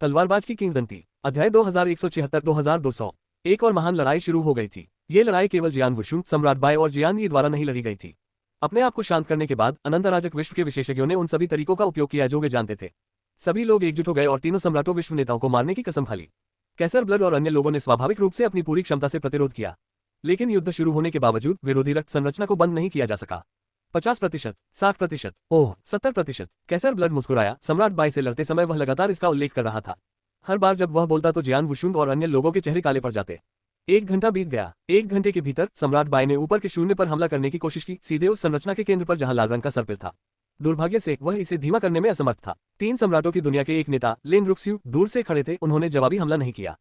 तलवारबाज की किंवदंती। अध्याय 2176-2200। एक और महान लड़ाई शुरू हो गई थी। ये लड़ाई केवल जियान वुशुन, सम्राट बाय और जियान यी द्वारा नहीं लड़ी गई थी। अपने आप को शांत करने के बाद अनंत अराजक विश्व के विशेषज्ञों ने उन सभी तरीकों का उपयोग किया जो वे जानते थे। सभी लोग एकजुट हो गए और तीनों सम्राटों विश्व नेताओं को मारने की कसम खा ली। कैसर ब्लड और अन्य लोगों ने स्वाभाविक रूप से अपनी पूरी क्षमता से प्रतिरोध किया, लेकिन युद्ध शुरू होने के बावजूद विरोधी रक्त संरचना को बंद नहीं किया जा सका। 50%, 60%, ओह 70%। कैसर ब्लड मुस्कुराया। सम्राट बाय से लड़ते समय वह लगातार इसका उल्लेख कर रहा था। हर बार जब वह बोलता तो जियान वुशुन और अन्य लोगों के चेहरे काले पड़ जाते। 1 घंटा बीत गया। 1 घंटे के भीतर सम्राट बाय ने ऊपर के शून्य पर हमला करने की कोशिश की, सीधे उस संरचना के केंद्र पर जहां लाल रंग का सर्पिल था। दुर्भाग्य से वह इसे धीमा करने में असमर्थ था। 3 सम्राटों की दुनिया के एक नेता लेन रुक्स्यू दूर से खड़े थे। उन्होंने जवाबी हमला नहीं किया।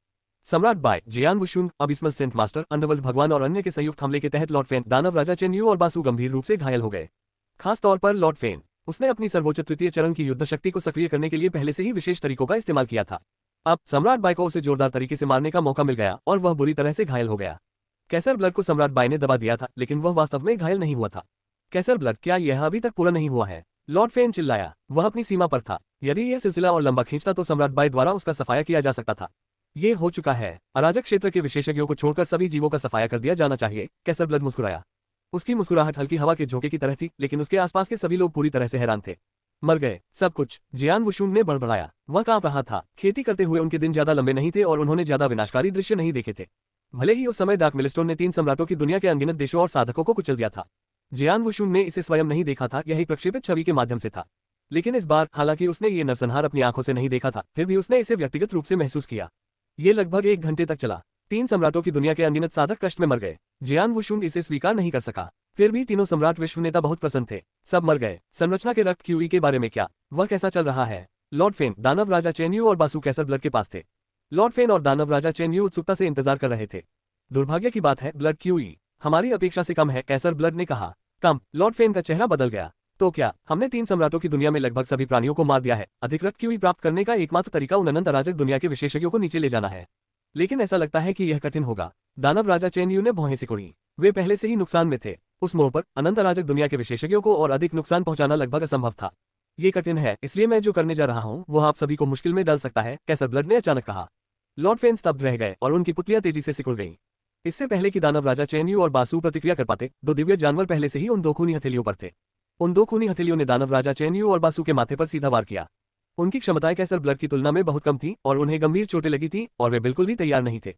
सम्राट बाय, जियान वुशुन, अबिस्मल सेंट मास्टर, अंडरवर्ल्ड भगवान और अन्य के संयुक्त हमले के तहत लॉर्ड फेन, दानव राजा चेन यू और बासु गंभीर रूप से घायल हो गए। खास तौर पर लॉर्ड फेन। उसने अपनी सर्वोच्च तृतीय चरण की युद्ध शक्ति को सक्रिय करने के लिए पहले से ही विशेष तरीकों का इस्तेमाल किया था। अब सम्राट बाय को उसे जोरदार तरीके से मारने का मौका मिल गया और वह बुरी तरह से घायल हो गया। कैसर ब्लड को सम्राट बाय ने दबा दिया था, लेकिन वह वास्तव में घायल नहीं हुआ था। कैसर ब्लड, क्या यह अभी तक पूरा नहीं हुआ है? लॉर्ड फेन चिल्लाया। वह अपनी सीमा पर था। यदि यह सिलसिला और लंबा खींचता तो सम्राट बाय द्वारा उसका सफाया किया जा सकता था। ये हो चुका है। अराजक क्षेत्र के विशेषज्ञों को छोड़कर सभी जीवों का सफाया कर दिया जाना चाहिए। कैसर ब्लड मुस्कुराया। उसकी मुस्कुराहट हल्की हवा के झोंके की तरह थी, लेकिन उसके आसपास के सभी लोग पूरी तरह से हैरान थे। मर गए सब कुछ, जियान वुशुन ने बड़बड़ाया। वह कांप रहा था। खेती करते हुए उनके दिन ज्यादा लंबे नहीं थे और उन्होंने ज्यादा विनाशकारी दृश्य नहीं देखे थे। भले ही उस समय डार्क मिलस्टोन ने 3 सम्राटों की दुनिया के अनगिनत देशों और साधकों को कुचल दिया था, जियान वुशुन ने इसे स्वयं नहीं देखा था, यह एक प्रक्षेपित छवि के माध्यम से था। लेकिन इस बार, हालांकि उसने ये नरसंहार अपनी आंखों से नहीं देखा था, फिर भी उसने इसे व्यक्तिगत रूप से महसूस किया। ये लगभग 1 घंटे तक चला। 3 सम्राटों की दुनिया के अनगिनत साधक कष्ट में मर गए। जियान वुशुन इसे स्वीकार नहीं कर सका। फिर भी तीनों सम्राट विश्व नेता बहुत प्रसन्न थे। सब मर गए। संरचना के रक्त क्यूई के बारे में क्या? वह कैसा चल रहा है? लॉर्ड फेन, दानव राजा चेन यू और बासु कैसर ब्लड के पास थे। लॉर्ड फेन और दानव राजा चेन यू उत्सुकता से इंतजार कर रहे थे। दुर्भाग्य की बात है, ब्लड क्यूई हमारी अपेक्षा से कम है, कैसर ब्लड ने कहा। कम? लॉर्ड फेन का चेहरा बदल गया। तो क्या हमने 3 सम्राटों की दुनिया में लगभग सभी प्राणियों को मार दिया है? अधिक रक्त क्यूई प्राप्त करने का एकमात्र तरीका उन अनंत अराजक दुनिया के विशेषज्ञों को नीचे ले जाना है, लेकिन ऐसा लगता है कि यह कठिन होगा। दानव राजा चेन यू ने भौहें सिकोड़ी। वे पहले से ही नुकसान में थे। उस मोड़ पर अनंत अराजक दुनिया के विशेषज्ञों को और अधिक नुकसान पहुंचाना लगभग असंभव था। ये कठिन है, इसलिए मैं जो करने जा रहा हूं वो आप सभी को मुश्किल में डाल सकता है, कैसर ब्लड ने अचानक कहा। लॉर्ड फेन स्तब्ध रह गए और उनकी पुतलियां तेजी से सिकुड़ गईं। इससे पहले कि दानव राजा चेन यू और बासु प्रतिक्रिया कर पाते, 2 दिव्य जानवर पहले से ही उन 2 खूनी हथेलियों पर थे। उन 2 खूनी हथेलियों ने दानव राजा चेन यू और बासु के माथे पर सीधा वार किया। उनकी क्षमताएं कैसर ब्लड की तुलना में बहुत कम थीं और उन्हें गंभीर चोटें लगी थीं और वे बिल्कुल भी तैयार नहीं थे।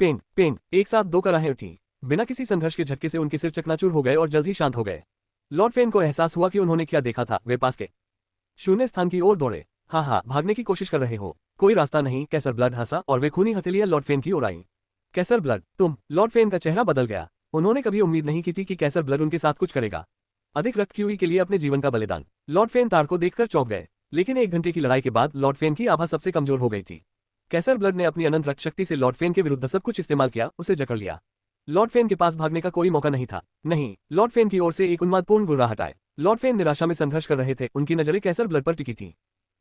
पेंग पेंग, एक साथ 2 कराहें उठी। बिना किसी संघर्ष के झटके से उनके सिर चकनाचूर हो गए और जल्द ही शांत हो गए। लॉर्ड फेन को एहसास हुआ कि उन्होंने क्या देखा था। वे पास के शून्य स्थान की ओर दौड़े। हाँ, भागने की कोशिश कर रहे हो? कोई रास्ता नहीं, कैसर ब्लड हंसा और वे खूनी हथेलियां लॉर्ड फेन की ओर आईं। कैसर ब्लड, तुम? लॉर्ड फेन का चेहरा बदल गया। उन्होंने कभी उम्मीद नहीं की थी कि कैसर ब्लड उनके साथ कुछ करेगा। अधिक रक्त क्यूई के लिए अपने जीवन का बलिदान। लॉर्ड फेन तार को देखकर चौंक गए। लेकिन 1 घंटे की लड़ाई के बाद लॉर्ड फेन की आभा सबसे कमजोर हो गई थी। कैसर ब्लड ने अपनी अनंत रक्त शक्ति से लॉर्ड फेन के विरुद्ध सब कुछ इस्तेमाल किया, उसे जकड़ लिया। लॉर्ड फेन के पास भागने का कोई मौका नहीं था। नहीं, लॉर्ड फेन की ओर से एक उन्मादपूर्ण गुर्राहट आए। लॉर्ड फेन निराशा में संघर्ष कर रहे थे, उनकी नजरें कैसर ब्लड पर टिकी थीं।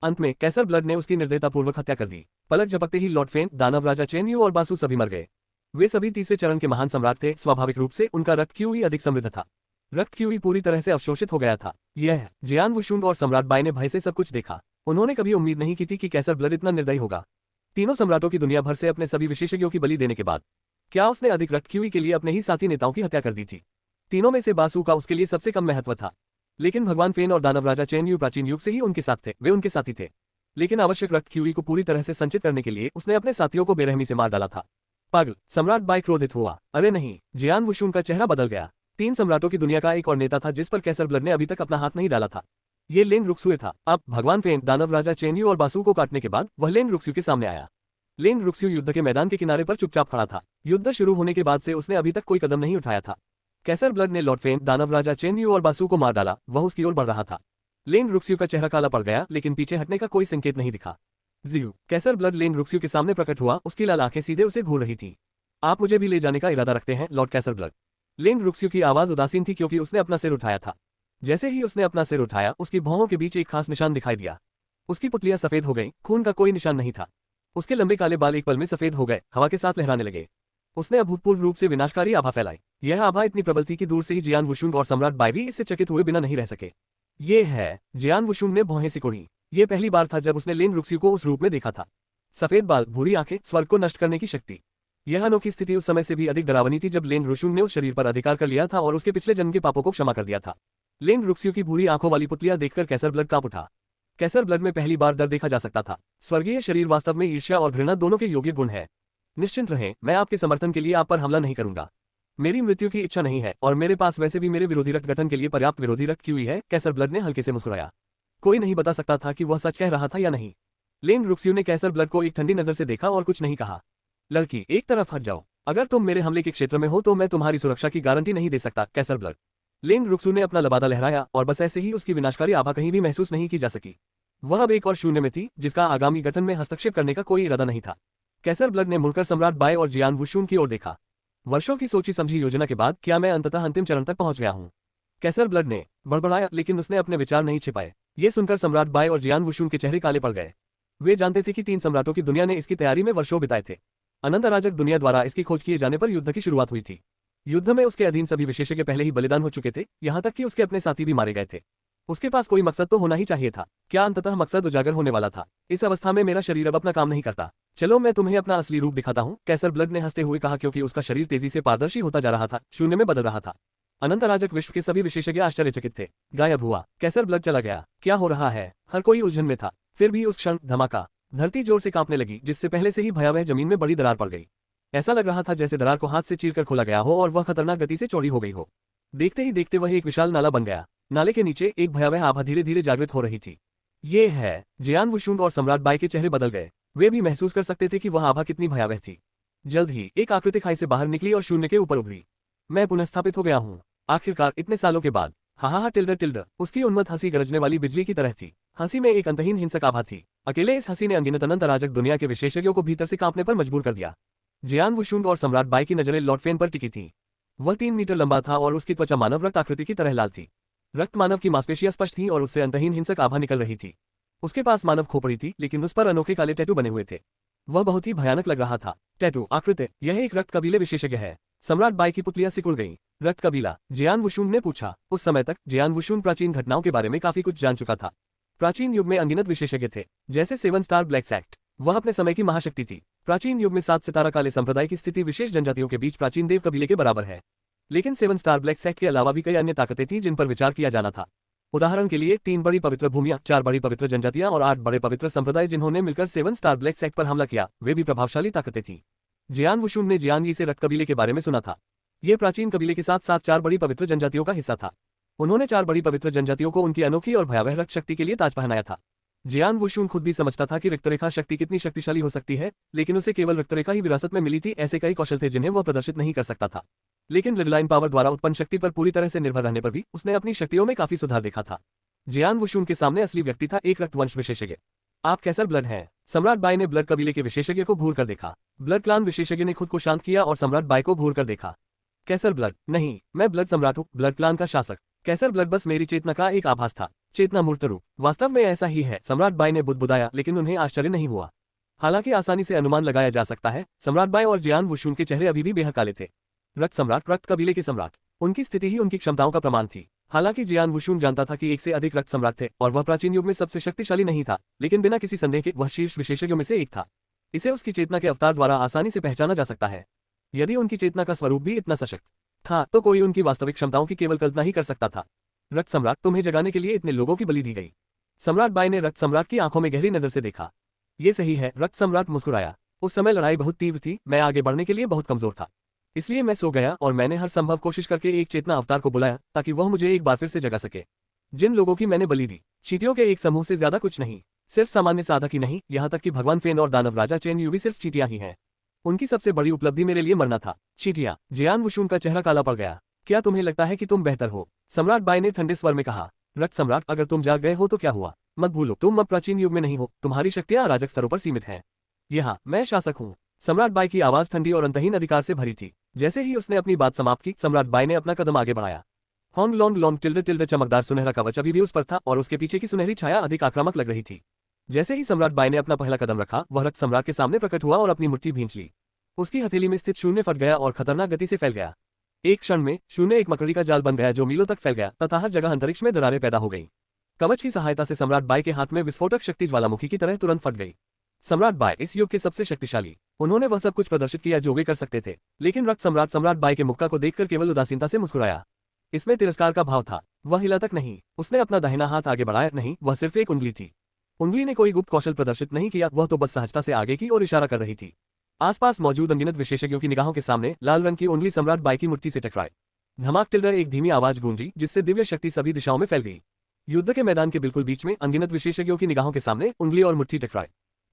अंत में कैसर ब्लड ने उसकी निर्दयतापूर्वक हत्या कर दी। पलक झपकते ही लॉर्ड फेन, दानव राजा चेन यू और बासु सभी मर गए। वे सभी तीसरे चरण के महान सम्राट थे। स्वाभाविक रूप से उनका रक्त क्यूई अधिक समृद्ध था। रक्त क्यूई पूरी तरह से अवशोषित हो गया था। यह जियान वुशुन और सम्राट बाय ने भय से सब कुछ देखा। उन्होंने कभी उम्मीद नहीं की थी कि कैसर ब्लड इतना निर्दयी होगा। तीनों सम्राटों की दुनिया भर से अपने सभी विशेषज्ञों की बलि देने के बाद क्या उसने अधिक रक्त क्यूई के लिए अपने ही साथी नेताओं की हत्या कर दी थी? तीनों में से बासु का उसके लिए सबसे कम महत्व था। लेकिन भगवान फेन और दानव राजा चेन यू प्राचीन युग से ही उनके साथ थे, वे उनके साथी थे। लेकिन आवश्यक रक्त क्यूई को पूरी तरह से संचित करने के लिए उसने अपने साथियों को बेरहमी से मार डाला था। पागल! सम्राट बाय क्रोधित हुआ। अरे नहीं! जियान वुशुन का चेहरा बदल गया। 3 सम्राटों की दुनिया का एक और नेता था जिस पर कैसर ब्लड ने अभी तक अपना हाथ नहीं डाला था। ये लेन रुक्सुए था। अब भगवान फेन, दानव राजा चेन यू और बासु को काटने के बाद वह लेन रुक्स्यू के सामने आया। लेन रुक्स्यू युद्ध के मैदान के किनारे पर चुपचाप खड़ा था। युद्ध शुरू होने के बाद से उसने अभी तक कोई कदम नहीं उठाया था। कैसर ब्लड ने लॉर्ड फेन, दानव राजा चेन यू और बासु को मार डाला। वह उसकी ओर बढ़ रहा था। लेन रुक्स्यू का चेहरा काला पड़ गया, लेकिन पीछे हटने का कोई संकेत नहीं दिखा। जीव! कैसर ब्लड लेन रुक्स्यू के सामने प्रकट हुआ, उसकी लाल आंखें सीधे उसे घूर रही थी। आप मुझे भी ले जाने का इरादा रखते हैं, लॉर्ड कैसर ब्लड? लेन रुक्स्यू की आवाज उदासीन थी क्योंकि उसने अपना सिर उठाया था। जैसे ही उसने अपना सिर उठाया, उसकी भौहों के बीच एक खास निशान दिखाई दिया। उसकी पुतलियां सफेद हो गईं, खून का कोई निशान नहीं था। उसके लंबे काले बाल एक पल में सफेद हो गए, हवा के साथ लहराने लगे। उसने अभूतपूर्व रूप से विनाशकारी आभा फैलाई। यह आभा इतनी प्रबल थी कि दूर से ही जियान वुशुन और सम्राट बाय भी इससे चकित हुए बिना नहीं रह सके। ये है! जियान वुशुन ने भौहें सिकोड़ी। ये पहली बार था जब उसने लेन रुक्स्यू को उस रूप में देखा था। सफेद बाल, भूरी आंखें, स्वर्ग को नष्ट करने की शक्ति। यह अनोखी स्थिति उस समय से भी अधिक डरावनी थी जब लेंग रुशुन ने उस शरीर पर अधिकार कर लिया था और उसके पिछले जन्म के पापों को क्षमा कर दिया था। लेंग रुक्स्यू की भूरी आंखों वाली पुतलियां देखकर कैसर ब्लड कांप उठा। कैसर ब्लड में पहली बार डर देखा जा सकता था। स्वर्गीय शरीर वास्तव में ईर्ष्या और घृणा दोनों के योग्य गुण है। निश्चिंत रहें, मैं आपके समर्थन के लिए आप पर हमला नहीं करूंगा। मेरी मृत्यु की इच्छा नहीं है और मेरे पास वैसे भी मेरे विरोधी रक्त गठन के लिए पर्याप्त विरोधी रक्त क्यों है। कैसर ब्लड ने हल्के से मुस्कुराया। कोई नहीं बता सकता था कि वह सच कह रहा था या नहीं। लेंग रुक्स्यू ने कैसर ब्लड को एक ठंडी नजर से देखा और कुछ नहीं कहा। लड़की, एक तरफ हट जाओ। अगर तुम मेरे हमले के क्षेत्र में हो तो मैं तुम्हारी सुरक्षा की गारंटी नहीं दे सकता। कैसर ब्लड। लेंग रुक्स्यू ने अपना लबादा लहराया और बस ऐसे ही उसकी विनाशकारी आभा कहीं भी महसूस नहीं की जा सकी। वह अब एक और शून्य में थी जिसका आगामी गठन में हस्तक्षेप करने का कोई इरादा नहीं था। कैसर ब्लड ने मुड़कर सम्राट बाय और जियान वुशुन की ओर देखा। वर्षों की सोची समझी योजना के बाद क्या मैं अंततः अंतिम चरण तक पहुंच गया हूं? कैसर ब्लड ने बड़बड़ाया, लेकिन उसने अपने विचार नहीं छिपाए। ये सुनकर सम्राट बाय और जियान वुशुन के चेहरे काले पड़ गए। वे जानते थे कि 3 सम्राटों की दुनिया ने इसकी तैयारी में वर्षों बिताए थे। अनंत अराजक दुनिया द्वारा इसकी खोज किए जाने पर युद्ध की शुरुआत हुई थी। युद्ध में उसके अधीन सभी विशेषज्ञ पहले ही बलिदान हो चुके थे, यहाँ तक कि उसके अपने साथी भी मारे गए थे। उसके पास कोई मकसद तो होना ही चाहिए था। क्या अंततः मकसद उजागर होने वाला था? इस अवस्था में मेरा शरीर अब अपना काम नहीं करता। चलो मैं तुम्हें अपना असली रूप दिखाता हूँ, कैसर ब्लड ने हंसते हुए कहा, क्योंकि उसका शरीर तेजी से पारदर्शी होता जा रहा था, शून्य में बदल रहा था। अनंत अराजक विश्व के सभी विशेषज्ञ आश्चर्यचकित थे। गायब हुआ। कैसर ब्लड चला गया। क्या हो रहा है? हर कोई उलझन में था। फिर भी उस क्षण धमाका, धरती जोर से कांपने लगी, जिससे पहले से ही भयावह जमीन में बड़ी दरार पड़ गई। ऐसा लग रहा था जैसे दरार को हाथ से चीरकर खोला गया हो और वह खतरनाक गति से चौड़ी हो गई हो। देखते ही देखते वह एक विशाल नाला बन गया। नाले के नीचे एक भयावह आभा धीरे धीरे जागृत हो रही थी। ये है। जियान वुशुन और सम्राट बाय के चेहरे बदल गए। वे भी महसूस कर सकते थे कि वह आभा कितनी भयावह थी। जल्द ही एक आकृति खाई से बाहर निकली और शून्य के ऊपर उभरी। मैं पुनःस्थापित हो गया हूँ, आखिरकार, इतने सालों के बाद। हा टिल्डर टिल्डर। उसकी उन्मत्त हंसी गरजने वाली बिजली की तरह थी। हंसी में एक अंतहीन हिंसक आभा थी। अकेले इस हंसी ने अनगिनत अनंत अराजक दुनिया के विशेषज्ञों को भीतर से कांपने पर मजबूर कर दिया। जियान वुशुन और सम्राट बाय की नजरें लॉर्ड फेन पर टिकी थीं। वह 3 मीटर लंबा था और उसकी त्वचा मानव रक्त आकृति की तरह लाल थी। रक्त मानव की मांसपेशियां स्पष्ट थीं और उससे अंतहीन हिंसक आभा निकल रही थी। उसके पास मानव खोपड़ी थी, लेकिन उस पर अनोखे काले टैटू बने हुए थे। वह बहुत ही भयानक लग रहा था। टैटू आकृति, यह एक रक्त कबीले विशेषज्ञ है। सम्राट बाय की पुतलियां सिकुड़ गईं। रक्त कबीला? जियान वुशुन ने पूछा। उस समय तक जियान वुशुन प्राचीन घटनाओं के बारे में काफी कुछ जान चुका था। प्राचीन युग में अनगिनत विशेषज्ञ थे, जैसे 7 स्टार ब्लैक सेक्ट। वह अपने समय की महाशक्ति थी। प्राचीन युग में 7 सितारा काले संप्रदाय की स्थिति विशेष जनजातियों के बीच प्राचीन देव कबीले के बराबर है। लेकिन 7 स्टार ब्लैक सेक्ट के अलावा भी कई अन्य ताकतें थीं जिन पर विचार किया जाना था। उदाहरण के लिए 3 बड़ी पवित्र भूमियां, 4 बड़ी पवित्र जनजातियां और 8 बड़े पवित्र संप्रदाय जिन्होंने मिलकर 7 स्टार ब्लैक सेक्ट पर हमला किया, वे भी प्रभावशाली ताकतें थीं। जियान वुशुन ने जियान यी से रक्त कबीले के बारे में सुना था। ये प्राचीन कबीले के साथ साथ 4 बड़ी पवित्र जनजातियों का हिस्सा था। उन्होंने 4 बड़ी पवित्र जनजातियों को उनकी अनोखी और भयावह रक्त शक्ति के लिए ताज पहनाया था। जियान वुशुन खुद भी समझता था कि रक्तरेखा शक्ति कितनी शक्तिशाली हो सकती है, लेकिन उसे केवल रक्तरेखा ही विरासत में मिली थी। ऐसे कई कौशल थे जिन्हें वह प्रदर्शित नहीं कर सकता था। लेकिन रिडलाइन पावर द्वारा उत्पन्न शक्ति पर पूरी तरह से निर्भर रहने पर भी उसने अपनी शक्तियों में काफी सुधार देखा था। जियान वुशुन के सामने असली व्यक्ति था एक रक्तवंश विशेषज्ञ। आप कैसर ब्लड हैं? सम्राट बाय ने ब्लड कबीले के विशेषज्ञ को घूर कर देखा। ब्लड क्लान विशेषज्ञ ने खुद को शांत किया और सम्राट बाय को घूर कर देखा। कैसर ब्लड? नहीं, मैं ब्लड सम्राट हूँ, ब्लड क्लान का शासक। कैसर ब्लड बस मेरी चेतना का एक आभास था, चेतना मूर्त रूप। वास्तव में ऐसा ही है। सम्राट बाय ने बुदबुदाया, लेकिन उन्हें आश्चर्य नहीं हुआ। हालांकि आसानी से अनुमान लगाया जा सकता है, सम्राट बाय और जियान वुशुन के चेहरे अभी भी बेहद काले थे। रक्त सम्राट, रक्त कबीले के सम्राट। उनकी स्थिति ही उनकी क्षमताओं का प्रमाण थी। हालांकि जियान वुशुन जानता था कि एक से अधिक रक्त सम्राट थे और वह प्राचीन युग में सबसे शक्तिशाली नहीं था, लेकिन बिना किसी संदेह के वह शीर्ष विशेषज्ञों में से एक था। इसे उसकी चेतना के अवतार द्वारा आसानी से पहचाना जा सकता है। यदि उनकी चेतना का स्वरूप भी इतना सशक्त था तो कोई उनकी वास्तविक क्षमताओं की केवल कल्पना ही कर सकता था। रक्त सम्राट, तुम्हें जगाने के लिए इतने लोगों की बलि दी गई। सम्राट बाय ने रक्त सम्राट की आंखों में गहरी नजर से देखा। ये सही है। रक्त सम्राट मुस्कुराया। उस समय लड़ाई बहुत तीव्र थी, मैं आगे बढ़ने के लिए बहुत कमजोर था। इसलिए मैं सो गया और मैंने हर संभव कोशिश करके एक चेतना अवतार को बुलाया ताकि वह मुझे एक बार फिर से जगा सके। जिन लोगों की मैंने बलि दी, चींटियों के एक समूह से ज्यादा कुछ नहीं, सिर्फ सामान्य साधक ही नहीं, यहाँ तक कि भगवान फेन और दानव राजा चेन यू भी सिर्फ चींटियां ही हैं। उनकी सबसे बड़ी उपलब्धि मेरे लिए मरना था। चींटियां? जियान वुशुन का चेहरा काला पड़ गया। क्या तुम्हें लगता है कि तुम बेहतर हो? सम्राट बाय ने ठंडे स्वर में कहा। रक्त सम्राट, अगर तुम जाग गए हो तो क्या हुआ? मत भूलो, तुम अब प्राचीन युग में नहीं हो। तुम्हारी शक्तियां अराजक स्तरों पर सीमित हैं। यहाँ मैं शासक हूँ। सम्राट बाय की आवाज ठंडी और अंतहीन अधिकार से भरी थी। जैसे ही उसने अपनी बात समाप्त की, सम्राट बाय ने अपना कदम आगे बढ़ाया। Hong long long tilde tilde. चमकदार सुनहरा कवच अभी भी उस पर था और उसके पीछे की सुनहरी छाया अधिक आक्रामक लग रही थी। जैसे ही सम्राट बाय ने अपना पहला कदम रखा, वह रक्त सम्राट के सामने प्रकट हुआ और अपनी मुट्ठी भींच ली। उसकी हथेली में स्थित शून्य फट गया और खतरनाक गति से फैल गया। एक क्षण में शून्य एक मकड़ी का जाल बन गया जो मीलों तक फैल गया तथा हर जगह अंतरिक्ष में दरारें पैदा हो गईं। कवच की सहायता से सम्राट बाय के हाथ में विस्फोटक शक्ति ज्वालामुखी की तरह तुरंत फट गई। सम्राट बाय इस युग के सबसे शक्तिशाली। उन्होंने वह सब कुछ प्रदर्शित किया जो वे कर सकते थे, लेकिन रक्त सम्राट सम्राट बाय के मुक्का को देखकर केवल उदासीनता से मुस्कुराया। इसमें तिरस्कार का भाव था। वह हिला तक नहीं। उसने अपना दाहिना हाथ आगे बढ़ाया नहीं, वह सिर्फ एक उंगली थी। उंगली ने कोई गुप्त कौशल प्रदर्शित नहीं किया, वह तो बस सहजता से आगे की ओर इशारा कर रही थी। आसपास मौजूद अनगिनत विशेषज्ञों की निगाहों के सामने लाल रंग की उंगली सम्राट बाय की मुट्ठी से टकराई। धमाक टिल्डर एक धीमी आवाज गूंजी, जिससे दिव्य शक्ति सभी दिशाओं में फैल गई। युद्ध के मैदान के बिल्कुल बीच में अनगिनत विशेषज्ञों की निगाहों के सामने उंगली और मुट्ठी टकराई।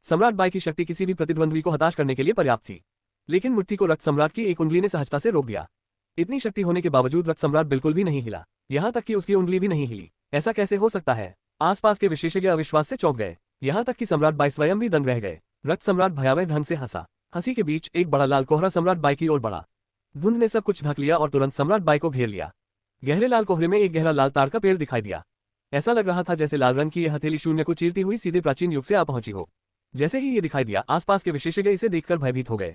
सम्राट बाय की शक्ति किसी भी प्रतिद्वंद्वी को हताश करने के लिए पर्याप्त थी, लेकिन मुट्ठी को रक्त सम्राट की एक उंगली ने सहजता से रोक दिया। इतनी शक्ति होने के बावजूद रक्त सम्राट बिल्कुल भी नहीं हिला, यहाँ तक कि उसकी उंगली भी नहीं हिली। ऐसा कैसे हो सकता है? आसपास के विशेषज्ञ अविश्वास से चौंक गए, यहाँ तक कि सम्राट बाय स्वयं भी दंग रह गए। रक्त सम्राट भयावह ढंग से हंसा। हंसी के बीच एक बड़ा लाल कोहरा सम्राट बाय की ओर बढ़ा। धुंध ने सब कुछ ढक लिया और तुरंत सम्राट बाय को घेर लिया। गहरे लाल कोहरे में एक गहरा लाल ताड़ का पेड़ दिखाई दिया। ऐसा लग रहा था जैसे लाल रंग की यह हथेली शून्य को चीरती हुई सीधे प्राचीन युग से आ पहुंची हो। जैसे ही ये दिखाई दिया, आसपास के विशेषज्ञ इसे देखकर भयभीत हो गए।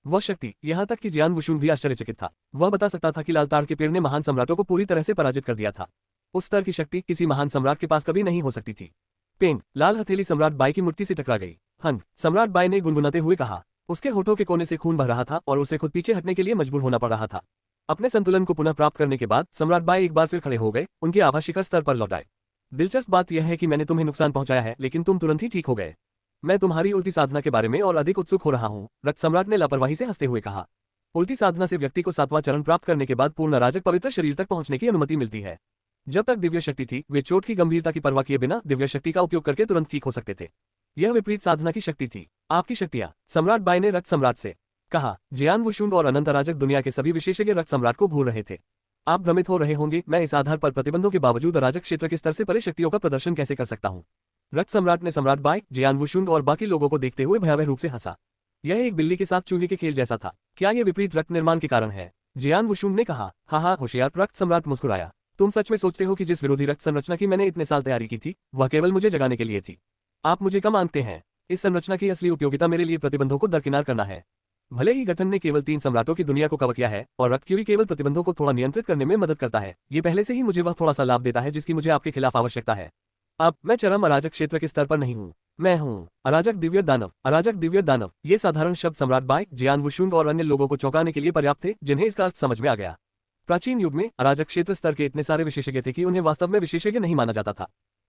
वह शक्ति, यहाँ तक कि जियान वुशुन भी आश्चर्यचकित था। वह बता सकता था कि लाल ताड़ के पेड़ ने महान सम्राटों को पूरी तरह से पराजित कर दिया था। उस स्तर की शक्ति किसी महान सम्राट के पास कभी नहीं हो सकती थी। पेंग, लाल हथेली सम्राट बाय की मुट्ठी से टकरा गई। हन, सम्राट बाय ने गुनगुनाते हुए कहा। उसके होठों के कोने से खून बह रहा था और उसे खुद पीछे हटने के लिए मजबूर होना पड़ रहा था। अपने संतुलन को पुनः प्राप्त करने के बाद सम्राट बाय एक बार फिर खड़े हो गए, उनकी आभा शिखर स्तर पर लौट आए। दिलचस्प बात यह है कि मैंने तुम्हें नुकसान पहुंचाया है, लेकिन तुम तुरंत ही ठीक हो गए। मैं तुम्हारी उल्टी साधना के बारे में और अधिक उत्सुक हो रहा हूँ, रक्त सम्राट ने लापरवाही से हंसते हुए कहा। उल्टी साधना से व्यक्ति को 7वां चरण प्राप्त करने के बाद पूर्ण अराजक पवित्र शरीर तक पहुंचने की अनुमति मिलती है। जब तक दिव्य शक्ति थी, वे चोट की गंभीरता की परवाह किए बिना दिव्य शक्ति का उपयोग करके तुरंत ठीक हो सकते थे। यह विपरीत साधना की शक्ति थी। आपकी शक्तियां, सम्राट बाय ने रक्त सम्राट से कहा। जियान वुशुन और अनंत अराजक दुनिया के सभी विशेषज्ञ रक्त सम्राट को भूल रहे थे। आप भ्रमित हो रहे होंगे, मैं इस आधार पर प्रतिबंधों के बावजूद अराजक क्षेत्र के स्तर से परे शक्तियों का प्रदर्शन कैसे कर सकता हूँ। रक्त सम्राट ने सम्राट बाय, जियान वुशुन और बाकी लोगों को देखते हुए भयावह रूप से हंसा। यह एक बिल्ली के साथ चूहे के खेल जैसा था। क्या यह विपरीत रक्त निर्माण के कारण है? जियान वुशुन ने कहा। हाँ, होशियार। रक्त सम्राट मुस्कुराया। तुम सच में सोचते हो कि जिस विरोधी रक्त संरचना की मैंने इतने साल तैयारी की थी, वह केवल मुझे जगाने के लिए थी? आप मुझे कम मानते हैं। इस संरचना की असली उपयोगिता मेरे लिए प्रतिबंधों को दरकिनार करना है। भले ही गठन ने केवल 3 सम्राटों की दुनिया को कवर किया है और रक्त क्यूरी केवल प्रतिबंधों को थोड़ा नियंत्रित करने में मदद करता है, ये पहले से ही मुझे वह थोड़ा सा लाभ देता है जिसकी मुझे आपके खिलाफ आवश्यकता है। अब मैं चरम अराजक क्षेत्र के स्तर पर नहीं हूँ, मैं हूँ अराजक दिव्य दानव। अराजक दिव्य दानव, ये साधारण शब्द सम्राट बाय, जियान वुशुन और अन्य लोगों को चौंकाने के लिए पर्याप्त थे, जिन्हें इसका अर्थ समझ में आ गया। प्राचीन युग में अराजक क्षेत्र स्तर के इतने सारे विशेषज्ञ थे कि उन्हें वास्तव में विशेषज्ञ नहीं माना जाता था।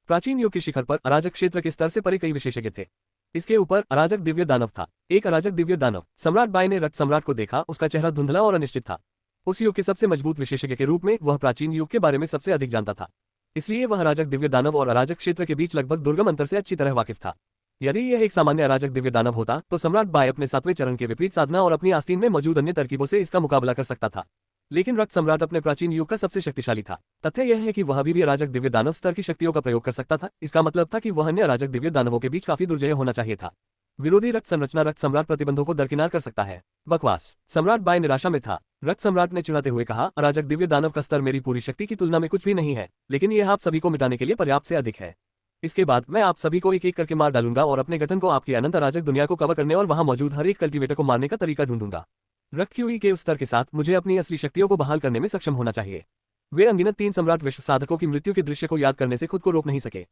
प्राचीन युग के शिखर पर अराजक क्षेत्र के स्तर से परे कई विशेषज्ञ थे। इसके ऊपर अराजक दिव्य दानव था, एक अराजक दिव्य दानव। सम्राट बाय ने रक्त सम्राट को देखा, उसका चेहरा धुंधला और अनिश्चित था। उस युग के सबसे मजबूत विशेषज्ञ के रूप में वह प्राचीन युग के बारे में सबसे अधिक जानता था, इसलिए वह अराजक दिव्य दानव और अराजक क्षेत्र के बीच लगभग दुर्गम अंतर से अच्छी तरह वाकिफ था। यदि यह एक सामान्य अराजक दिव्य दानव होता तो सम्राट बाय अपने 7वें चरण के विपरीत साधना और अपनी आस्तीन में मौजूद अन्य तरकीबों से इसका मुकाबला कर सकता था। लेकिन रक्त सम्राट अपने प्राचीन युग का सबसे शक्तिशाली था। तथ्य यह है कि वह अभी भी अराजक दिव्य दानव स्तर की शक्तियों का प्रयोग कर सकता था। इसका मतलब था कि वह अन्य अराजक दिव्य दानवों के बीच काफी दुर्जय होना चाहिए था। विरोधी रक्त संरचना रक्त सम्राट प्रतिबंधों को दरकिनार कर सकता है। बकवास। सम्राट बाय निराशा में था। रक्त सम्राट ने चिढ़ाते हुए कहा, अराजक दिव्य दानव का स्तर मेरी पूरी शक्ति की तुलना में कुछ भी नहीं है, लेकिन यह आप सभी को मिटाने के लिए पर्याप्त से अधिक है। इसके बाद मैं आप सभी को एक एक करके मार डालूंगा और अपने गठन को आपकी अनंत अराजक दुनिया को कवर करने और वहां मौजूद हर एक कल्टीवेटर को मारने का तरीका ढूंढूंगा। रक्त क्यूरी के उस स्तर के साथ मुझे अपनी असली शक्तियों को बहाल करने में सक्षम होना चाहिए। वे अनगिनत 3 सम्राट विश्व साधकों की मृत्यु के दृश्य को याद करने से खुद को रोक नहीं सके।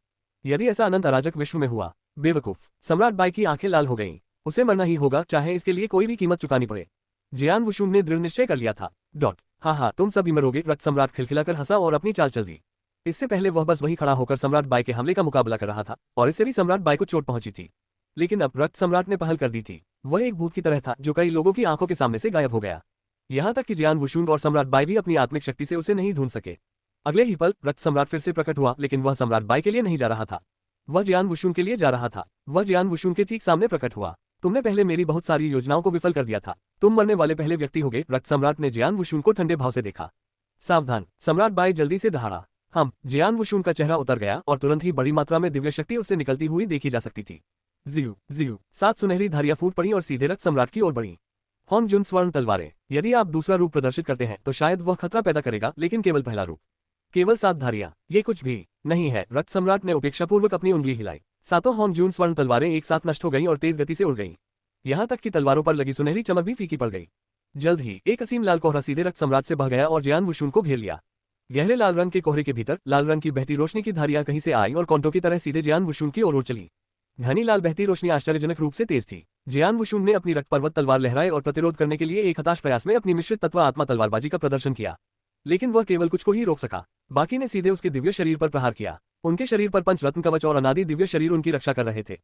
यदि ऐसा अनंत अराजक विश्व में हुआ, बेवकूफ। सम्राट बाय की आंखें लाल हो गईं। उसे मरना ही होगा, चाहे इसके लिए कोई भी कीमत चुकानी पड़े। जियान वुशुन ने दृढ़ निश्चय कर लिया था। हाँ, तुम सभी मरोगे। रक्त सम्राट खिलखिलाकर हंसा और अपनी चाल चल दी। इससे पहले वह बस वही खड़ा होकर सम्राट बाय के हमले का मुकाबला कर रहा था और इससे भी सम्राट बाय को चोट पहुंची थी। लेकिन अब रक्त सम्राट ने पहल कर दी थी। वह एक भूत की तरह था जो कई लोगों की आंखों के सामने से गायब हो गया। यहाँ तक कि जियान वुशुन और सम्राट बाय भी अपनी आत्मिक शक्ति से उसे नहीं ढूंढ सके। अगले ही पल रक्त सम्राट फिर से प्रकट हुआ, लेकिन वह सम्राट बाय के लिए नहीं जा रहा था, वह जियान वुशुन के लिए जा रहा था। वह जियान वुशुन के ठीक सामने प्रकट हुआ। तुमने पहले मेरी बहुत सारी योजनाओं को विफल कर दिया था, तुम मरने वाले पहले व्यक्ति होगे। रक्त सम्राट ने जियान वुशुन को ठंडे भाव से देखा। सावधान। सम्राट बाय जल्दी से दहाड़ा। जियान वुशुन का चेहरा उतर गया और तुरंत ही बड़ी मात्रा में दिव्य शक्ति उससे निकलती हुई देखी जा सकती थी। जियू 7 सुनहरी धारियां फूट पड़ी और सीधे रक्त सम्राट की ओर बढ़ी। होंग जुन स्वर्ण तलवारें। यदि आप दूसरा रूप प्रदर्शित करते हैं तो शायद वह खतरा पैदा करेगा, लेकिन केवल पहला रूप, केवल 7 धारियां, ये कुछ भी नहीं है। रक्त सम्राट ने उपेक्षापूर्वक अपनी उंगली हिलाई। 7 होंग जुन स्वर्ण तलवारें एक साथ नष्ट हो गईं और तेज गति से उड़ गईं। यहाँ तक कि तलवारों पर लगी सुनहरी चमक भी फीकी पड़ गई। जल्द ही एक असीम लाल कोहरा सीधे रक्त सम्राट से बह गया और जियान वुशुन को घेर लिया। गहरे लाल रंग के कोहरे के भीतर लाल रंग की बहती रोशनी की धारियां कहीं से आई और कौंटों की तरह सीधे जियान वुशुन की ओर चली। घनी लाल बहती रोशनी आश्चर्यजनक रूप से तेज थी। जियान वुशुन ने अपनी रक्त पर्वत तलवार लहराए और प्रतिरोध करने के लिए एक हताश प्रयास में अपनी मिश्रित तत्व आत्मा तलवारबाजी का प्रदर्शन किया। लेकिन वह केवल कुछ को ही रोक सका, बाकी ने सीधे उसके दिव्य शरीर पर प्रहार किया। उनके शरीर पर पंचरत्न कवच और अनादि दिव्य शरीर उनकी रक्षा कर रहे थे।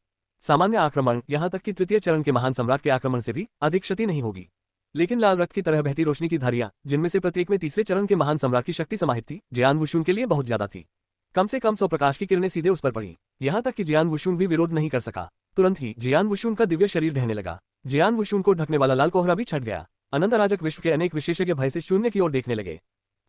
सामान्य आक्रमण, यहाँ तक कि तृतीय चरण के महान सम्राट के आक्रमण से भी अधिक क्षति नहीं होगी। लेकिन लाल रक्त की तरह बहती रोशनी की धारियां, जिनमें से प्रत्येक में तीसरे चरण के महान सम्राट की शक्ति समाहित थी, जियान वुशुन के लिए बहुत ज्यादा थी। कम से कम 100 प्रकाश की किरणें सीधे उस पर पड़ी। यहाँ तक कि जियान वुशुन भी विरोध नहीं कर सका। तुरंत ही जियान वुशुन का दिव्य शरीर ढहने लगा। जियान वुशुन को ढकने वाला लाल कोहरा भी छट गया। अनंत अराजक विश्व के अनेक विशेषज्ञ भय से शून्य की ओर देखने लगे।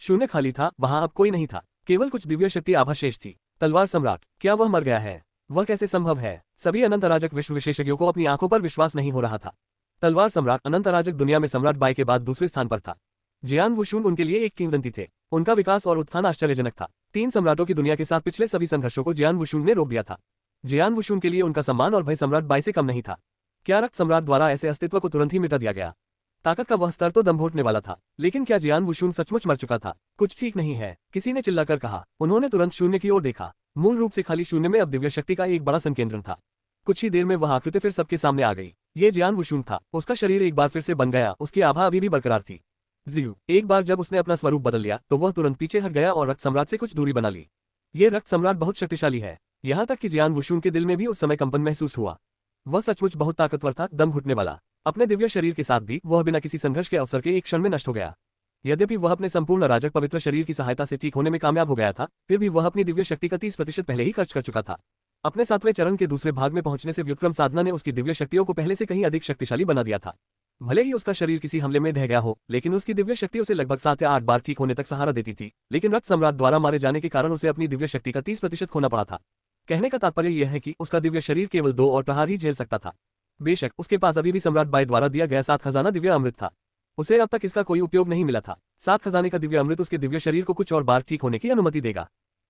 शून्य खाली था, वहां अब कोई नहीं था, केवल कुछ दिव्य शक्ति आभा शेष थी। तलवार सम्राट, क्या वह मर गया है? वह कैसे संभव है? सभी अनंत अराजक विश्व विशेषज्ञों को अपनी आंखों पर विश्वास नहीं हो रहा था। तलवार सम्राट अनंत अराजक दुनिया में सम्राट बाई के बाद दूसरे स्थान पर था। जियान वुशुन उनके लिए एक किंवदंती थे। उनका विकास और उत्थान आश्चर्यजनक था। 3 सम्राटों की दुनिया के साथ पिछले सभी संघर्षों को जियान वुशुन ने रोक दिया था। जियान वुशुन के लिए उनका सम्मान और भय सम्राट बाई से कम नहीं था। क्या रक्त सम्राट द्वारा ऐसे अस्तित्व को तुरंत ही मिटा दिया गया? ताकत का वह स्तर तो दम घोटने वाला था, लेकिन क्या जियान वुशुन सचमुच मर चुका था? कुछ ठीक नहीं है, किसी ने चिल्लाकर कहा। उन्होंने तुरंत शून्य की ओर देखा। मूल रूप से खाली शून्य में अब दिव्य शक्ति का एक बड़ा संकेंद्रण था। कुछ ही देर में वह आकृति फिर सबके सामने आ गई। ये जियान वुशुन था। उसका शरीर एक बार फिर से बन गया। उसकी आभा अभी भी बरकरार थी। एक बार जब उसने अपना स्वरूप बदल लिया तो वह तुरंत पीछे हट गया और रक्त सम्राट से कुछ दूरी बना ली। ये रक्त सम्राट बहुत शक्तिशाली है। यहाँ तक कि जियान वुशुन के दिल में भी उस समय कंपन महसूस हुआ। वह सचमुच बहुत ताकतवर था, दम घुटने वाला। अपने दिव्य शरीर के साथ भी वह बिना किसी संघर्ष के अवसर के एक क्षण में नष्ट हो गया। यद्यपि वह अपने संपूर्ण अराजक पवित्र शरीर की सहायता से ठीक होने में कामयाब हो गया था, फिर भी वह अपनी दिव्य शक्ति का 30% पहले ही खर्च कर चुका था। अपने 7वें चरण के दूसरे भाग में पहुंचने से व्युत्क्रम साधना ने उसकी दिव्य शक्तियों को पहले से कहीं अधिक शक्तिशाली बना दिया था। भले ही उसका शरीर किसी हमले में ढह गया हो, लेकिन उसकी दिव्य शक्ति उसे लगभग 7 या 8 बार ठीक होने तक सहारा देती थी। लेकिन रक्त सम्राट द्वारा मारे जाने के कारण उसे अपनी दिव्य शक्ति का 30% खोना पड़ा था। कहने का तात्पर्य यह है कि उसका दिव्य शरीर केवल 2 और प्रहार ही झेल सकता था। बेशक उसके पास अभी भी सम्राट बाई द्वारा दिया गया 7 खजाना दिव्य अमृत था। उसे अब तक इसका कोई उपयोग नहीं मिला था। 7 खजाने का दिव्य अमृत उसके दिव्य शरीर को कुछ और बार ठीक होने की अनुमति देगा।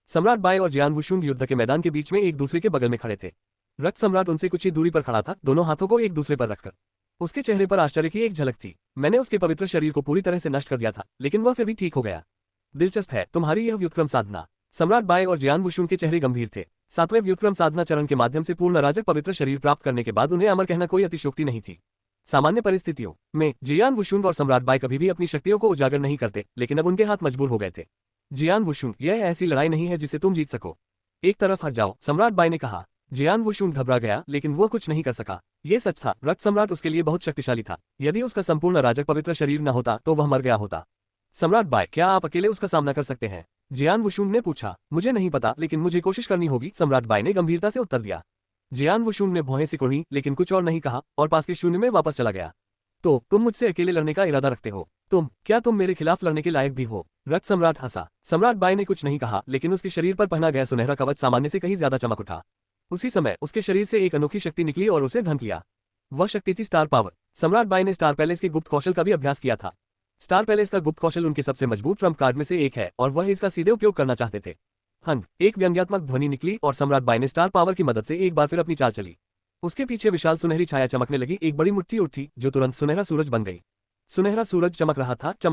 सम्राट बाई और जियान वुशुन युद्ध के मैदान के बीच में एक दूसरे के बगल में खड़े थे। रक्त सम्राट उनसे कुछ ही दूरी पर खड़ा था, दोनों हाथों को एक दूसरे पर रखकर। उसके चेहरे पर आश्चर्य की एक झलक थी। मैंने उसके पवित्र शरीर को पूरी तरह से नष्ट कर दिया था, लेकिन वह फिर भी ठीक हो गया। दिलचस्प है तुम्हारी यह व्युत्क्रम साधना। सम्राट बाई और जियान वुशुन के चेहरे गंभीर थे। 7वें व्युत्क्रम साधना चरण के माध्यम से पूर्ण अराजक पवित्र शरीर प्राप्त करने के बाद उन्हें अमर कहना कोई अतिशयोक्ति नहीं थी। सामान्य परिस्थितियों में जियान वुशुन और सम्राट बाई कभी भी अपनी शक्तियों को उजागर नहीं करते, लेकिन अब उनके हाथ मजबूर हो गए थे। जियान वुशुन, यह ऐसी लड़ाई नहीं है जिसे तुम जीत सको। एक तरफ हट जाओ, सम्राट बाई ने कहा। जियान वुशुन घबरा गया, लेकिन वो कुछ नहीं कर सका। ये सच था, रक्त सम्राट उसके लिए बहुत शक्तिशाली था। यदि उसका संपूर्ण अराजक पवित्र शरीर न होता तो वह मर गया होता। सम्राट बाई, क्या आप अकेले उसका सामना कर सकते हैं? जियान वुशुन ने पूछा। मुझे नहीं पता, लेकिन मुझे कोशिश करनी होगी, सम्राट बाई ने गंभीरता से उत्तर दिया। जियान वुशुन ने भौहें सिकुड़ी, लेकिन कुछ और नहीं कहा और पास के शून्य में वापस चला गया। तो तुम मुझसे अकेले लड़ने का इरादा रखते हो? क्या तुम मेरे खिलाफ लड़ने के लायक भी हो? रक्त सम्राट हंसा। सम्राट बाई ने कुछ नहीं कहा, लेकिन उसके शरीर पर पहना गया सुनहरा कवच सामान्य से कहीं ज्यादा चमक उठा। उसी समय उसके शरीर से एक अनोखी शक्ति निकली और उसे ढंक लिया। वह शक्ति थी स्टार पावर। सम्राट बाई ने स्टार पैलेस के गुप्त कौशल का भी अभ्यास किया था। स्टार पैलेस का गुप्त कौशल उनके सबसे मजबूत ट्रम्प कार्ड में से एक है और वह इसका सीधे उपयोग करना चाहते थे। एक व्यंग्यात्मक ध्वनि निकली और सम्राट बाई ने स्टार पावर की मदद से एक बार फिर अपनी चाल चली। उसके पीछे विशाल सुनहरी छाया चमकने लगी। एक बड़ी मुट्ठी उठी जो तुरंत सुनहरा सूरज बन गई। सुनहरा सूरज चमक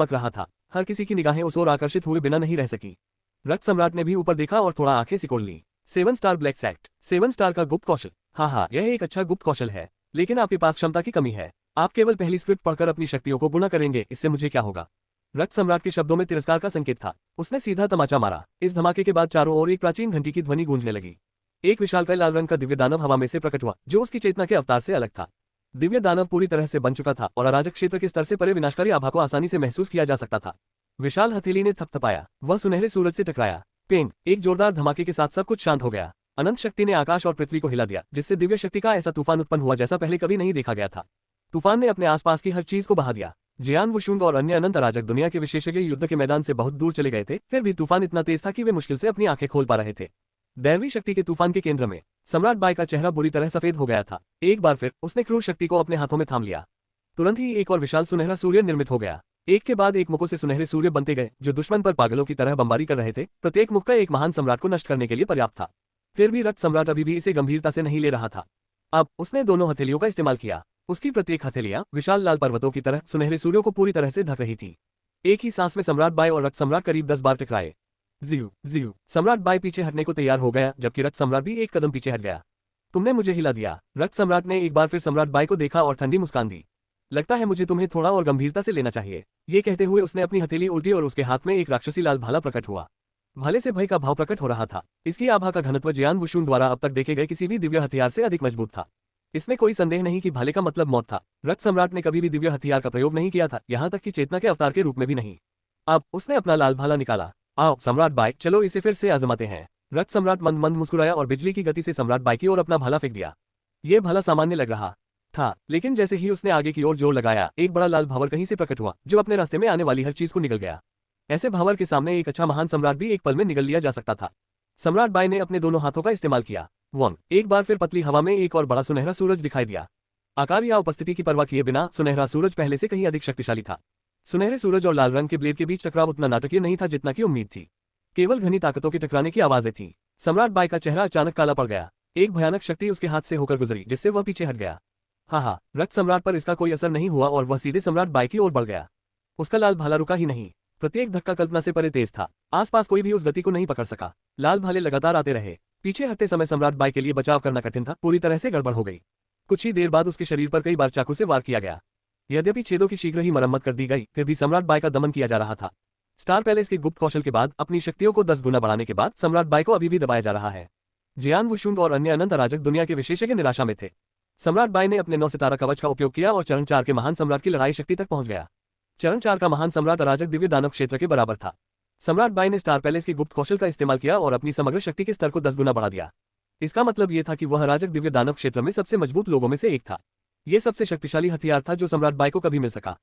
रहा था। हर किसी की निगाहें उस ओर आकर्षित हुए बिना नहीं रह सकी। रक्त सम्राट ने भी ऊपर देखा और थोड़ा आंखें सिकोड़ ली। 7 स्टार ब्लैक सैक्ट, 7 स्टार का गुप्त कौशल। हाँ, यह एक अच्छा गुप्त कौशल है, लेकिन आपके पास क्षमता की कमी है। आप केवल पहली स्क्रिप्ट पढ़कर अपनी शक्तियों को गुणा करेंगे, इससे मुझे क्या होगा? रक्त सम्राट के शब्दों में तिरस्कार का संकेत था। उसने सीधा तमाचा मारा। इस धमाके के बाद चारों ओर एक प्राचीन घंटी की ध्वनि गूंजने लगी। एक विशालकाय लाल रंग का दिव्य दानव हवा में से प्रकट हुआ, जो उसकी चेतना के अवतार से अलग था। दिव्य दानव पूरी तरह से बन चुका था और अराजक क्षेत्र के स्तर से परे विनाशकारी आभा को आसानी से महसूस किया जा सकता था। विशाल हथेली ने थपथपाया। वह सुनहरे सूरज से टकराया। पेंग, एक जोरदार धमाके के साथ सब कुछ शांत हो गया। अनंत शक्ति ने आकाश और पृथ्वी को हिला दिया, जिससे दिव्य शक्ति का ऐसा तूफान उत्पन्न हुआ जैसा पहले कभी नहीं देखा गया था। तूफान ने अपने आसपास की हर चीज को बहा दिया। जियान वुशुन और अन्य अनंत अराजक दुनिया के विशेषज्ञ युद्ध के मैदान से बहुत दूर चले गए थे, फिर भी तूफान इतना तेज था कि वे मुश्किल से अपनी आंखें खोल पा रहे थे। दैवी शक्ति के तूफान के केंद्र में सम्राट बाई का चेहरा बुरी तरह सफेद हो गया था। एक बार फिर उसने क्रूर शक्ति को अपने हाथों में थाम लिया। तुरंत ही एक और विशाल सुनहरा सूर्य निर्मित हो गया। एक के बाद एक मुखों से सुनहरे सूर्य बनते गए, जो दुश्मन पर पागलों की तरह बमबारी कर रहे थे। प्रत्येक मुख का एक महान सम्राट को नष्ट करने के लिए पर्याप्त था। फिर भी रक्त सम्राट अभी भी इसे गंभीरता से नहीं ले रहा था। अब उसने दोनों हथेलियों का इस्तेमाल किया। उसकी प्रत्येक हथेलियां विशाल लाल पर्वतों की तरह सुनहरे सूर्यों को पूरी तरह से ढक रही थी। एक ही सांस में सम्राट बाई और रक्त सम्राट करीब 10 बार टकराए। जीव जीव। सम्राट बाई पीछे हटने को तैयार हो गया, जबकि रक्त सम्राट भी एक कदम पीछे हट गया। तुमने मुझे हिला दिया। रक्त सम्राट ने एक बार फिर सम्राट बाई को देखा और ठंडी मुस्कान दी। लगता है मुझे तुम्हें थोड़ा और गंभीरता से लेना चाहिए। ये कहते हुए उसने अपनी हथेली उल्टी और उसके हाथ में एक राक्षसी लाल भाला प्रकट हुआ। भाले से भय का भाव प्रकट हो रहा था। इसकी आभा का घनत्व जियान वुशुन द्वारा अब तक देखे गए किसी भी दिव्य हथियार से अधिक मजबूत था। इसमें कोई संदेह नहीं कि भाले का मतलब मौत था। रक्त सम्राट ने कभी भी दिव्य हथियार का प्रयोग नहीं किया था, यहाँ तक कि चेतना के अवतार के रूप में भी नहीं। अब उसने अपना लाल भाला निकाला। आओ सम्राट बाई, चलो इसे फिर से आजमाते हैं। रक्त सम्राट मंद मंद मुस्कुराया और बिजली की गति से सम्राट बाई की ओर अपना भाला फेंक दिया। ये भाला सामान्य लग रहा था, लेकिन जैसे ही उसने आगे की ओर जोर लगाया, एक बड़ा लाल भावर कहीं से प्रकट हुआ जो अपने रास्ते में आने वाली हर चीज को निगल गया। ऐसे भावर के सामने एक अच्छा महान सम्राट भी एक पल में निगल लिया जा सकता था। सम्राट बाई ने अपने दोनों हाथों का इस्तेमाल किया। वन, एक बार फिर पतली हवा में एक और बड़ा सुनहरा सूरज दिखाई दिया। आकार या उपस्थिति की परवाह किए बिना सुनहरा सूरज पहले से कहीं अधिक शक्तिशाली था। सुनहरे सूरज और लाल रंग के ब्लेड के बीच टकराव उतना नाटकीय नहीं था जितना की उम्मीद थी। केवल घनी ताकतों के टकराने की आवाजें थी। सम्राट बाई का चेहरा अचानक काला पड़ गया। एक भयानक शक्ति उसके हाथ से होकर गुजरी जिससे वह पीछे हट गया। हाँ, रक्त सम्राट पर इसका कोई असर नहीं हुआ और वह सीधे सम्राट बाई की ओर बढ़ गया। उसका लाल भाला रुका ही नहीं, प्रत्येक धक्का कल्पना से परे तेज था। आसपास कोई भी उस गति को नहीं पकड़ सका। लाल भाले लगातार आते रहे। पीछे हटते समय सम्राट बाई के लिए बचाव करना कठिन था, पूरी तरह से गड़बड़ हो गई। कुछ ही देर बाद उसके शरीर पर कई बार चाकू से वार किया गया। यद्यपि छेदों की शीघ्र ही मरम्मत कर दी गई, फिर भी सम्राट बाई का दमन किया जा रहा था। स्टार पैलेस के गुप्त कौशल के बाद अपनी शक्तियों को 10 गुना बढ़ाने के बाद सम्राट बाई को अभी भी दबाया जा रहा है। जियान वुशुंग और अन्य अनंत अराजक दुनिया के विशेषज्ञ निराशा में थे। सम्राट बाई ने अपने 9 सितारा कवच का उपयोग किया और चरण 4 के महान सम्राट की लड़ाई शक्ति तक पहुंच गया। चरण 4 का महान सम्राट अराजक दिव्य दानव क्षेत्र के बराबर था। सम्राट बाई ने स्टार पैलेस के गुप्त कौशल का इस्तेमाल किया और अपनी समग्र शक्ति के स्तर को 10 गुना बढ़ा दिया। इसका मतलब यह था कि वह अराजक दिव्य दानव क्षेत्र में सबसे मजबूत लोगों में से एक था। यह सबसे शक्तिशाली हथियार था जो सम्राट बाई को कभी मिल सका।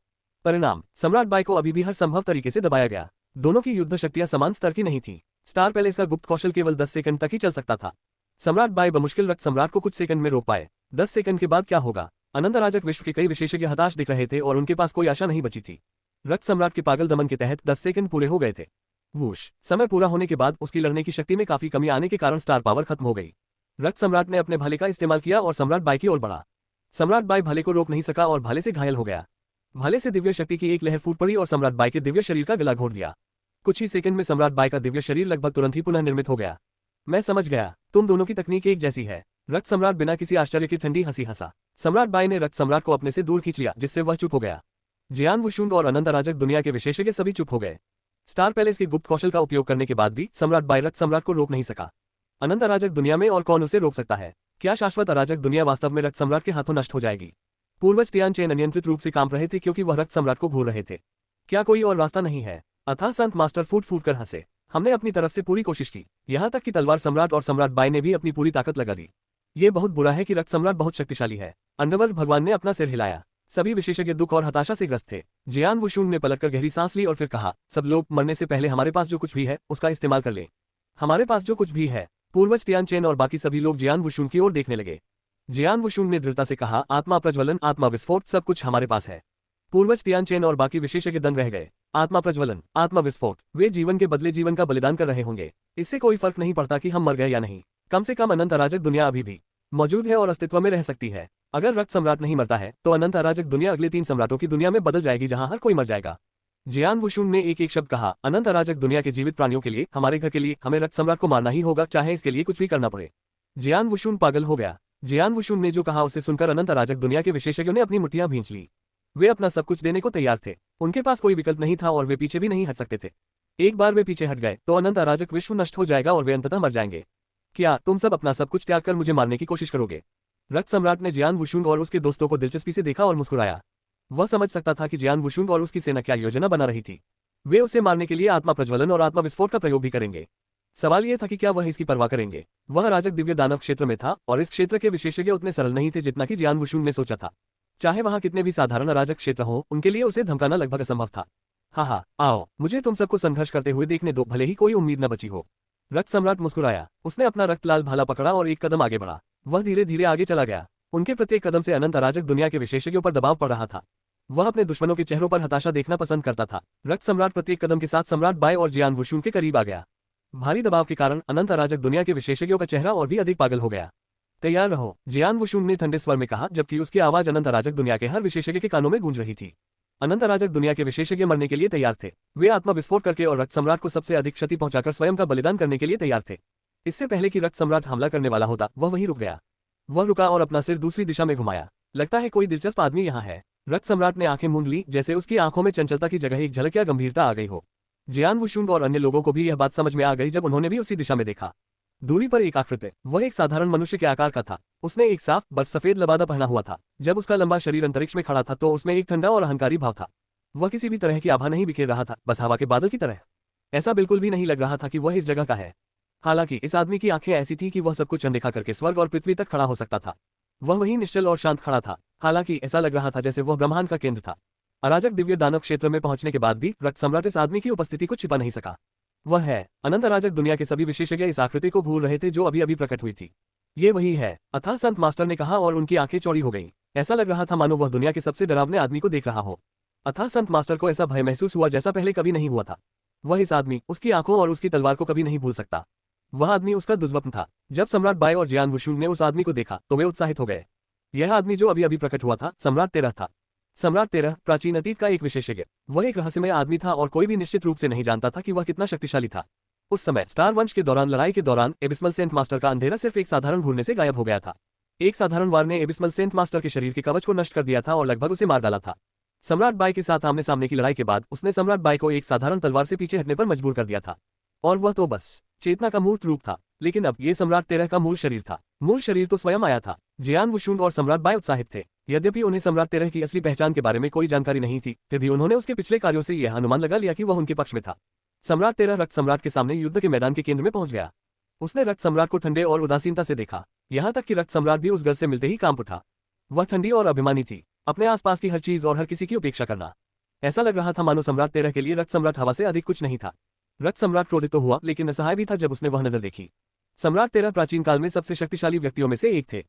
परिणाम, सम्राट बाई को अभी भी हर संभव तरीके से दबाया गया। दोनों की युद्ध शक्तियां समान स्तर की नहीं थी। स्टार पैलेस का गुप्त कौशल केवल 10 सेकंड तक ही चल सकता था। सम्राट बाई बमुश्किल रक्त सम्राट को कुछ सेकंड में रोक पाए। 10 सेकंड के बाद क्या होगा? अनंत अराजक विश्व के कई विशेषज्ञ हताश दिख रहे थे और उनके पास कोई आशा नहीं बची थी। रक्त सम्राट के पागल दमन के तहत 10 सेकंड पूरे हो गए थे। वूश, समय पूरा होने के बाद उसकी लड़ने की शक्ति में काफी कमी आने के कारण स्टार पावर खत्म हो गई। रक्त सम्राट ने अपने भाले का इस्तेमाल किया और सम्राट बाई की ओर बढ़ा। सम्राट बाई भाले को रोक नहीं सका और भाले से घायल हो गया। भाले से दिव्य शक्ति की एक लहर फूट पड़ी और सम्राट बाई के दिव्य शरीर का गला घोट दिया। कुछ ही सेकंड में सम्राट बाई का दिव्य शरीर लगभग तुरंत ही पुनः निर्मित हो गया। मैं समझ गया, तुम दोनों की तकनीक एक जैसी है। रक्त सम्राट बिना किसी आश्चर्य की ठंडी हंसी हंसा। सम्राट बाई ने रक्त सम्राट को अपने से दूर खींच लिया जिससे वह चुप हो गया। जियान वुशुंग और अनंत अराजक दुनिया के विशेषज्ञ सभी चुप हो गए। स्टार पैलेस के गुप्त कौशल का उपयोग करने के बाद भी सम्राट बाई रक्त सम्राट को रोक नहीं सका। अनंत अराजक दुनिया में और कौन उसे रोक सकता है? क्या शाश्वत अराजक दुनिया वास्तव में रक्त सम्राट के हाथों नष्ट हो जाएगी? पूर्वज तियान चेन अनियंत्रित रूप से काम रहे थे क्योंकि वह रक्त सम्राट को घूर रहे थे। क्या कोई और रास्ता नहीं है? अतः संत मास्टर फूट फूट कर हंसे। हमने अपनी तरफ से पूरी कोशिश की, यहाँ तक कि तलवार सम्राट और सम्राट बाई ने भी अपनी पूरी ताकत लगा दी। ये बहुत बुरा है कि रक्त सम्राट बहुत शक्तिशाली है। अंडरवर्ल्ड भगवान ने अपना सिर हिलाया। सभी विशेषज्ञ दुख और हताशा से ग्रस्त थे। जियान वुशुंग ने पलटकर गहरी सांस ली और फिर कहा, सब लोग मरने से पहले हमारे पास जो कुछ भी है उसका इस्तेमाल कर ले। हमारे पास जो कुछ भी है। पूर्वज तियान चेन और बाकी सभी लोग जियान वुशुंग की ओर देखने लगे। जियान वुशुंग ने दृढ़ता से कहा, आत्मा प्रज्वलन, आत्मा विस्फोट, सब कुछ हमारे पास है। पूर्वज तियान चेन और बाकी विशेषज्ञ दंग रह गए। आत्मा प्रज्वलन, आत्मा विस्फोट, वे जीवन के बदले जीवन का बलिदान कर रहे होंगे। इससे कोई फर्क नहीं पड़ता कि हम मर गए या नहीं। कम से कम अनंत अराजक दुनिया अभी भी मौजूद है और अस्तित्व में रह सकती है। अगर रक्त सम्राट नहीं मरता है तो अनंत अराजक दुनिया अगले 3 सम्राटों की दुनिया में बदल जाएगी जहां हर कोई मर जाएगा। जियान वुशुंग ने एक एक शब्द कहा, अनंत अराजक दुनिया के जीवित प्राणियों के लिए, हमारे घर के लिए हमें रक्त सम्राट को मारना ही होगा, चाहे इसके लिए कुछ भी करना पड़े। जियान वुशुंग पागल हो गया। जियान वुशुंग ने जो कहा उसे सुनकर अनंत अराजक दुनिया के विशेषज्ञों ने अपनी मुट्ठियां भींच ली। वे अपना सब कुछ देने को तैयार थे। उनके पास कोई विकल्प नहीं था और वे पीछे भी नहीं हट सकते थे। एक बार वे पीछे हट गए तो अनंत अराजक विश्व नष्ट हो जाएगा और वे अंततः मर जाएंगे। क्या तुम सब अपना सब कुछ त्याग कर मुझे मारने की कोशिश करोगे? रक्त सम्राट ने जियान वुशुंग और उसके दोस्तों को दिलचस्पी से देखा और मुस्कुराया। वह समझ सकता था कि जियान वुशुंग और उसकी सेना क्या योजना बना रही थी। वे उसे मारने के लिए आत्मा प्रज्वलन और आत्मा विस्फोट का प्रयोग भी करेंगे। सवाल यह था कि क्या वह इसकी परवाह करेंगे। वह अराजक दिव्य दानव क्षेत्र में था और इस क्षेत्र के विशेषज्ञ उतने सरल नहीं थे जितना कि जियान वुशुंग ने सोचा था। चाहे वहां कितने भी साधारण अराजक क्षेत्र हो, उनके लिए उसे धमकाना लगभग असंभव था। हाँ, आओ, मुझे तुम सबको संघर्ष करते हुए देखने दो, भले ही कोई उम्मीद न बची हो। रक्त सम्राट मुस्कुराया। उसने अपना रक्त लाल भाला पकड़ा और एक कदम आगे बढ़ा। वह धीरे धीरे आगे चला गया। उनके प्रत्येक कदम से अनंत अराजक दुनिया के विशेषज्ञों पर दबाव पड़ रहा था। वह अपने दुश्मनों के चेहरों पर हताशा देखना पसंद करता था। रक्त सम्राट प्रत्येक कदम के साथ सम्राट बाई और जियान वुशुंग के करीब आ गया। भारी दबाव के कारण अनंत अराजक दुनिया के विशेषज्ञों का चेहरा और भी अधिक पागल हो गया। तैयार रहो, जियान वुशुंग ने ठंडे स्वर में कहा, जबकि उसकी आवाज अनंत अराजक दुनिया के हर विशेषज्ञ के कानों में गूंज रही थी। अनंत अराजक दुनिया के विशेषज्ञ मरने के लिए तैयार थे। वे आत्मा विस्फोट करके और रक्त सम्राट को सबसे अधिक क्षति पहुंचाकर स्वयं का बलिदान करने के लिए तैयार थे। इससे पहले कि रक्त सम्राट हमला करने वाला होता, वह वहीं रुक गया। वह रुका और अपना सिर दूसरी दिशा में घुमाया। लगता है कोई दिलचस्प आदमी यहाँ है। रक्त सम्राट ने आंखें मूंद ली, जैसे उसकी आंखों में चंचलता की जगह एक झलक या गंभीरता आ गई हो। जियान वुशुंग और अन्य लोगों को भी यह बात समझ में आ गई जब उन्होंने भी उसी दिशा में देखा। दूरी पर एक आकृति, वह एक साधारण मनुष्य के आकार का था। उसने एक साफ बर्फ सफेद लबादा पहना हुआ था। जब उसका लंबा शरीर अंतरिक्ष में खड़ा था तो उसमें एक ठंडा और अहंकारी भाव था। वह किसी भी तरह की आभा नहीं बिखेर रहा था, बस हवा के बादल की तरह। ऐसा बिल्कुल भी नहीं लग रहा था कि वह इस जगह का है। हालांकि इस आदमी की आंखें ऐसी थीं कि वह सब कुछ अनदेखा करके स्वर्ग और पृथ्वी तक खड़ा हो सकता था। वह वहीं निश्चल और शांत खड़ा था। हालांकि ऐसा लग रहा था जैसे वह ब्रह्मांड का केंद्र था। अराजक दिव्य दानव क्षेत्र में पहुंचने के बाद भी रक्त सम्राट इस आदमी की उपस्थिति को छिपा नहीं सका। वह है अनंत अराजक। दुनिया के सभी विशेषज्ञ इस आकृति को भूल रहे थे जो अभी अभी प्रकट हुई थी। ये वही है, अथाह संत मास्टर ने कहा और उनकी आंखें चौड़ी हो गईं। ऐसा लग रहा था मानो वह दुनिया के सबसे डरावने आदमी को देख रहा हो। अथाह संत मास्टर को ऐसा भय महसूस हुआ जैसा पहले कभी नहीं हुआ था। वह इस आदमी, उसकी आंखों और उसकी तलवार को कभी नहीं भूल सकता। वह आदमी उसका दुष्स्वप्न था। जब सम्राट बाय और जियान वुशुंग ने उस आदमी को देखा तो वे उत्साहित हो गए। यह आदमी जो अभी अभी प्रकट हुआ था सम्राट तेरह था। सम्राट तेरह प्राचीन अतीत का एक विशेषज्ञ। वह एक रहस्यमय आदमी था और कोई भी निश्चित रूप से नहीं जानता था कि वह कितना शक्तिशाली था। उस समय स्टार वंश के दौरान लड़ाई के दौरान एबिस्मल सेंट मास्टर का अंधेरा सिर्फ एक साधारण घूरने से गायब हो गया था। एक साधारण वार ने एबिस्मल सेंट मास्टर के शरीर के कवच को नष्ट कर दिया था और लगभग उसे मार डाला था। सम्राट बाय के साथ आमने सामने की लड़ाई के बाद उसने सम्राट बाय को एक साधारण तलवार से पीछे हटने पर मजबूर कर दिया था। और वह तो बस चेतना का मूर्त रूप था। लेकिन अब ये सम्राट तेरह का मूल शरीर था। मूल शरीर तो स्वयं आया था। जियान वुशुंग और सम्राट बाय उत्साहित थे। यद्यपि उन्हें सम्राट तेरह की असली पहचान के बारे में कोई जानकारी नहीं थी, फिर भी उन्होंने उसके पिछले कार्यों से यह अनुमान लगा लिया कि वह उनके पक्ष में था। सम्राट तेरह रक्त सम्राट के सामने युद्ध के मैदान के केंद्र में पहुंच गया। उसने रक्त सम्राट को ठंडे और उदासीनता से देखा, यहाँ तक कि रक्त सम्राट भी उस घर से मिलते ही कांप उठा। वह ठंडी और अभिमानी थी, अपने आसपास की हर चीज और हर किसी की उपेक्षा करना। ऐसा लग रहा था मानो सम्राट तेरह के लिए रक्त सम्राट हवा से अधिक कुछ नहीं था। रक्त सम्राट क्रोधित तो हुआ, लेकिन असहाय भी था जब उसने वह नजर देखी। सम्राट तेरह प्राचीन काल में सबसे शक्तिशाली व्यक्तियों में से एक थे।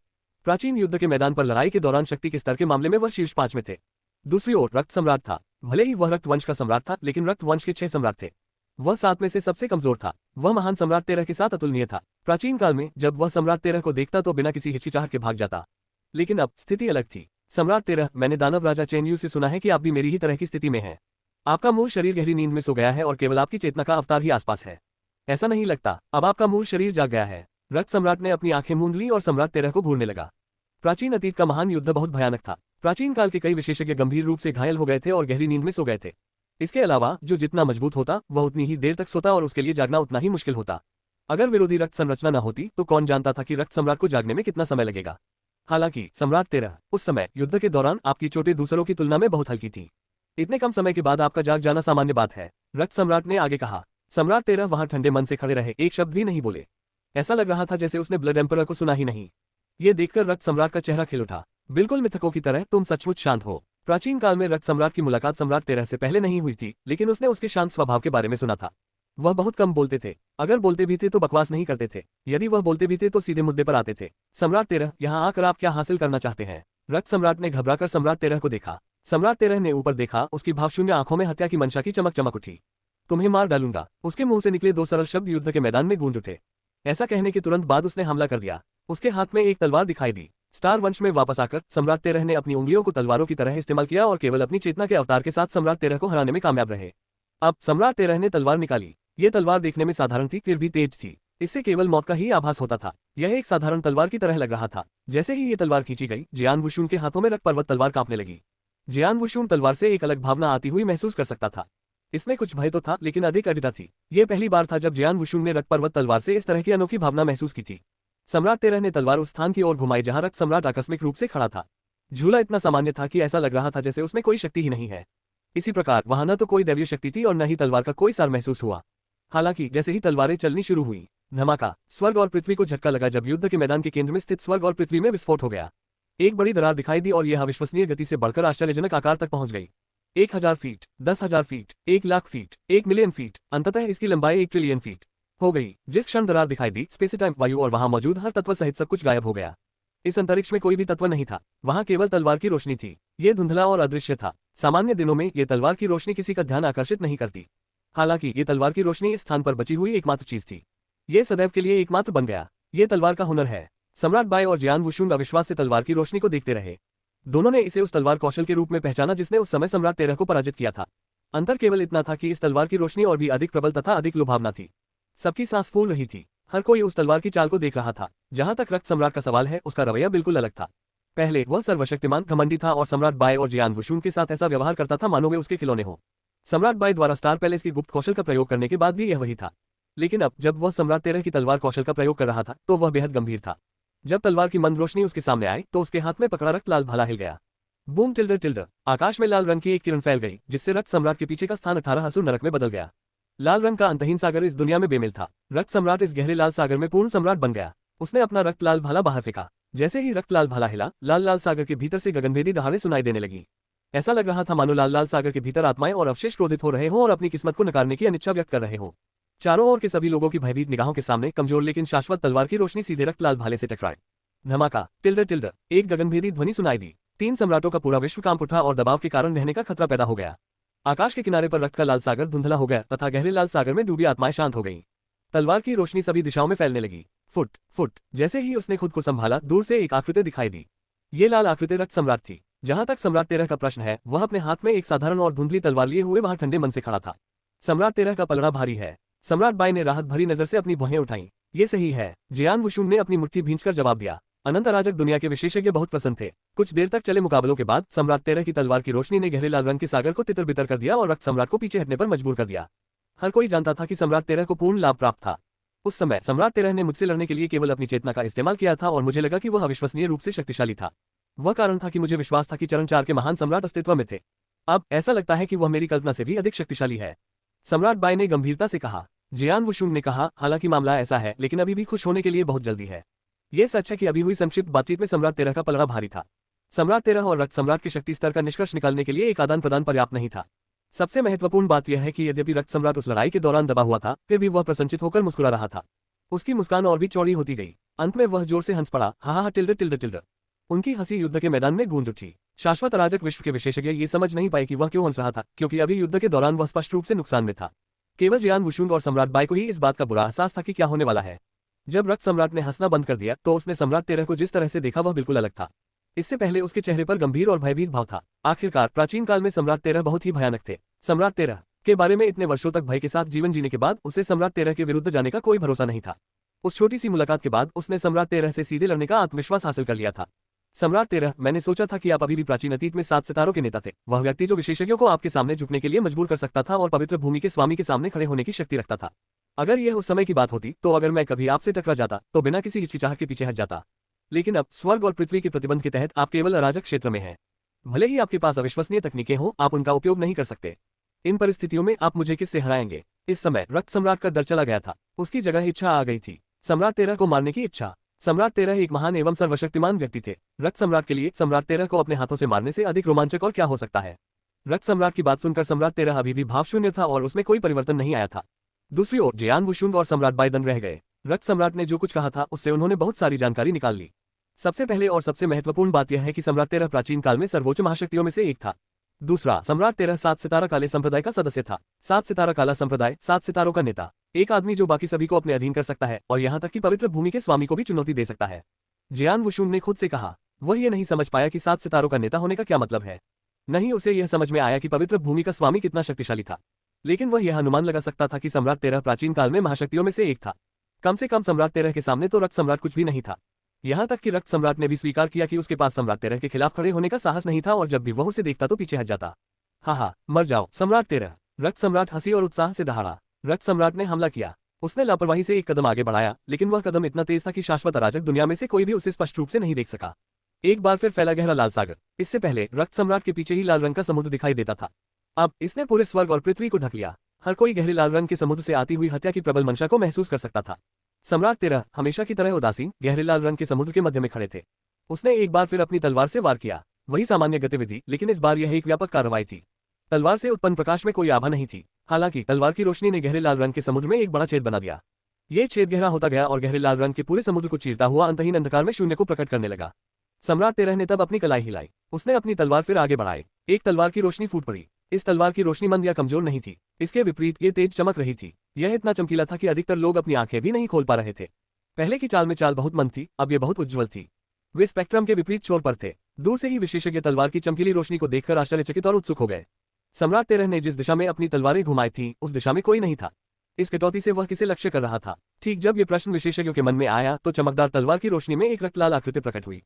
प्राचीन युद्ध के मैदान पर लड़ाई के दौरान शक्ति के स्तर के मामले में वह शीर्ष 5 में थे। दूसरी ओर रक्त सम्राट था। भले ही वह रक्त वंश का सम्राट था, लेकिन रक्त वंश के 6 सम्राट थे। वह 7 में से सबसे कमजोर था। वह महान सम्राट तेरह के साथ अतुलनीय था। प्राचीन काल में जब वह सम्राट तेरह को देखता तो बिना किसी हिचकिचाहट के भाग जाता। लेकिन अब स्थिति अलग थी। सम्राट तेरह, मैंने दानव राजा चेनयू से सुना है कि आप भी मेरी ही तरह की स्थिति में हैं। आपका मूल शरीर गहरी नींद में सो गया है और केवल आपकी चेतना का अवतार ही आसपास है। ऐसा नहीं लगता, अब आपका मूल शरीर जाग गया है। रक्त सम्राट ने अपनी आंखें मूंद ली और सम्राट तेरह को घूरने लगा। प्राचीन अतीत का महान युद्ध बहुत भयानक था। प्राचीन काल के कई विशेषज्ञ गंभीर रूप से घायल हो गए थे और गहरी नींद में सो गए थे। इसके अलावा जो जितना मजबूत होता वह उतनी ही देर तक सोता और उसके लिए जागना उतना ही मुश्किल होता। अगर विरोधी रक्त संरचना न होती तो कौन जानता था कि रक्त सम्राट को जागने में कितना समय लगेगा। हालांकि सम्राट तेरह, उस समय युद्ध के दौरान आपकी चोटें दूसरों की तुलना में बहुत हल्की थी। इतने कम समय के बाद आपका जाग जाना सामान्य बात है, रक्त सम्राट ने आगे कहा। सम्राट तेरह वहां ठंडे मन से खड़े रहे, एक शब्द भी नहीं बोले। ऐसा लग रहा था जैसे उसने ब्लड एम्परर को सुना ही नहीं। ये देखकर रक्त सम्राट का चेहरा खिल उठा। बिल्कुल मिथकों की तरह, तुम सचमुच शांत हो। प्राचीन काल में रक्त सम्राट की मुलाकात सम्राट तेरह से पहले नहीं हुई थी, लेकिन उसने उसके शांत स्वभाव के बारे में सुना था। वह बहुत कम बोलते थे। अगर बोलते भी थे तो बकवास नहीं करते थे। यदि वह बोलते भी थे तो सीधे मुद्दे पर आते थे। सम्राट तेरह, यहाँ आकर आप क्या हासिल करना चाहते हैं? रक्त सम्राट ने घबराकर सम्राट तेरह को देखा। सम्राट तेरह ने ऊपर देखा, उसकी भावशून्य आंखों में हत्या की मंशा की चमक चमक उठी। तुम्हें मार डालूंगा। उसके मुंह से निकले 2 सरल शब्द युद्ध के मैदान में गूंज उठे। ऐसा कहने के तुरंत बाद उसने हमला कर दिया। उसके हाथ में एक तलवार दिखाई दी। स्टार वंश में वापस आकर सम्राट तेरह ने अपनी उंगलियों को तलवारों की तरह इस्तेमाल किया और केवल अपनी चेतना के अवतार के साथ सम्राट तेरह को हराने में कामयाब रहे। अब सम्राट तेरह ने तलवार निकाली। ये तलवार देखने में साधारण थी, फिर भी तेज थी। इससे केवल मौत का ही आभास होता था। यह एक साधारण तलवार की तरह लग रहा था। जैसे ही ये तलवार खींची गई, जियान वुशुन के हाथों में रक्त पर्वत तलवार कांपने लगी। जियान वुशुन तलवार से एक अलग भावना आती हुई महसूस कर सकता था। इसमें कुछ भय तो था, लेकिन अधिक अडिगता थी। ये पहली बार था जब जियान वुशुन ने रक्त पर्वत तलवार से इस तरह की अनोखी भावना महसूस की थी। सम्राट तेरह ने तलवार उस स्थान की ओर घुमाई जहां रक्त सम्राट आकस्मिक रूप से खड़ा था। झूला इतना सामान्य था कि ऐसा लग रहा था जैसे उसमें कोई शक्ति ही नहीं है। इसी प्रकार वहां न तो कोई दैवीय शक्ति थी और न ही तलवार का कोई सार महसूस हुआ। हालांकि जैसे ही तलवारें चलनी शुरू हुई, धमाका, स्वर्ग और पृथ्वी को झटका लगा जब युद्ध के मैदान के केंद्र में स्थित स्वर्ग और पृथ्वी में विस्फोट हो गया। एक बड़ी दरार दिखाई दी और यह अविश्वसनीय गति से बढ़कर आश्चर्यजनक आकार तक पहुंच गई। 1000 feet, 10,000 feet, 1,00,000 feet, 1 million feet, अंततः इसकी लंबाई 1 ट्रिलियन फीट हो गई। जिस क्षण दरार दिखाई दी, स्पेस टाइम, वायु और वहां मौजूद हर तत्व सहित सब कुछ गायब हो गया। इस अंतरिक्ष में कोई भी तत्व नहीं था। वहां केवल तलवार की रोशनी थी। ये धुंधला और अदृश्य था। सामान्य दिनों में ये तलवार की रोशनी किसी का ध्यान आकर्षित नहीं करती। हालांकि ये तलवार की रोशनी इस स्थान पर बची हुई एकमात्र चीज थी। ये सदैव के लिए एकमात्र बन गया। ये तलवार का हुनर है। सम्राट बाय और जियान वुशुन अविश्वास से तलवार की रोशनी को देखते रहे। दोनों ने इसे उस तलवार कौशल के रूप में पहचाना जिसने उस समय सम्राट तेरह को पराजित किया था। अंतर केवल इतना था कि इस तलवार की रोशनी और भी अधिक प्रबल तथा अधिक लुभावना थी। सबकी सांस फूल रही थी। हर कोई उस तलवार की चाल को देख रहा था। जहां तक रक्त सम्राट का सवाल है, उसका रवैया बिल्कुल अलग था। पहले वह सर्वशक्तिमान घमंडी था और सम्राट बाय और जियान वुशुन के साथ ऐसा व्यवहार करता था मानो वे उसके खिलौने हो। सम्राट बाय द्वारा स्टार पैलेस की गुप्त कौशल का प्रयोग करने के बाद भी यह वही था। लेकिन अब जब वह सम्राट 13 की तलवार कौशल का प्रयोग कर रहा था तो वह बेहद गंभीर था। जब तलवार की मंद रोशनी उसके सामने आई तो उसके हाथ में पकड़ा रक्त लाल भाला हिल गया। बूम टिल्डर टिल्डर, आकाश में लाल रंग की एक किरण फैल गई जिससे रक्त सम्राट के पीछे का स्थान 18 असुर नरक में बदल गया। लाल रंग का अंतहीन सागर इस दुनिया में बेमेल था। रक्त सम्राट इस गहरे लाल सागर में पूर्ण सम्राट बन गया। उसने अपना रक्त लाल भाला बाहर फेंका। जैसे ही रक्त लाल भाला हिला, लाल लाल सागर के भीतर से गगनभेदी दहाड़ें सुनाई देने लगी। ऐसा लग रहा था मानो लाल लाल सागर के भीतर आत्माएं और अवशेष क्रोधित हो रहे हों और अपनी किस्मत को नकारने की अनिच्छा व्यक्त कर रहे हों। चारों ओर के सभी लोगों की भयभीत निगाहों के सामने कमजोर लेकिन शाश्वत तलवार की रोशनी सीधे रक्त लाल भाले से टकराए। धमाका, टिल्डर टिल्डर, एक गगनभेदी ध्वनि सुनाई दी। 3 सम्राटों का पूरा विश्व कांप उठा और दबाव के कारण रहने का खतरा पैदा हो गया। आकाश के किनारे पर रक्त का लाल सागर धुंधला हो गया तथा गहरे लाल सागर में डूबी आत्माएं शांत हो गईं। तलवार की रोशनी सभी दिशाओं में फैलने लगी। फुट फुट, जैसे ही उसने खुद को संभाला, दूर से एक आकृति दिखाई दी। ये लाल आकृति रक्त सम्राट थी। जहां तक सम्राट 13 का प्रश्न है, वह अपने हाथ में एक साधारण और धुंधली तलवार लिए हुए वहां ठंडे मन से खड़ा था। सम्राट 13 का पलड़ा भारी है। सम्राट बाई ने राहत भरी नजर से अपनी भौहें उठाईं। ये सही है, जियान वुशुन ने अपनी मुट्ठी भींचकर जवाब दिया। अनंत अराजक दुनिया के विशेषज्ञ बहुत प्रसन्न थे। कुछ देर तक चले मुकाबलों के बाद सम्राट 13 की तलवार की रोशनी ने गहरे लाल रंग के सागर को तितर बितर कर दिया और रक्त सम्राट को पीछे हटने पर मजबूर कर दिया। हर कोई जानता था कि सम्राट 13 को पूर्ण लाभ प्राप्त था। उस समय सम्राट 13 ने मुझसे लड़ने के लिए केवल अपनी चेतना का इस्तेमाल किया था और मुझे लगा कि वह अविश्वसनीय रूप से शक्तिशाली था। वह कारण था कि मुझे विश्वास था कि चरण 4 के महान सम्राट अस्तित्व में थे। अब ऐसा लगता है कि वह मेरी कल्पना से भी अधिक शक्तिशाली है, सम्राट बाई ने गंभीरता से कहा। जियान वुशुन ने कहा, हालांकि मामला ऐसा है, लेकिन अभी भी खुश होने के लिए बहुत जल्दी है। यह सच है कि अभी हुई संक्षिप्त बातचीत में सम्राट 13 का पलड़ा भारी था। सम्राट 13 और रक्त सम्राट के शक्ति स्तर का निष्कर्ष निकालने के लिए एक आदान प्रदान पर्याप्त नहीं था। सबसे महत्वपूर्ण बात यह है कि यद्यपि रक्त सम्राट उस लड़ाई के दौरान दबा हुआ था, फिर भी वह प्रसन्नचित होकर मुस्कुरा रहा था। उसकी मुस्कान और भी चौड़ी होती गई। अंत में वह जोर से हंस पड़ा, हा हा टिल्डर टिल्डर टिल्डर। उनकी हंसी युद्ध के मैदान में गूंज उठी। शाश्वत अराजक विश्व के विशेषज्ञ ये समझ नहीं पाए कि वह क्यों हंस रहा था, क्योंकि अभी युद्ध के दौरान वह स्पष्ट रूप से नुकसान में था। केवल जियान वुशुन और सम्राट बाई को ही इस बात का बुरा एहसास था कि क्या होने वाला है। जब रक्त सम्राट ने हंसना बंद कर दिया तो उसने सम्राट 13 को जिस तरह से देखा वह बिल्कुल अलग था। इससे पहले उसके चेहरे पर गंभीर और भयभीत भाव था। आखिरकार प्राचीन काल में सम्राट 13 बहुत ही भयानक थे। सम्राट 13 के बारे में इतने वर्षों तक भय के साथ जीवन जीने के बाद उसे सम्राट 13 के विरुद्ध जाने का कोई भरोसा नहीं था। उस छोटी सी मुलाकात के बाद उसने सम्राट 13 से सीधे लड़ने का आत्मविश्वास हासिल कर लिया था। सम्राट 13, मैंने सोचा था कि आप अभी भी प्राचीन अतीत में 7 सितारों के नेता थे। वह व्यक्ति जो विशेषज्ञों को आपके सामने झुकने के लिए मजबूर कर सकता था और पवित्र भूमि के स्वामी के सामने खड़े होने की शक्ति रखता था। अगर यह उस समय की बात होती तो अगर मैं कभी आपसे टकरा जाता तो बिना किसी हिचकिचाहट के पीछे हट जाता। लेकिन अब स्वर्ग और पृथ्वी के प्रतिबंध के तहत आप केवल अराजक क्षेत्र में हैं। भले ही आपके पास अविश्वसनीय तकनीकें हों, आप उनका उपयोग नहीं कर सकते। इन परिस्थितियों में आप मुझे किससे हराएंगे? इस समय रक्त सम्राट का डर चला गया था। उसकी जगह इच्छा आ गई थी, सम्राट 13 को मारने की इच्छा। सम्राट 13 एक महान एवं सर्वशक्तिमान व्यक्ति थे। रक्त सम्राट के लिए सम्राट 13 को अपने हाथों से मारने से अधिक रोमांचक और क्या हो सकता है। रक्त सम्राट की बात सुनकर सम्राट 13 अभी भी भावशून्य था और उसमें कोई परिवर्तन नहीं आया था। दूसरी ओर जियान वुशुन और सम्राट बाई दंग रह गए। रक्त सम्राट ने जो कुछ कहा था उससे उन्होंने बहुत सारी जानकारी निकाल ली। सबसे पहले और सबसे महत्वपूर्ण बात यह है कि सम्राट 13 प्राचीन काल में सर्वोच्च महाशक्तियों में से एक था। दूसरा, सम्राट 13 7 सितारा काले संप्रदाय का सदस्य था। 7 सितारा काला संप्रदाय, 7 सितारों का नेता, एक आदमी जो बाकी सभी को अपने अधीन कर सकता है और यहाँ तक कि पवित्र भूमि के स्वामी को भी चुनौती दे सकता है। जियान वुशुन ने खुद से कहा। वह ये नहीं समझ पाया कि 7 सितारों का नेता होने का क्या मतलब है। नहीं उसे यह समझ में आया कि पवित्र भूमि का स्वामी कितना शक्तिशाली था। लेकिन वह यह अनुमान लगा सकता था कि सम्राट 13 प्राचीन काल में महाशक्तियों में से एक था। कम से कम सम्राट 13 के सामने तो रक्त सम्राट कुछ भी नहीं था। यहाँ तक कि रक्त सम्राट ने भी स्वीकार किया कि उसके पास सम्राट 13 के खिलाफ खड़े होने का साहस नहीं था और जब भी वह उसे देखता तो पीछे हट जाता। हाँ, मर जाओ सम्राट 13। रक्त सम्राट हंसी और उत्साह से दहाड़ा। रक्त सम्राट ने हमला किया। उसने लापरवाही से एक कदम आगे बढ़ाया, लेकिन वह कदम इतना तेज था कि शाश्वत अराजक दुनिया में से कोई भी उसे स्पष्ट रूप से नहीं देख सका। एक बार फिर फैला गहरा लाल सागर। इससे पहले रक्त सम्राट के पीछे ही लाल रंग का समुद्र दिखाई देता था। अब इसने पूरे स्वर्ग और पृथ्वी को ढक लिया। हर कोई गहरे लाल रंग के समुद्र से आती हुई हत्या की प्रबल मंशा को महसूस कर सकता था। सम्राट 13 हमेशा की तरह उदासीन गहरे लाल रंग के समुद्र के मध्य में खड़े थे। उसने एक बार फिर अपनी तलवार से वार किया। वही सामान्य गतिविधि, लेकिन इस बार यह एक व्यापक कार्रवाई थी। तलवार से उत्पन्न प्रकाश में कोई आभा नहीं थी। हालांकि तलवार की रोशनी ने गहरे लाल रंग के समुद्र में एक बड़ा छेद बना दिया। यह छेद गहरा होता गया और गहरे लाल रंग के पूरे समुद्र को चीरता हुआ अंतहीन अंधकार में शून्य को प्रकट करने लगा। सम्राट 13 ने तब अपनी कलाई हिलाई। उसने अपनी तलवार फिर आगे बढ़ाई। एक तलवार की रोशनी फूट पड़ी। इस तलवार की रोशनी मंद या कमजोर नहीं थी। इसके विपरीत ये तेज चमक रही थी। यह इतना चमकीला था कि अधिकतर लोग अपनी आंखें भी नहीं खोल पा रहे थे। पहले की चाल में चाल बहुत मंद थी, अब यह बहुत उज्ज्वल थी। वे स्पेक्ट्रम के विपरीत छोर पर थे। दूर से ही विशेषज्ञ तलवार की चमकीली रोशनी को देखकर आश्चर्यचकित और उत्सुक हो गए। सम्राट 13 ने जिस दिशा में अपनी तलवारें घुमाई थी, उस दिशा में कोई नहीं था। इस कटौती से वह किसे लक्ष्य कर रहा था? ठीक जब ये प्रश्न विशेषज्ञों के मन में आया तो चमकदार तलवार की रोशनी में एक रक्तलाल आकृति प्रकट हुई।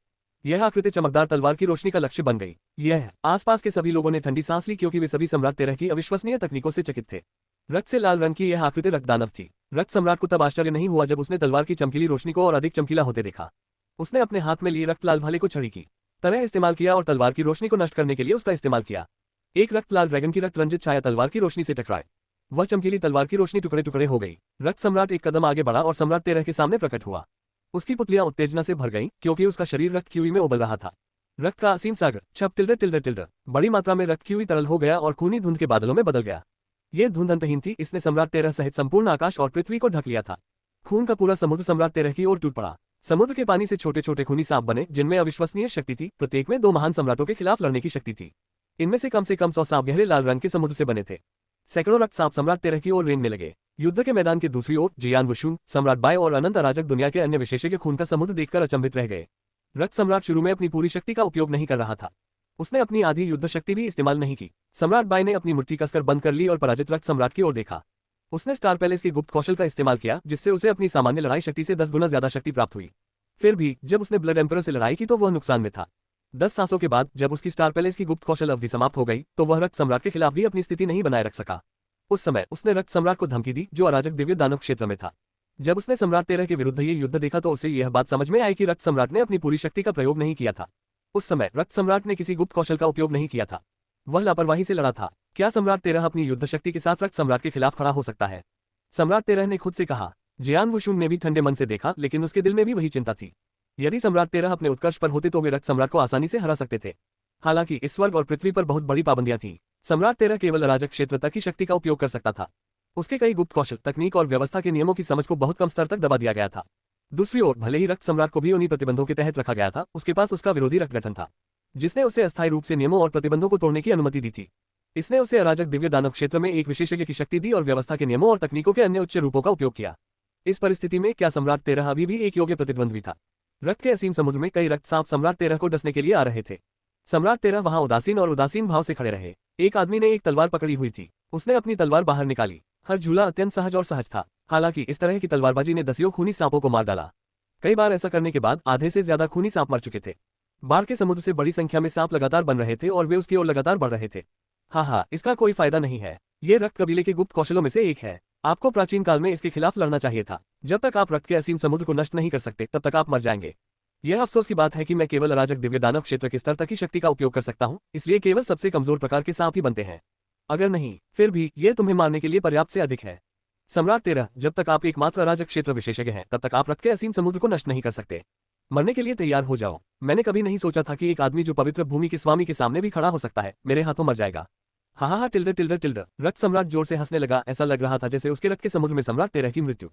यह आकृति चमकदार तलवार की रोशनी का लक्ष्य बन गई। यह आसपास के सभी लोगों ने ठंडी सांस ली क्योंकि वे सभी सम्राट तेरह की अविश्वसनीय तकनीकों से चकित थे। रक्त से लाल रंग की यह आकृति रक्तदानव थी। रक्त सम्राट को तब आश्चर्य नहीं हुआ जब उसने तलवार की चमकीली रोशनी को और अधिक चमकीला होते देखा। उसने अपने हाथ में लिए रक्त लाल भाले को छड़ी की तरह इस्तेमाल किया और तलवार की रोशनी को नष्ट करने के लिए उसका इस्तेमाल किया। एक रक्त लाल ड्रैगन की रक्त रंजित छाया तलवार की रोशनी से टकराए। वह चमकीली तलवार की रोशनी टुकड़े टुकड़े हो गई। रक्त सम्राट एक कदम आगे बढ़ा और सम्राट तेरह के सामने प्रकट हुआ। उसकी पुतलियां उत्तेजना से भर गईं क्योंकि उसका शरीर रक्त क्यूई में उबल रहा था। रक्त का असीम सागर छप टिल्डर टिल्डर टिल्डर बड़ी मात्रा में रक्त क्यूई तरल हो गया और खूनी धुंध के बादलों में बदल गया। ये धुंध अंतहीन थी, इसने सम्राट तेरह सहित संपूर्ण आकाश और पृथ्वी को ढक लिया था। खून का पूरा समुद्र सम्राट तेरह की ओर टूट पड़ा। समुद्र के पानी से छोटे छोटे खूनी सांप बने जिनमें अविश्वसनीय शक्ति थी। प्रत्येक में 2 महान सम्राटों के खिलाफ लड़ने की शक्ति थी। इनमें से कम 100 सांप गहरे लाल रंग के समुद्र से बने थे। सैकड़ों रक्त सांप सम्राट तेरह की ओर रेंगने लगे। युद्ध के मैदान के दूसरी ओर जियान वुशुन, सम्राट बाय और अनंत अराजक दुनिया के अन्य विशेषज्ञ खून का समुद्र देखकर अचंभित रह गए। रक्त सम्राट शुरू में अपनी पूरी शक्ति का उपयोग नहीं कर रहा था। उसने अपनी आधी युद्ध शक्ति भी इस्तेमाल नहीं की। सम्राट बाय ने अपनी मुट्ठी कसकर बंद कर ली और पराजित रक्त सम्राट की ओर देखा। उसने स्टार पैलेस की गुप्त कौशल का इस्तेमाल किया जिससे उसे अपनी सामान्य लड़ाई शक्ति से 10 गुना ज्यादा शक्ति प्राप्त हुई। फिर भी जब उसने ब्लड एम्परर से लड़ाई की तो वह नुकसान में था। 10 सांसों के बाद जब उसकी स्टार पैलेस की गुप्त कौशल अवधि समाप्त हो गई तो वह रक्त सम्राट के खिलाफ भी अपनी स्थिति नहीं बनाए रख सका। उस समय उसने रक्त सम्राट को धमकी दी जो अराजक दिव्य दानव क्षेत्र में था। जब उसने सम्राट तेरह के विरुद्ध ये युद्ध देखा तो उसे यह बात समझ में आई कि रक्त सम्राट ने अपनी पूरी शक्ति का प्रयोग नहीं किया था। उस समय रक्त सम्राट ने किसी गुप्त कौशल का उपयोग नहीं किया था। वह लापरवाही से लड़ा था। क्या सम्राट तेरह अपनी युद्ध शक्ति के साथ रक्त सम्राट के खिलाफ खड़ा हो सकता है? सम्राट तेरह ने खुद से कहा। जियान वुशुन ने भी ठंडे मन से देखा लेकिन उसके दिल में भी वही चिंता थी। यदि सम्राट तेरह अपने उत्कर्ष पर होते तो वे रक्त सम्राट को आसानी से हरा सकते थे। हालांकि इस स्वर्ग और पृथ्वी पर बहुत बड़ी पाबंदियां थीं। सम्राट तेरह केवल अराजक क्षेत्र तक की शक्ति का उपयोग कर सकता था। उसके कई गुप्त कौशल, तकनीक और व्यवस्था के नियमों की समझ को बहुत कम स्तर तक दबा दिया गया था। दूसरी ओर भले ही रक्त सम्राट को भी उन्हीं प्रतिबंधों के तहत रखा गया था, उसके पास उसका विरोधी रक्त गठन था जिसने उसे अस्थायी रूप से नियमों और प्रतिबंधों को तोड़ने की अनुमति दी थी। इसने उसे अराजक दिव्य दानव क्षेत्र में एक विशेषज्ञ की शक्ति दी और व्यवस्था के नियमों और तकनीकों के अन्य उच्च रूपों का उपयोग किया। इस परिस्थिति में क्या सम्राट तेरह अभी भी एक योग्य प्रतिद्वंद्वी था? रक्त के असीम समुद्र में कई रक्त सांप सम्राट तेरह को डसने के लिए आ रहे थे। सम्राट तेरह वहां उदासीन भाव से खड़े रहे। एक आदमी ने एक तलवार पकड़ी हुई थी। उसने अपनी तलवार बाहर निकाली। हर झूला अत्यंत सहज और सहज था। हालांकि इस तरह की तलवारबाजी ने दसियों खूनी सांपों को मार डाला। कई बार ऐसा करने के बाद आधे से ज्यादा खूनी सांप मर चुके थे। बाढ़ के समुद्र से बड़ी संख्या में सांप लगातार बन रहे थे और वे उसकी ओर लगातार बढ़ रहे थे। हाँ, इसका कोई फायदा नहीं है। ये रक्त कबीले के गुप्त कौशलों में से एक है। आपको प्राचीन काल में इसके खिलाफ लड़ना चाहिए था। जब तक आप रक्त के असीम समुद्र को नष्ट नहीं कर सकते तब तक आप मर जाएंगे। यह अफसोस की बात है कि मैं केवल अराजक दिव्य दानव क्षेत्र के स्तर तक की शक्ति का उपयोग कर सकता हूँ, इसलिए केवल सबसे कमजोर प्रकार के सांप ही बनते हैं। अगर नहीं, फिर भी यह तुम्हें मारने के लिए पर्याप्त से अधिक है। सम्राट तेरह, जब तक आप एकमात्र अराजक क्षेत्र विशेषज्ञ हैं तब तक आप रक्त के असीम समुद्र को नष्ट नहीं कर सकते। मरने के लिए तैयार हो जाओ। मैंने कभी नहीं सोचा था कि एक आदमी जो पवित्र भूमि के स्वामी के सामने भी खड़ा हो सकता है मेरे हाथों मर जाएगा। हाँ, टिल्डर टिल्डर टिल्डर। रक्त सम्राट जोर से हंसने लगा। ऐसा लग रहा था जैसे उसके रक्त के समुद्र में सम्राट तेरह की मृत्यु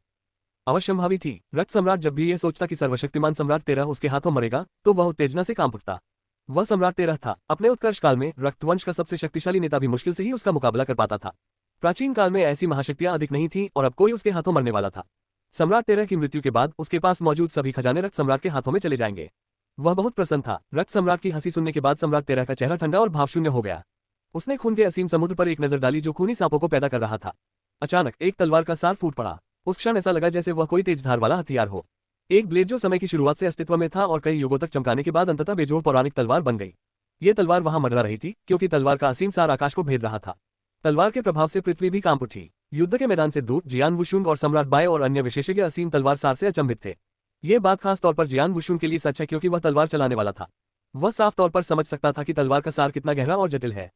अवश्यंभावी थी। रक्त सम्राट जब भी यह सोचता कि सर्वशक्तिमान सम्राट तेरह उसके हाथों मरेगा तो वह उत्तेजना से कांप उठता। वह सम्राट तेरह था। अपने उत्कर्ष काल में रक्तवंश का सबसे शक्तिशाली नेता भी मुश्किल से ही उसका मुकाबला कर पाता था। प्राचीन काल में ऐसी महाशक्तियां अधिक नहीं थीं और अब कोई उसके हाथों मरने वाला था। सम्राट तेरह की मृत्यु के बाद उसके पास मौजूद सभी खजाने रक्त सम्राट के हाथों में चले जाएंगे। वह बहुत प्रसन्न था। रक्त सम्राट की हंसी सुनने के बाद सम्राट तेरह का चेहरा ठंडा और भावशून्य हो गया। उसने खून के असीम समुद्र पर एक नजर डाली जो खूनी सांपों को पैदा कर रहा था। अचानक एक तलवार का सार फूट पड़ा। उस क्षण ऐसा लगा जैसे वह कोई तेज धार वाला हथियार हो। एक ब्लेड जो समय की शुरुआत से अस्तित्व में था और कई युगों तक चमकाने के बाद अंततः बेजोड़ पौराणिक तलवार बन गई। ये तलवार वहां मंडरा रही थी क्योंकि तलवार का असीम सार आकाश को भेद रहा था। तलवार के प्रभाव से पृथ्वी भी कांप उठी। युद्ध के मैदान से दूर जियान वुशुन और सम्राट बाय और अन्य विशेषज्ञ असीम तलवार सार से अचंभित थे। ये बात खास तौर पर जियान वुशुन के लिए सच है क्योंकि वह तलवार चलाने वाला था। वह साफ तौर पर समझ सकता था कि तलवार का सार कितना गहरा और जटिल है।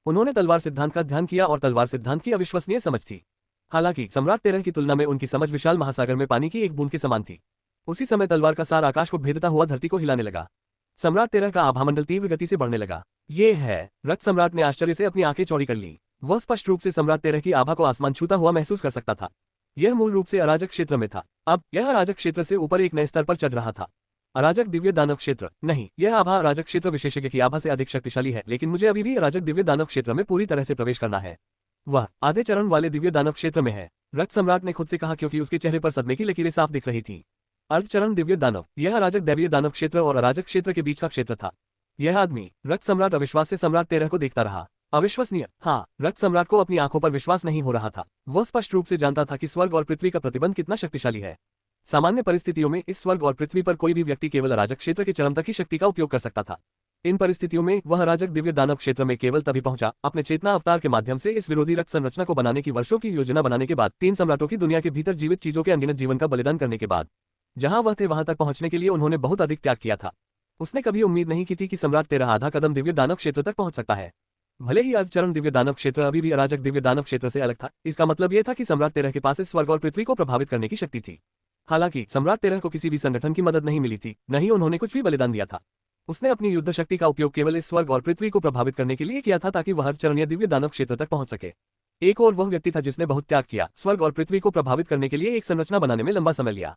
उन्होंने तलवार सिद्धांत का ध्यान किया और तलवार सिद्धांत की अविश्वसनीय समझ थी। हालांकि सम्राट तेरह की तुलना में उनकी समझ विशाल महासागर में पानी की एक बूंद के समान थी। उसी समय तलवार का सार आकाश को भेदता हुआ धरती को हिलाने लगा। सम्राट तेरह का आभामंडल तीव्र गति से बढ़ने लगा। ये है। रक्त सम्राट ने आश्चर्य से अपनी आंखें चौड़ी कर ली। वह स्पष्ट रूप से सम्राट तेरह की आभा को आसमान छूता हुआ महसूस कर सकता था। यह मूल रूप से अराजक क्षेत्र में था। अब यह अराजक क्षेत्र से ऊपर एक नए स्तर पर चढ़ रहा था। अराजक दिव्य दानव क्षेत्र नहीं, यह आभा अराजक क्षेत्र विशेषज्ञ की आभा से अधिक शक्तिशाली है, लेकिन मुझे अभी भी अराजक दिव्य दानव क्षेत्र में पूरी तरह से प्रवेश करना है। वह आधे चरण वाले दिव्य दानव क्षेत्र में है। रक्त सम्राट ने खुद से कहा क्योंकि उसके चेहरे पर सदमे की लकीरें साफ दिख रही थीं। अर्धचरण दिव्य दानव, यह अराजक दैवीय दानव क्षेत्र और अराजक क्षेत्र के बीच का क्षेत्र था। यह आदमी रक्त सम्राट अविश्वास से सम्राट तेरह को देखता रहा। अविश्वसनीय। हाँ, रक्त सम्राट को अपनी आंखों पर विश्वास नहीं हो रहा था। वह स्पष्ट रूप से जानता था कि स्वर्ग और पृथ्वी का प्रतिबंध कितना शक्तिशाली है। सामान्य परिस्थितियों में इस स्वर्ग और पृथ्वी पर कोई भी व्यक्ति केवल अराजक क्षेत्र के चरम तक ही शक्ति का उपयोग कर सकता था। इन परिस्थितियों में वह अराजक दिव्य दानव क्षेत्र में केवल तभी पहुंचा अपने चेतना अवतार के माध्यम से इस विरोधी रक्त संरचना को बनाने की वर्षों की योजना बनाने के बाद, 3 सम्राटों की दुनिया के भीतर जीवित चीजों के अनगिनत जीवन का बलिदान करने के बाद। जहां वह थे वहां तक पहुंचने के लिए उन्होंने बहुत अधिक त्याग किया था। उसने कभी उम्मीद नहीं की थी कि सम्राट 13 आधा कदम दिव्य दानव क्षेत्र तक पहुंच सकता है। भले ही अर्धचरण दिव्य दानव क्षेत्र अभी भी अराजक दिव्य दानव क्षेत्र से अलग था, इसका मतलब यह था कि सम्राट 13 के पास इस स्वर्ग और पृथ्वी को प्रभावित करने की शक्ति थी। हालांकि सम्राट 13 को किसी भी संगठन की मदद नहीं मिली थी, न ही उन्होंने कुछ भी बलिदान दिया था। उसने अपनी युद्ध शक्ति का उपयोग केवल इस स्वर्ग और पृथ्वी को प्रभावित करने के लिए किया था ताकि वह अर्धचरणीय दिव्य दानव क्षेत्र तक पहुंच सके। एक और वह व्यक्ति था जिसने बहुत त्याग किया, स्वर्ग और पृथ्वी को प्रभावित करने के लिए एक संरचना बनाने में लंबा समय लिया।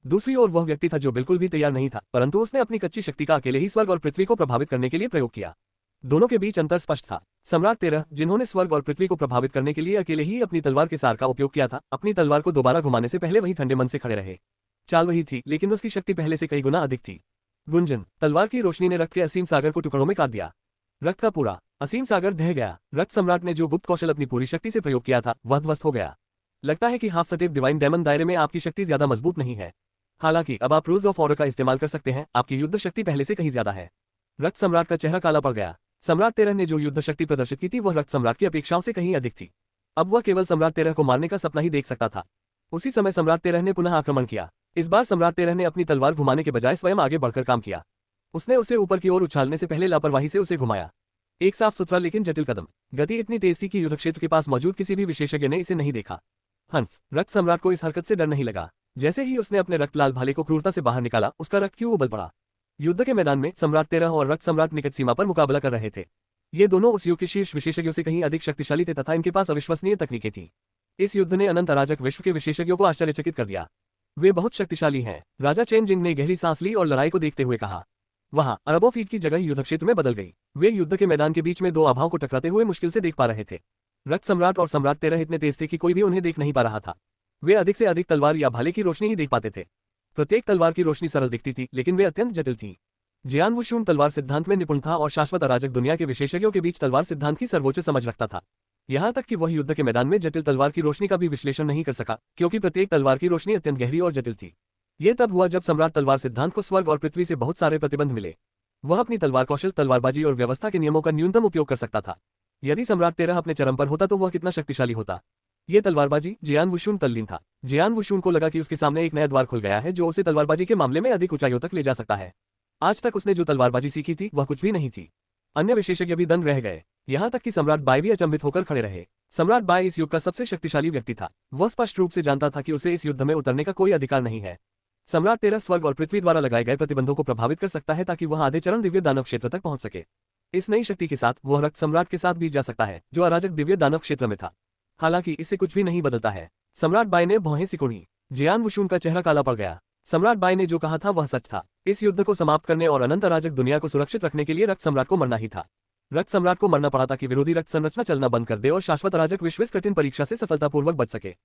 दूसरी ओर वह व्यक्ति था जो बिल्कुल भी तैयार नहीं था, परंतु उसने अपनी कच्ची शक्ति का अकेले ही स्वर्ग और पृथ्वी को प्रभावित करने के लिए प्रयोग किया। दोनों के बीच अंतर स्पष्ट था। सम्राट 13, जिन्होंने स्वर्ग और पृथ्वी को प्रभावित करने के लिए अकेले ही अपनी तलवार के सार का उपयोग किया था, अपनी तलवार को दोबारा घुमाने से पहले वही ठंडे मन से खड़े रहे। चाल वही थी, लेकिन उसकी शक्ति पहले से कई गुना अधिक थी। गुंजन, तलवार की रोशनी ने रक्त के असीम सागर को टुकड़ों में काट दिया। रक्त का पूरा असीम सागर ढह गया। रक्त सम्राट ने जो गुप्त कौशल अपनी पूरी शक्ति से प्रयोग किया था, वह ध्वस्त हो गया। लगता है कि हाफ सटेप डिवाइन डेमन दायरे में आपकी शक्ति ज्यादा मजबूत नहीं है। हालांकि अब आप रूल्स ऑफ ऑर्डर का इस्तेमाल कर सकते हैं, आपकी युद्ध शक्ति पहले से कहीं ज्यादा है। रक्त सम्राट का चेहरा काला पड़ गया। सम्राट 13 ने जो युद्ध शक्ति प्रदर्शित की थी वह रक्त सम्राट की अपेक्षाओं से कहीं अधिक थी। अब वह केवल सम्राट 13 को मारने का सपना ही देख सकता था। उसी समय सम्राट 13 ने पुनः आक्रमण किया। इस बार सम्राट 13 ने अपनी तलवार घुमाने के बजाय स्वयं आगे बढ़कर काम किया। उसने उसे ऊपर की ओर उछालने से पहले लापरवाही से उसे घुमाया। एक साफ सुथरा लेकिन जटिल कदम। गति इतनी तेज थी कि युद्ध क्षेत्र के पास मौजूद किसी भी विशेषज्ञ ने इसे नहीं देखा। हंफ, रक्त सम्राट को इस हरकत से डर नहीं लगा। जैसे ही उसने अपने रक्त लाल भाले को क्रूरता से बाहर निकाला, उसका रक्त क्यों उबल पड़ा। युद्ध के मैदान में सम्राट 13 और रक्त सम्राट निकट सीमा पर मुकाबला कर रहे थे। ये दोनों उस युग के शीर्ष विशेषज्ञों से कहीं अधिक शक्तिशाली थे तथा इनके पास अविश्वसनीय तकनीकें थी। इस युद्ध ने अनंत अराजक विश्व के विशेषज्ञों को आश्चर्यचकित कर दिया। वे बहुत शक्तिशाली हैं। राजा चेन जिंग ने गहरी सांस ली और लड़ाई को देखते हुए कहा। वहां अरबों फीट की जगह युद्ध क्षेत्र में बदल गई। वे युद्ध के मैदान के बीच में दो आभाओं को टकराते हुए मुश्किल से देख पा रहे थे। रक्त सम्राट और सम्राट 13 इतने तेज थे कि कोई भी उन्हें देख नहीं पा रहा था। वे अधिक से अधिक तलवार या भाले की रोशनी ही देख पाते थे। प्रत्येक तलवार की रोशनी सरल दिखती थी, लेकिन वे अत्यंत जटिल थी। जियान वुशुन तलवार सिद्धांत में निपुण था और शाश्वत अराजक दुनिया के विशेषज्ञों के बीच तलवार सिद्धांत की सर्वोच्च समझ रखता था। यहाँ तक कि वह युद्ध के मैदान में जटिल तलवार की रोशनी का भी विश्लेषण नहीं कर सका, क्योंकि प्रत्येक तलवार की रोशनी अत्यंत गहरी और जटिल थी। यह तब हुआ जब सम्राट तलवार सिद्धांत को स्वर्ग और पृथ्वी से बहुत सारे प्रतिबंध मिले। वह अपनी तलवार कौशल, तलवारबाजी और व्यवस्था के नियमों का न्यूनतम उपयोग कर सकता था। यदि सम्राट 13 अपने चरम पर होता तो वह कितना शक्तिशाली होता। ये तलवारबाजी जियान वुशुन तल्लीन था। जियान वुशुन को लगा कि उसके सामने एक नया द्वार खुल गया है जो उसे तलवारबाजी के मामले में अधिक ऊंचाइयों तक ले जा सकता है। आज तक उसने जो तलवारबाजी सीखी थी वह कुछ भी नहीं थी। अन्य विशेषज्ञ भी दंग रह गए, यहाँ तक कि सम्राट बाय भी अचंभित होकर खड़े रहे। सम्राट बाय इस युग का सबसे शक्तिशाली व्यक्ति था। वह स्पष्ट रूप से जानता था कि उसे इस युद्ध में उतरने का कोई अधिकार नहीं है। सम्राट 13 स्वर्ग और पृथ्वी द्वारा लगाए गए प्रतिबंधों को प्रभावित कर सकता है ताकि वह आधे चरण दिव्य दानव क्षेत्र तक पहुंच सके। इस नई शक्ति के साथ वह रक्त सम्राट के साथ भी जा सकता है जो अराजक दिव्य दानव क्षेत्र में था। हालांकि इससे कुछ भी नहीं बदलता है। सम्राट बाय ने भौहें सिकोड़ी। जियान वुशुन का चेहरा काला पड़ गया। सम्राट बाय ने जो कहा था वह सच था। इस युद्ध को समाप्त करने और अनंत अराजक दुनिया को सुरक्षित रखने के लिए रक्त सम्राट को मरना ही था। रक्त सम्राट को मरना पड़ा ताकि विरोधी रक्त संरचना चलना बंद कर दे और शाश्वत अराजक विश्व इस कठिन परीक्षा से सफलतापूर्वक बच सके।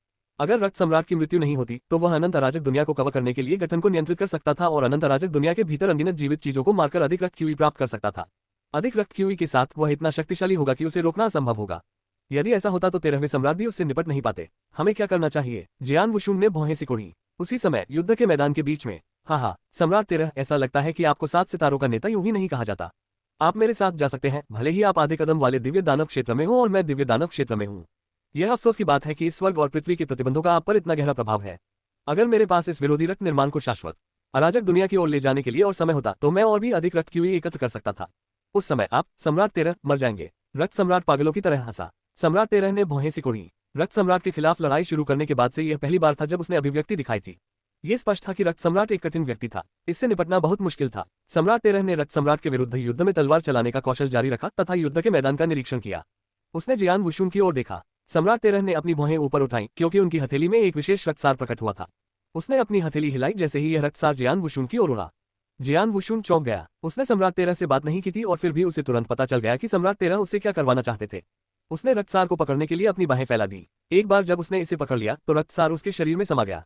अगर रक्त सम्राट की मृत्यु नहीं होती तो वह अनंत अराजक दुनिया को कवर करने के लिए गठन को नियंत्रित कर सकता था और अनंत अराजक दुनिया के भीतर अनगिनत जीवित चीजों को मारकर अधिक रक्त क्यूई प्राप्त कर सकता था। अधिक रक्त क्यूई के साथ वह इतना शक्तिशाली होगा कि उसे रोकना असंभव होगा। यदि ऐसा होता तो 13वें सम्राट भी उससे निपट नहीं पाते। हमें क्या करना चाहिए? जियान वुशुन ने भौहें सिकोड़ी। उसी समय युद्ध के मैदान के बीच में, हाँ, सम्राट 13, ऐसा लगता है कि आपको 7 सितारों का नेता यूं ही नहीं कहा जाता। आप मेरे साथ जा सकते हैं, भले ही आप आधे कदम वाले दिव्य दानव क्षेत्र में हो और मैं दिव्य दानव क्षेत्र में हूँ। यह अफसोस की बात है कि इस स्वर्ग और पृथ्वी के प्रतिबंधों का आप पर इतना गहरा प्रभाव है। अगर मेरे पास इस विरोधी रक्त निर्माण को शाश्वत अराजक दुनिया की ओर ले जाने के लिए और समय होता तो मैं और भी अधिक रक्त क्यूई एकत्र कर सकता था। उस समय आप, सम्राट 13, मर जाएंगे। रक्त सम्राट पागलों की तरह हंसा। सम्राट 13 ने भौहें सिकोड़ी। रक्त सम्राट के खिलाफ लड़ाई शुरू करने के बाद से यह पहली बार था जब उसने अभिव्यक्ति दिखाई थी। ये स्पष्ट था कि रक्त सम्राट एक कठिन व्यक्ति था। इससे निपटना बहुत मुश्किल था। सम्राट 13 ने रक्त सम्राट के विरुद्ध युद्ध में तलवार चलाने का कौशल जारी रखा तथा युद्ध के मैदान का निरीक्षण किया। उसने जियान वुशुन की ओर देखा। सम्राट 13 ने अपनी भौहें ऊपर उठाई क्योंकि उनकी हथेली में एक विशेष रक्तसार प्रकट हुआ था। उसने अपनी हथेली हिलाई जैसे ही यह रक्तसार जियान वुशुन की ओर उड़ा। जियान वुशुन चौंक गया। उसने सम्राट 13 से बात नहीं की थी और फिर भी उसे तुरंत पता चल गया कि सम्राट 13 उसे क्या करवाना चाहते थे। उसने रक्तसार को पकड़ने के लिए अपनी बाहें फैला दी। एक बार जब उसने इसे पकड़ लिया तो रक्तसार उसके शरीर में समा गया।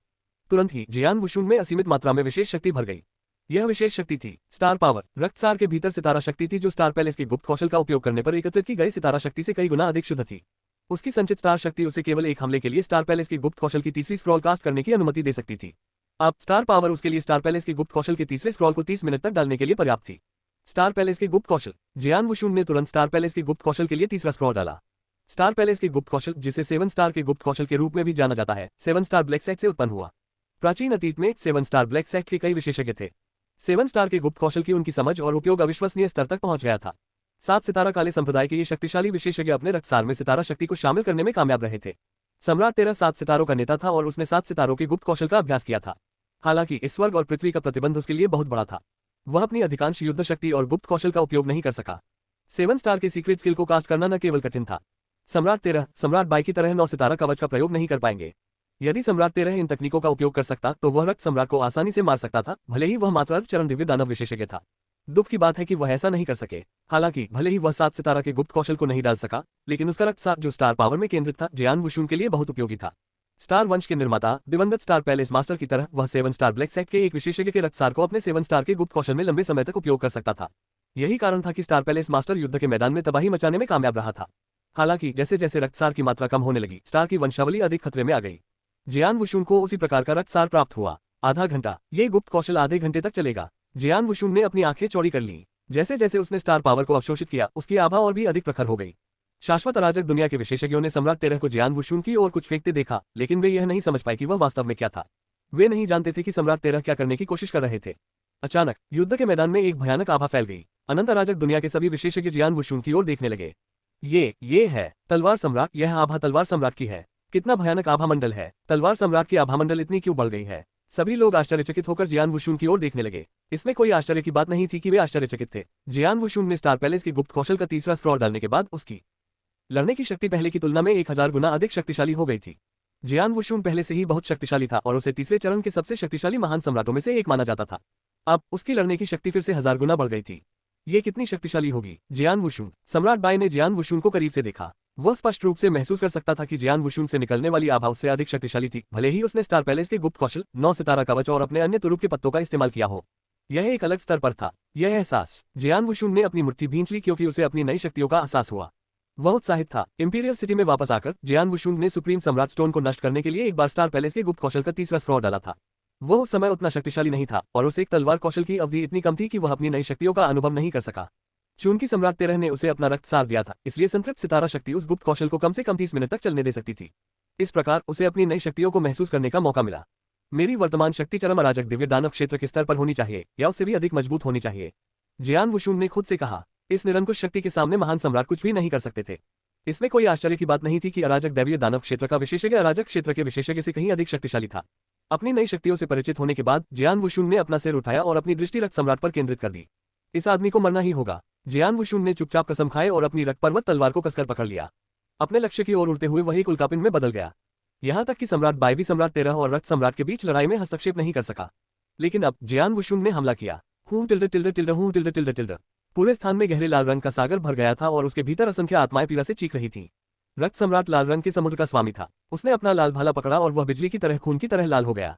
तुरंत ही जियान वुशुन में असीमित मात्रा में विशेष शक्ति भर गई। यह विशेष शक्ति थी स्टार पावर। रक्तसार के भीतर सितारा शक्ति थी जो स्टार पैलेस के गुप्त कौशल का उपयोग करने पर एकत्रित की गई सितारा शक्ति से कई गुना अधिक शुद्ध थी। उसकी संचित स्टार शक्ति उसे केवल एक हमले के लिए स्टार पैलेस के गुप्त कौशल की तीसरी स्क्रॉल कास्ट करने की अनुमति दे सकती थी। अब स्टार पावर उसके लिए स्टार पैलेस के गुप्त कौशल के तीसरे स्क्रॉल को 30 मिनट तक डालने के लिए पर्याप्त थी। स्टार पैलेस के गुप्त कौशल। जियान वुशुन ने तुरंत स्टार पैलेस के गुप्त कौशल के लिए तीसरा स्क्रॉल डाला। स्टार पैलेस के गुप्त कौशल, जिसे 7 स्टार के गुप्त कौशल के रूप में भी जाना जाता है, 7 स्टार ब्लैक सैक से उत्पन्न हुआ। प्राचीन अतीत में 7 स्टार ब्लैक सैक के कई विशेषज्ञ थे। 7 स्टार के गुप्त कौशल की उनकी समझ और उपयोग अविश्वसनीय स्तर तक पहुंच गया था। 7 सितारा काले संप्रदाय के ये शक्तिशाली विशेषज्ञ अपने रक्तसार में सितारा शक्ति को शामिल करने में कामयाब रहे थे। सम्राट 13 7 सितारों का नेता था और उसने 7 सितारों के गुप्त कौशल का अभ्यास किया था। हालांकि इस स्वर्ग और पृथ्वी का प्रतिबंध उसके लिए बहुत बड़ा था। वह अपनी अधिकांश युद्ध शक्ति और गुप्त कौशल का उपयोग नहीं कर सका। 7 स्टार के सीक्रेट स्किल को कास्ट करना न केवल कठिन था, सम्राट 13 सम्राट 22 की तरह 9 सितारा कवच का प्रयोग नहीं कर पाएंगे। यदि सम्राट 13 इन तकनीकों का उपयोग कर सकता तो वह रक्त सम्राट को आसानी से मार सकता था, भले ही वह मात्र अर्धचरण दिव्य दानव विशेषज्ञ था। दुख की बात है कि वह ऐसा नहीं कर सके। हालांकि भले ही वह 7 सितारा के गुप्त कौशल को नहीं डाल सका, लेकिन उसका रक्तसार जो स्टार पावर में केंद्रित था, जियान वुशुन के लिए बहुत उपयोगी था। स्टार वंश के निर्माता दिवंगत स्टार पैलेस मास्टर की तरह वह 7 स्टार ब्लैक सैक के एक विशेषज्ञ के रक्तसार को अपने 7 स्टार के गुप्त कौशल में लंबे समय तक उपयोग कर सकता था। यही कारण था कि स्टार पैलेस मास्टर युद्ध के मैदान में तबाही मचाने में कामयाब रहा था। हालांकि जैसे जैसे रक्तसार की मात्रा कम होने लगी, स्टार की वंशावली अधिक खतरे में आ गई। जियान वुशुन को उसी प्रकार का रक्तसार प्राप्त हुआ। आधा घंटा। ये गुप्त कौशल आधे घंटे तक चलेगा। जियान वुशुन ने अपनी आंखें चौड़ी कर ली। जैसे जैसे उसने स्टार पावर को अवशोषित किया, उसकी आभा और भी अधिक प्रखर हो गई। शाश्वत अराजक दुनिया के विशेषज्ञों ने सम्राट 13 को जियान वुशुन की ओर कुछ फेंकते देखा, लेकिन वे यह नहीं समझ पाए कि वह वास्तव में क्या था। वे नहीं जानते थे कि सम्राट 13 क्या करने की कोशिश कर रहे थे। अचानक युद्ध के मैदान में एक भयानक आभा फैल गई। अनंत अराजक दुनिया के सभी विशेषज्ञ जियान वुशुन की ओर देखने लगे। ये है तलवार सम्राट। यह आभा तलवार सम्राट की है। कितना भयानक आभा मंडल है। तलवार सम्राट की आभा मंडल इतनी क्यों बढ़ गई है। सभी लोग आश्चर्यचकित होकर जियान वुशुन की ओर देखने लगे। इसमें कोई आश्चर्य की बात नहीं थी कि वे आश्चर्यचकित थे। जियान वुशुन ने स्टार पैलेस के गुप्त कौशल का तीसरा स्क्रॉल डालने के बाद उसकी लड़ने की शक्ति पहले की तुलना में 1000 गुना अधिक शक्तिशाली हो गई थी। जियान वुशुन पहले से ही बहुत शक्तिशाली था और उसे तीसरे चरण के सबसे शक्तिशाली महान सम्राटों में से एक माना जाता था। अब उसकी लड़ने की शक्ति फिर से 1000 गुना बढ़ गई थी। ये कितनी शक्तिशाली होगी। जियान वुशुन। सम्राट बाई ने जियान वुशुन को करीब से देखा। वह स्पष्ट रूप से महसूस कर सकता था कि जियान वुशुन से निकलने वाली आभा उससे अधिक शक्तिशाली थी, भले ही उसने स्टार पैलेस के गुप्त कौशल, 9 सितारा कवच और अपने अन्य तुरुप के पत्तों का इस्तेमाल किया हो। यह एक अलग स्तर पर था। यह एहसास। जियान वुशुन ने अपनी मुट्ठी भींच ली क्योंकि उसे अपनी नई शक्तियों का एहसास हुआ। वह उत्साहित था। इंपीरियल सिटी में वापस आकर जियान वुशुन ने सुप्रीम सम्राट स्टोन को नष्ट करने के लिए एक बार स्टार पैलेस के गुप्त कौशल का तीसरा स्क्रॉल डाला था। वह उस समय उतना शक्तिशाली नहीं था और उसे एक तलवार कौशल की अवधि इतनी कम थी कि वह अपनी नई शक्तियों का अनुभव नहीं कर सका। चूंकि सम्राट 13 ने उसे अपना रक्तसार दिया था, इसलिए संतृप्त सितारा शक्ति उस गुप्त कौशल को कम से कम 30 मिनट तक चलने दे सकती थी। इस प्रकार उसे अपनी नई शक्तियों को महसूस करने का मौका मिला। मेरी वर्तमान शक्ति चरम अराजक दिव्य दानव क्षेत्र के स्तर पर होनी चाहिए या उससे भी अधिक मजबूत होनी चाहिए, जियान वुशुन ने खुद से कहा। इस निरंकुश शक्ति के सामने महान सम्राट कुछ भी नहीं कर सकते थे। इसमें कोई आश्चर्य की बात नहीं थी कि अराजक दैवीय दानव क्षेत्र का विशेषज्ञ अराजक क्षेत्र के विशेषज्ञ से कहीं अधिक शक्तिशाली था। अपनी नई शक्तियों से परिचित होने के बाद जियान वुशुन ने अपना सिर उठाया और अपनी दृष्टि रक्त सम्राट पर केंद्रित कर दी। इस आदमी को मरना ही होगा। जियान वुशुन ने चुपचाप कसम खाए और अपनी रक्त पर्वत तलवार को कसकर पकड़ लिया। अपने लक्ष्य की ओर उड़ते हुए वही उल्कापिंड में बदल गया। यहाँ तक कि सम्राट बाई भी सम्राट 13 और रक्त सम्राट के बीच लड़ाई में हस्तक्षेप नहीं कर सका। लेकिन अब जियान वुशुन ने हमला किया। पूरे स्थान में गहरे लाल रंग का सागर भर गया था और उसके भीतर असंख्य आत्माएं पीड़ा से चीख रही थीं। रक्त सम्राट लाल रंग के समुद्र का स्वामी था। उसने अपना लाल भाला पकड़ा और वह बिजली की तरह खून की तरह लाल हो गया।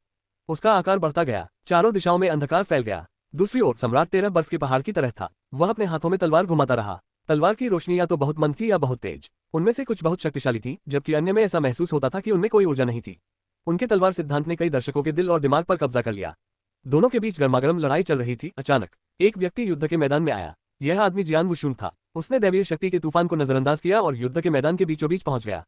उसका आकार बढ़ता गया। चारों दिशाओं में अंधकार फैल गया। दूसरी ओर सम्राट 13 बर्फ के पहाड़ की तरह था। वह अपने हाथों में तलवार घुमाता रहा। तलवार की रोशनी या तो बहुत मंद थी या बहुत तेज। उनमें से कुछ बहुत शक्तिशाली थी, जबकि अन्य में ऐसा महसूस होता था कि उनमें कोई ऊर्जा नहीं थी। उनके तलवार सिद्धांत ने कई दर्शकों के दिल और दिमाग पर कब्जा कर लिया। दोनों के बीच गर्मागर्म लड़ाई चल रही थी। अचानक एक व्यक्ति युद्ध के मैदान में आया। यह आदमी जियान वुशुन था। उसने दैवीय शक्ति के तूफान को नजरअंदाज किया और युद्ध के मैदान के बीचों बीच पहुंच गया।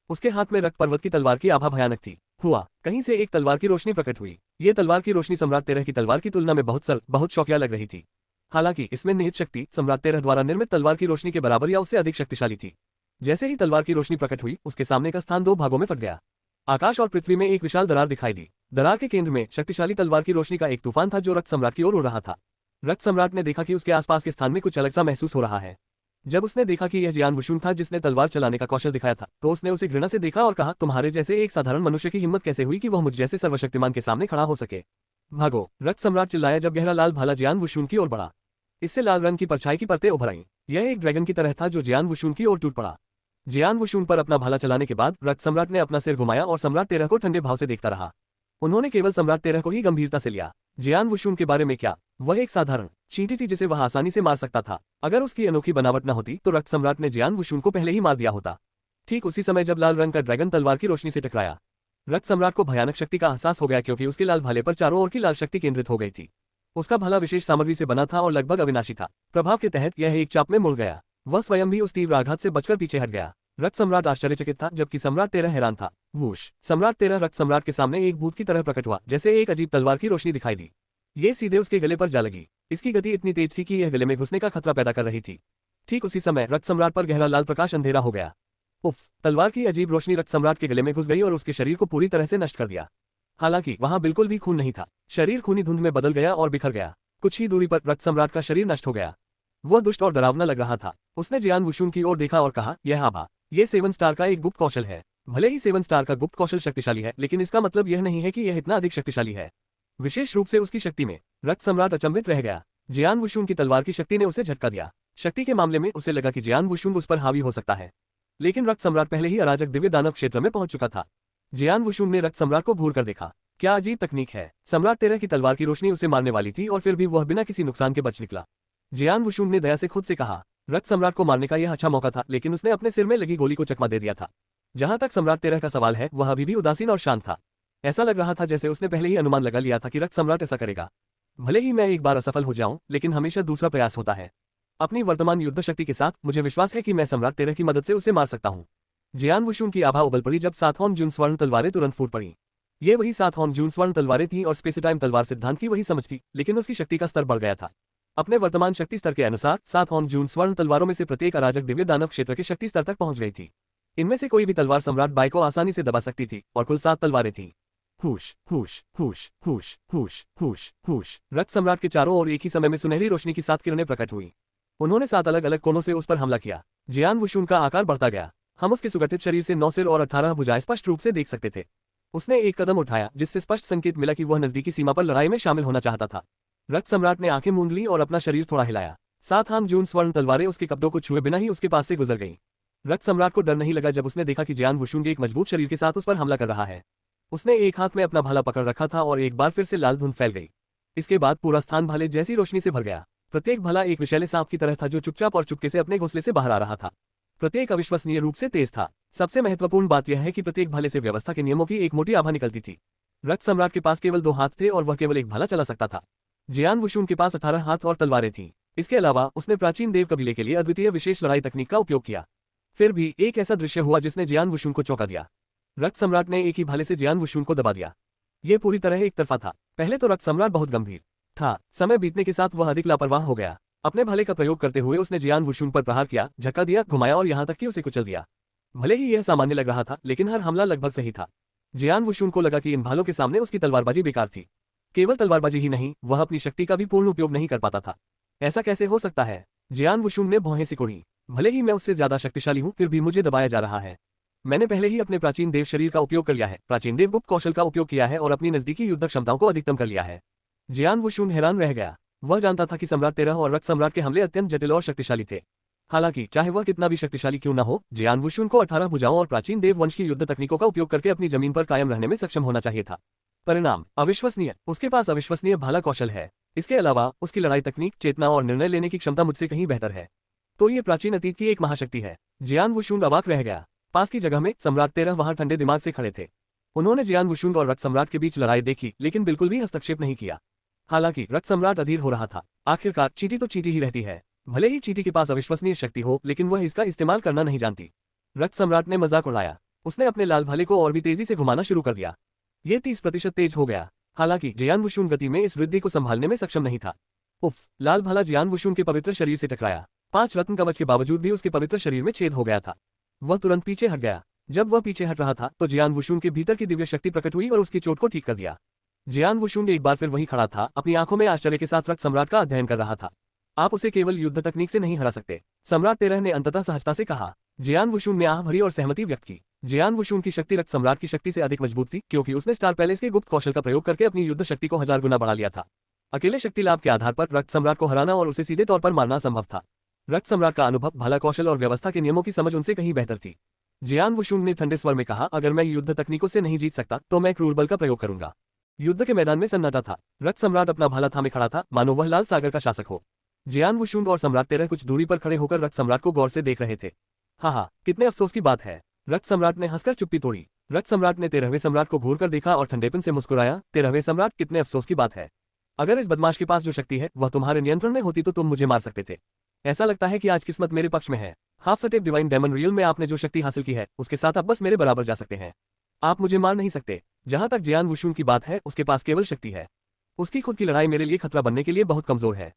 उसके हाथ में रक्त पर्वत की तलवार की आभा भयानक थी। हुआ कहीं से एक तलवार की रोशनी प्रकट हुई। ये तलवार की रोशनी सम्राट 13 की तलवार की तुलना में बहुत सरल, बहुत शौकिया लग रही थी। हालांकि इसमें निहित शक्ति सम्राट 13 द्वारा निर्मित तलवार की रोशनी के बराबर या उससे अधिक शक्तिशाली थी। जैसे ही तलवार की रोशनी प्रकट हुई, उसके सामने का स्थान 2 भागों में फट गया। आकाश और पृथ्वी में एक विशाल दरार दिखाई दी। दरार के केंद्र में शक्तिशाली तलवार की रोशनी का एक तूफान था जो रक्त सम्राट की ओर उड़ रहा था। रक्त सम्राट ने देखा कि उसके आसपास के स्थान में कुछ अलग सा महसूस हो रहा है। जब उसने देखा कि यह जियान वुशुन था जिसने तलवार चलाने का कौशल दिखाया था, तो उसने उसे घृणा से देखा और कहा, तुम्हारे जैसे एक साधारण मनुष्य की हिम्मत कैसे हुई कि वह मुझ जैसे सर्वशक्तिमान के सामने खड़ा हो सके। भागो। रक्त सम्राट चिल्लाया जब गहरा लाल भाला जियान वुशुन की ओर बढ़ा। इससे लाल रंग की परछाई की परतें उभर आईं। यह एक ड्रैगन की तरह था जो जियान वुशुन की ओर टूट पड़ा। जियान वुशुन पर अपना भाला चलाने के बाद रक्त सम्राट ने अपना सिर घुमाया और सम्राट 13 को ठंडे भाव से देखता रहा। उन्होंने केवल सम्राट 13 को ही गंभीरता से लिया। जियान वुशुन के बारे में क्या? वह एक साधारण चींटी थी जिसे वह आसानी से मार सकता था। अगर उसकी अनोखी बनावट न होती तो रक्त सम्राट ने जियान वुशुन को पहले ही मार दिया होता। ठीक उसी समय जब लाल रंग का ड्रैगन तलवार की रोशनी से टकराया, रक्त सम्राट को भयानक शक्ति का एहसास हो गया क्योंकि उसके लाल भाले पर चारों ओर की लाल शक्ति केंद्रित हो गई थी। उसका भाला विशेष सामग्री से बना था और लगभग अविनाशी था। प्रभाव के तहत यह एक चाप में मुड़ गया। वह स्वयं भी उस तीव्र आघात से बचकर पीछे हट गया। रक्त सम्राट आश्चर्यचकित था जबकि सम्राट 13 हैरान था। वूश! सम्राट 13 रक्त सम्राट के सामने एक भूत की तरह प्रकट हुआ, जैसे एक अजीब तलवार की रोशनी दिखाई दी। ये सीधे उसके गले पर जा लगी। इसकी गति इतनी तेज थी कि यह गले में घुसने का खतरा पैदा कर रही थी। ठीक उसी समय रक्त सम्राट पर गहरा लाल प्रकाश अंधेरा हो गया। उफ! तलवार की अजीब रोशनी रक्त सम्राट के गले में घुस गई और उसके शरीर को पूरी तरह से नष्ट कर दिया। हालांकि वहां बिल्कुल भी खून नहीं था। शरीर खूनी धुंध में बदल गया और बिखर गया। कुछ ही दूरी पर रक्त सम्राट का शरीर नष्ट हो गया। वह दुष्ट और डरावना लग रहा था। उसने जियान वुशुन की ओर देखा और कहा, यह आभा, ये 7 स्टार का एक गुप्त कौशल है। भले ही 7 स्टार का गुप्त कौशल शक्तिशाली है, लेकिन इसका मतलब यह नहीं है कि यह इतना अधिक शक्तिशाली है। विशेष रूप से उसकी शक्ति में। रक्त सम्राट अचंभित रह गया। जियान वुशुन की तलवार की शक्ति ने उसे झटका दिया। शक्ति के मामले में उसे लगा कि जियान वुशुन उस पर हावी हो सकता है, लेकिन रक्त सम्राट पहले ही अराजक दिव्य दानव क्षेत्र में पहुंच चुका था। जियान वुशुन ने रक्त सम्राट को घूर कर देखा। क्या अजीब तकनीक है। सम्राट 13 की तलवार की रोशनी उसे मारने वाली थी और फिर भी वह बिना किसी नुकसान के बच निकला। जियान वुशुन ने दया से खुद से कहा, रक्त सम्राट को मारने का यह अच्छा मौका था, लेकिन उसने अपने सिर में लगी गोली को चकमा दे दिया था। जहां तक सम्राट 13 का सवाल है, वह अभी भी उदासीन और शांत था। ऐसा लग रहा था जैसे उसने पहले ही अनुमान लगा लिया था कि रक्त सम्राट ऐसा करेगा। भले ही मैं एक बार असफल हो जाऊं, लेकिन हमेशा दूसरा प्रयास होता है। अपनी वर्तमान युद्ध शक्ति के साथ मुझे विश्वास है कि मैं सम्राट 13 की मदद से उसे मार सकता हूं। जियान वुशुन की आभा उबल पड़ी जब 7 जून स्वर्ण तलवारें तुरंत फूट पड़ी। ये वही 7 जून स्वर्ण तलवारें थीं और स्पेस टाइम तलवार सिद्धांत की वही समझ थी, लेकिन उसकी शक्ति का स्तर बढ़ गया था। अपने वर्तमान शक्ति स्तर के अनुसार 7 जून स्वर्ण तलवारों में से प्रत्येक अराजक दिव्य दानव क्षेत्र के शक्ति स्तर तक पहुंच गई थी। इनमें से कोई भी तलवार सम्राट बाई को आसानी से दबा सकती थी और कुल 7 तलवारें थीं। हुश हुश हुश हुश हुश हुश हुश! रक्त सम्राट के चारों ओर एक ही समय में सुनहरी रोशनी की 7 किरणें प्रकट हुई। उन्होंने 7 अलग अलग कोनों से उस पर हमला किया। जियान वुशुन का आकार बढ़ता गया। हम उसके सुगठित शरीर से 9 सिर और 18 भुजाएं स्पष्ट रूप से देख सकते थे। उसने एक कदम उठाया, जिससे स्पष्ट संकेत मिला कि वह नजदीकी सीमा पर लड़ाई में शामिल होना चाहता था। रक्त सम्राट ने आंखें मूंद ली और अपना शरीर थोड़ा हिलाया। 7 जून स्वर्ण तलवारें उसके कब्जों को छुए बिना ही उसके पास से गुजर गईं। रक्त सम्राट को डर नहीं लगा जब उसने देखा कि जियान वुशुन एक मजबूत शरीर के साथ उस पर हमला कर रहा है। उसने एक हाथ में अपना भाला पकड़ रखा था और एक बार फिर से लाल धुंध फैल गई। इसके बाद पूरा स्थान भाले जैसी रोशनी से भर गया। प्रत्येक भाला एक विषैले सांप की तरह था जो चुपचाप और चुपके से अपने घोंसले से बाहर आ रहा था। प्रत्येक अविश्वसनीय रूप से तेज था। सबसे महत्वपूर्ण बात यह है कि प्रत्येक भाले से व्यवस्था के नियमों की एक मोटी आभा निकलती थी। रक्त सम्राट के पास केवल 2 हाथ थे और वह केवल एक भाला चला सकता था। जियान वुशुन के पास 18 हाथ और तलवारें थीं। इसके अलावा उसने प्राचीन देव कबीले के लिए अद्वितीय विशेष लड़ाई तकनीक का उपयोग किया। फिर भी एक ऐसा दृश्य हुआ जिसने जियान वुशुन को चौंका दिया। रक्त सम्राट ने एक ही भाले से जियान वुशुन को दबा दिया। यह पूरी तरह एक तरफा था। पहले तो रक्त सम्राट बहुत गंभीर था। समय बीतने के साथ वह अधिक लापरवाह हो गया। अपने भाले का प्रयोग करते हुए उसने जियान वुशुन पर प्रहार किया, झटका दिया, घुमाया और यहां तक कि उसे कुचल दिया। भले ही यह सामान्य लग रहा था, लेकिन हर हमला लगभग सही था। जियान वुशुन को लगा कि इन भालों के सामने उसकी तलवारबाजी बेकार थी। केवल तलवारबाजी ही नहीं, वह अपनी शक्ति का भी पूर्ण उपयोग नहीं कर पाता था। ऐसा कैसे हो सकता है? जियान वुशुन ने भौहें सिकोड़ी। भले ही मैं उससे ज्यादा शक्तिशाली हूं, फिर भी मुझे दबाया जा रहा है। मैंने पहले ही अपने प्राचीन देव शरीर का उपयोग कर लिया है, प्राचीन देव गुप्त कौशल का उपयोग किया है और अपनी नजदीकी युद्ध क्षमताओं को अधिकतम कर लिया है। जियान वुशुन हैरान रह गया। वह जानता था कि सम्राट 13 और रक्त सम्राट के हमले अत्यंत जटिल और शक्तिशाली थे। हालांकि चाहे वह कितना भी शक्तिशाली क्यों न हो, जियान वुशुन को 18 भुजाओं और प्राचीन देव वंश की युद्ध तकनीकों का उपयोग करके अपनी जमीन पर कायम रहने में सक्षम होना चाहिए था। परिणाम अविश्वसनीय। उसके पास अविश्वसनीय भाला कौशल है। इसके अलावा उसकी लड़ाई तकनीक, चेतना और निर्णय लेने की क्षमता मुझसे कहीं बेहतर है। तो ये प्राचीन अतीत की एक महाशक्ति है। जियान वुशुन अवाक रह गया। पास की जगह में सम्राट 13 वहां ठंडे दिमाग से खड़े थे। उन्होंने जियान वुशुन और रक्त सम्राट के बीच लड़ाई देखी, लेकिन बिल्कुल भी हस्तक्षेप नहीं किया। हालांकि रक्त सम्राट अधीर हो रहा था। आखिरकार चींटी तो चींटी ही रहती है। भले ही चींटी के पास अविश्वसनीय शक्ति हो, लेकिन वह इसका इस्तेमाल करना नहीं जानती। रक्त सम्राट ने मजाक उड़ाया। उसने अपने लाल भाले को और भी तेजी से घुमाना शुरू कर दिया। ये 30% तेज हो गया। हालांकि जियान वुशुन गति में इस वृद्धि को संभालने में सक्षम नहीं था। उफ! लाल भाला जियान वुशुन के पवित्र शरीर से टकराया। 5 रत्न कवच के बावजूद भी उसके पवित्र शरीर में छेद हो गया था। वह तुरंत पीछे हट गया। जब वह पीछे हट रहा था तो जियान वुशुन के भीतर की दिव्य शक्ति प्रकट हुई और उसकी चोट को ठीक कर दिया। जियान वुशुन एक बार फिर वहीं खड़ा था, अपनी आंखों में आश्चर्य के साथ रक्त सम्राट का अध्ययन कर रहा था। आप उसे केवल युद्ध तकनीक से नहीं हरा सकते, सम्राट 13 ने अंततः सहजता से कहा। जियान वुशुन ने आह भरी और सहमति व्यक्त की। जियान वुशुन की शक्ति रक्त सम्राट की शक्ति से अधिक मजबूत थी, क्योंकि उसने स्टार पैलेस के गुप्त कौशल का प्रयोग करके अपनी युद्ध शक्ति को 1000 गुना बढ़ा लिया था। अकेले शक्ति लाभ के आधार पर रक्त सम्राट को हराना और उसे सीधे तौर पर मारना संभव था। रक्त सम्राट का अनुभव, भाला कौशल और व्यवस्था के नियमों की समझ उनसे कहीं बेहतर थी। जियान वुशुन ने ठंडे स्वर में कहा, अगर मैं युद्ध तकनीकों से नहीं जीत सकता तो मैं क्रूर बल का प्रयोग करूंगा। युद्ध के मैदान में सन्नाटा था। रक्त सम्राट अपना भाला थामे खड़ा था, मानो वह लाल सागर का शासक हो। जियान वुशुंग और सम्राट तेरह कुछ दूरी पर खड़े होकर रक्त सम्राट को गौर से देख रहे थे। हाँ, कितने अफसोस की बात है। रक्त सम्राट ने हंसकर चुप्पी तोड़ी। रक्त सम्राट ने 13वें सम्राट को घूरकर देखा और ठंडेपन से मुस्कुराया। 13वें सम्राट, कितने अफसोस की बात है। अगर इस बदमाश के पास जो शक्ति है वह तुम्हारे नियंत्रण में होती तो तुम मुझे मार सकते थे। ऐसा लगता है कि आज किस्मत मेरे पक्ष में है। Half step divine demon real में आपने जो शक्ति हासिल की है उसके साथ आप बस मेरे बराबर जा सकते हैं। आप मुझे मार नहीं सकते। जहां तक जियान वुशुंग की बात है, उसके पास केवल शक्ति है। उसकी खुद की लड़ाई मेरे लिए खतरा बनने के लिए बहुत कमजोर है।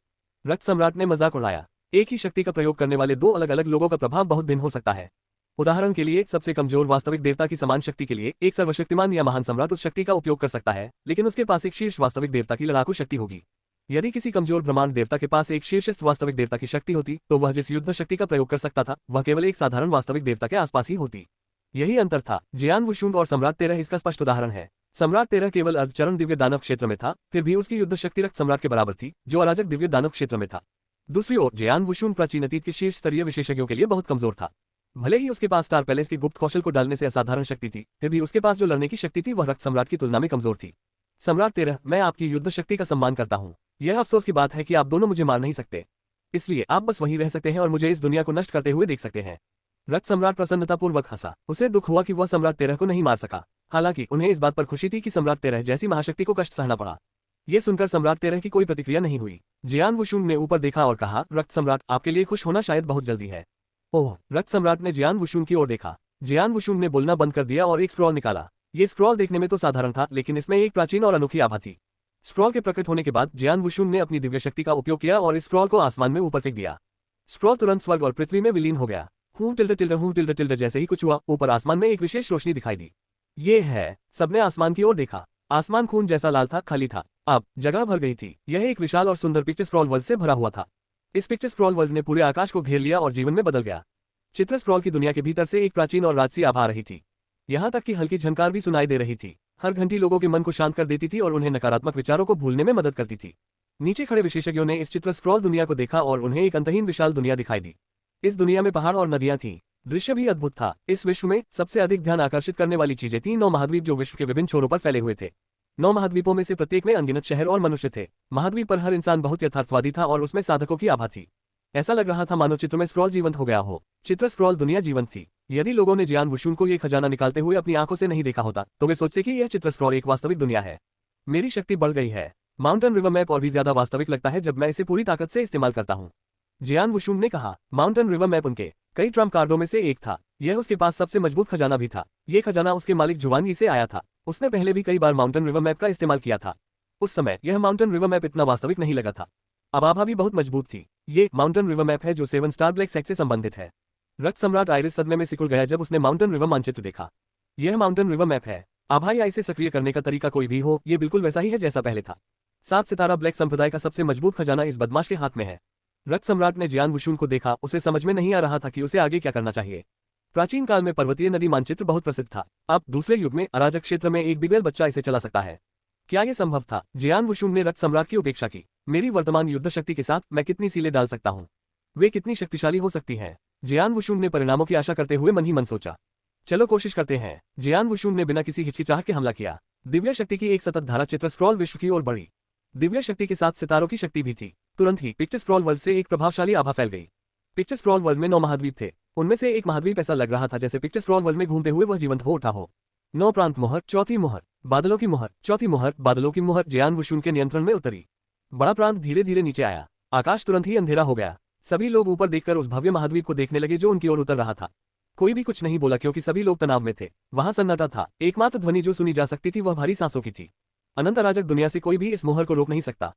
रक्त सम्राट ने मजाक उड़ाया। एक ही शक्ति का प्रयोग करने वाले दो अलग अलग लोगों का प्रभाव बहुत भिन्न हो सकता है। उदाहरण के लिए, सबसे कमजोर वास्तविक देवता की समान शक्ति के लिए एक सर्वशक्तिमान या महान सम्राट उस शक्ति का उपयोग कर सकता है, लेकिन उसके पास एक शीर्ष वास्तविक देवता की लड़ाकू शक्ति होगी। यदि किसी कमजोर ब्रह्मांड देवता के पास एक शीर्षस्थ वास्तविक देवता की शक्ति होती, तो वह जिस युद्ध शक्ति का प्रयोग कर सकता था वह केवल एक साधारण वास्तविक देवता के आसपास ही होती। यही अंतर था। जियान वुशुंग और सम्राट तेरह इसका स्पष्ट उदाहरण है। सम्राट तेरह केवल अर्धचरण दिव्य दानव क्षेत्र में था, फिर भी उसकी युद्ध शक्ति रक्त सम्राट के बराबर थी, जो अराजक दिव्य दानव क्षेत्र में था। दूसरी ओर जियान वुशुंग प्राचीन अतीत के शीर्ष स्तरीय विशेषज्ञों के लिए बहुत कमजोर था। भले ही उसके पास स्टार पैलेस की गुप्त कौशल को डालने से असाधारण शक्ति थी, फिर भी उसके पास जो लड़ने की शक्ति थी वह रक्त सम्राट की तुलना में कमजोर थी। सम्राट तेरह, मैं आपकी युद्ध शक्ति का सम्मान करता हूँ। यह अफसोस की बात है कि आप दोनों मुझे मार नहीं सकते, इसलिए आप बस वहीं रह सकते हैं और मुझे इस दुनिया को नष्ट करते हुए देख सकते हैं। रक्त सम्राट प्रसन्नतापूर्वक हंसा। उसे दुख हुआ कि वह सम्राट तेरह को नहीं मार सका। हालांकि उन्हें इस बात पर खुशी थी कि सम्राट तेरह जैसी महाशक्ति को कष्ट सहना पड़ा। ये सुनकर सम्राट तेरह की कोई प्रतिक्रिया नहीं हुई। जियान वुशुंग ने ऊपर देखा और कहा, रक्त सम्राट, आपके लिए खुश होना शायद बहुत जल्दी है। ओह! रक्त सम्राट ने जियान वुशुंग की ओर देखा। जियान वुशुंग ने बोलना बंद कर दिया और एक स्क्रॉल निकाला। ये स्क्रॉल देखने में तो साधारण था, लेकिन इसमें एक प्राचीन और अनोखी आभा थी। स्क्रॉल के प्रकट होने के बाद जियान वुशुंग ने अपनी दिव्य शक्ति का उपयोग किया और इस स्क्रॉल को आसमान में ऊपर फेंक दिया। स्क्रॉल तुरंत स्वर्ग और पृथ्वी में विलीन हो गया। हूँ टिल्ड जैसे ही कुछ हुआ, ऊपर आसमान में एक विशेष रोशनी दिखाई दी। ये है। सबने आसमान की ओर देखा। आसमान खून जैसा लाल था, खाली था। अब जगह भर गई थी। यह एक विशाल और सुंदर पिक्चर स्क्रॉल वर्ल्ड से भरा हुआ था। इस पिक्चर स्क्रॉल वर्ल्ड ने पूरे आकाश को घेर लिया और जीवन में बदल गया। चित्र स्क्रॉल की दुनिया के भीतर से एक प्राचीन और राजसी आभा आ रही थी। यहाँ तक कि हल्की झनकार भी सुनाई दे रही थी। हर घंटी लोगों के मन को शांत कर देती थी और उन्हें नकारात्मक विचारों को भूलने में मदद करती थी। नीचे खड़े विशेषज्ञों ने इस चित्र स्क्रॉल दुनिया को देखा और उन्हें एक अंतहीन विशाल दुनिया दिखाई दी। इस दुनिया में पहाड़ और नदियां थीं। दृश्य भी अद्भुत था। इस विश्व में सबसे अधिक ध्यान आकर्षित करने वाली चीजें थीं 9 महाद्वीप जो विश्व के विभिन्न छोरों पर फैले हुए थे। 9 महाद्वीपों में से प्रत्येक में अनगिनत शहर और मनुष्य थे। महाद्वीप पर हर इंसान बहुत यथार्थवादी था और उसमें साधकों की आभा थी। ऐसा लग रहा था मानो चित्र में स्क्रॉल जीवंत हो गया हो। चित्र स्क्रॉल दुनिया जीवंत थी। यदि लोगों ने जियान वुशुंग को ये खजाना निकालते हुए अपनी आंखों से नहीं देखा होता तो वे सोचते कि यह चित्र स्क्रॉल एक वास्तविक दुनिया है। मेरी शक्ति बढ़ गई है। माउंटेन रिवर मैप और भी ज्यादा वास्तविक लगता है जब मैं इसे पूरी ताकत से इस्तेमाल करता हूँ, जियान वुशुंग ने कहा। माउंटेन रिवर मैप उनके कई ट्रम्प कार्डों में से एक था। यह उसके पास सबसे मजबूत खजाना भी था। ये खजाना उसके मालिक जुवानगी से आया था। उसने पहले भी कई बार माउंटेन रिवर मैप का इस्तेमाल किया था। उस समय यह माउंटेन रिवर मैप इतना वास्तविक नहीं लगा था। अब आभा भी बहुत मजबूत थी। ये माउंटेन रिवर मैप है जो 7 स्टार ब्लैक सेक्ट से संबंधित है। रक्त सम्राट आइरिस सदमे में सिकुड़ गया जब उसने माउंटेन रिवर मानचित्र देखा। यह माउंटेन रिवर मैप है। आभा या इसे सक्रिय करने का तरीका कोई भी हो, ये बिल्कुल वैसा ही है जैसा पहले था। 7 सितारा ब्लैक संप्रदाय का सबसे मजबूत खजाना इस बदमाश के हाथ में है। रक्त सम्राट ने जियान वुशुंग को देखा। उसे समझ में नहीं आ रहा था कि उसे आगे क्या करना चाहिए। प्राचीन काल में पर्वतीय नदी मानचित्र बहुत प्रसिद्ध था। अब दूसरे युग में अराजक क्षेत्र में एक बिगड़ेल बच्चा इसे चला सकता है। क्या यह संभव था? जियान वुशुंग ने रक्त सम्राट की उपेक्षा की। मेरी वर्तमान युद्ध शक्ति के साथ मैं कितनी सीलें डाल सकता हूँ? वे कितनी शक्तिशाली हो सकती हैं? जियान वुशुंग ने परिणामों की आशा करते हुए मन ही मन सोचा। चलो कोशिश करते हैं। जियान वुशुंग ने बिना किसी हिचकिचाहट के हमला किया। दिव्य शक्ति की एक सतत धारा चित्र स्क्रॉल विश्व की ओर बढ़ी। दिव्य शक्ति के साथ सितारों की शक्ति भी थी। तुरंत ही पिक्चर स्क्रॉल वर्ल्ड से एक प्रभावशाली आभा फैल गई। पिक्चर स्क्रॉल वर्ल्ड में 9 महाद्वीप थे। उनमें से एक महाद्वीप ऐसा लग रहा था जैसे पिक्चर स्क्रॉल वर्ल्ड में घूमते हुए वह जीवंत हो उठा हो। 9 प्रांत मोहर, चौथी मोहर, बादलों की मोहर, चौथी मोहर, बादलों की मोहर जियान वुशुंग के नियंत्रण में उतरी। बड़ा प्रांत धीरे धीरे नीचे आया। आकाश तुरंत ही अंधेरा हो गया। सभी लोग ऊपर देखकर उस भव्य महाद्वीप को देखने लगे जो उनकी ओर उतर रहा था। कोई भी कुछ नहीं बोला क्योंकि सभी लोग तनाव में थे। वहां सन्नाटा था। एकमात्र ध्वनि जो सुनी जा सकती थी वह भारी सांसों की थी। अनंत अराजक दुनिया से कोई भी इस मोहर को रोक नहीं सकता।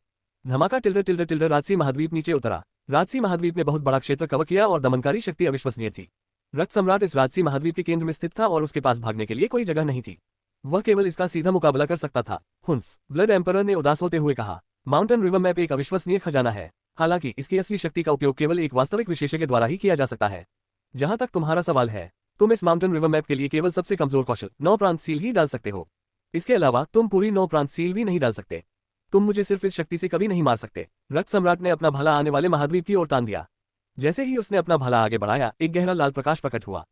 धमाका टिल्डर राजसी महाद्वीप नीचे उतरा। राजसी महाद्वीप ने बहुत बड़ा क्षेत्र कवर किया और दमनकारी शक्ति अविश्वसनीय थी। रक्त सम्राट इस राजसी महाद्वीप के केंद्र में स्थित था और उसके पास भागने के लिए कोई जगह नहीं थी। वह केवल इसका सीधा मुकाबला कर सकता था। हुन्फ, ब्लड एम्परर ने उदास होते हुए कहा। माउंटेन रिवर मैप एक अविश्वसनीय खजाना है। हालांकि इसकी असली शक्ति का उपयोग केवल एक वास्तविक विशेषज्ञ द्वारा ही किया जा सकता है। जहां तक तुम्हारा सवाल है, तुम इस माउंटेन रिवर मैप के लिए केवल सबसे कमजोर कौशल 9 प्रांत सील ही डाल सकते हो। इसके अलावा तुम पूरी 9 प्रांत सील भी नहीं डाल सकते। तुम मुझे सिर्फ इस शक्ति से कभी नहीं मार सकते। रक्त सम्राट ने अपना भाला आने वाले महाद्वीप की ओर तान दिया। जैसे ही उसने अपना भाला आगे बढ़ाया, एक गहरा लाल प्रकाश प्रकट हुआ।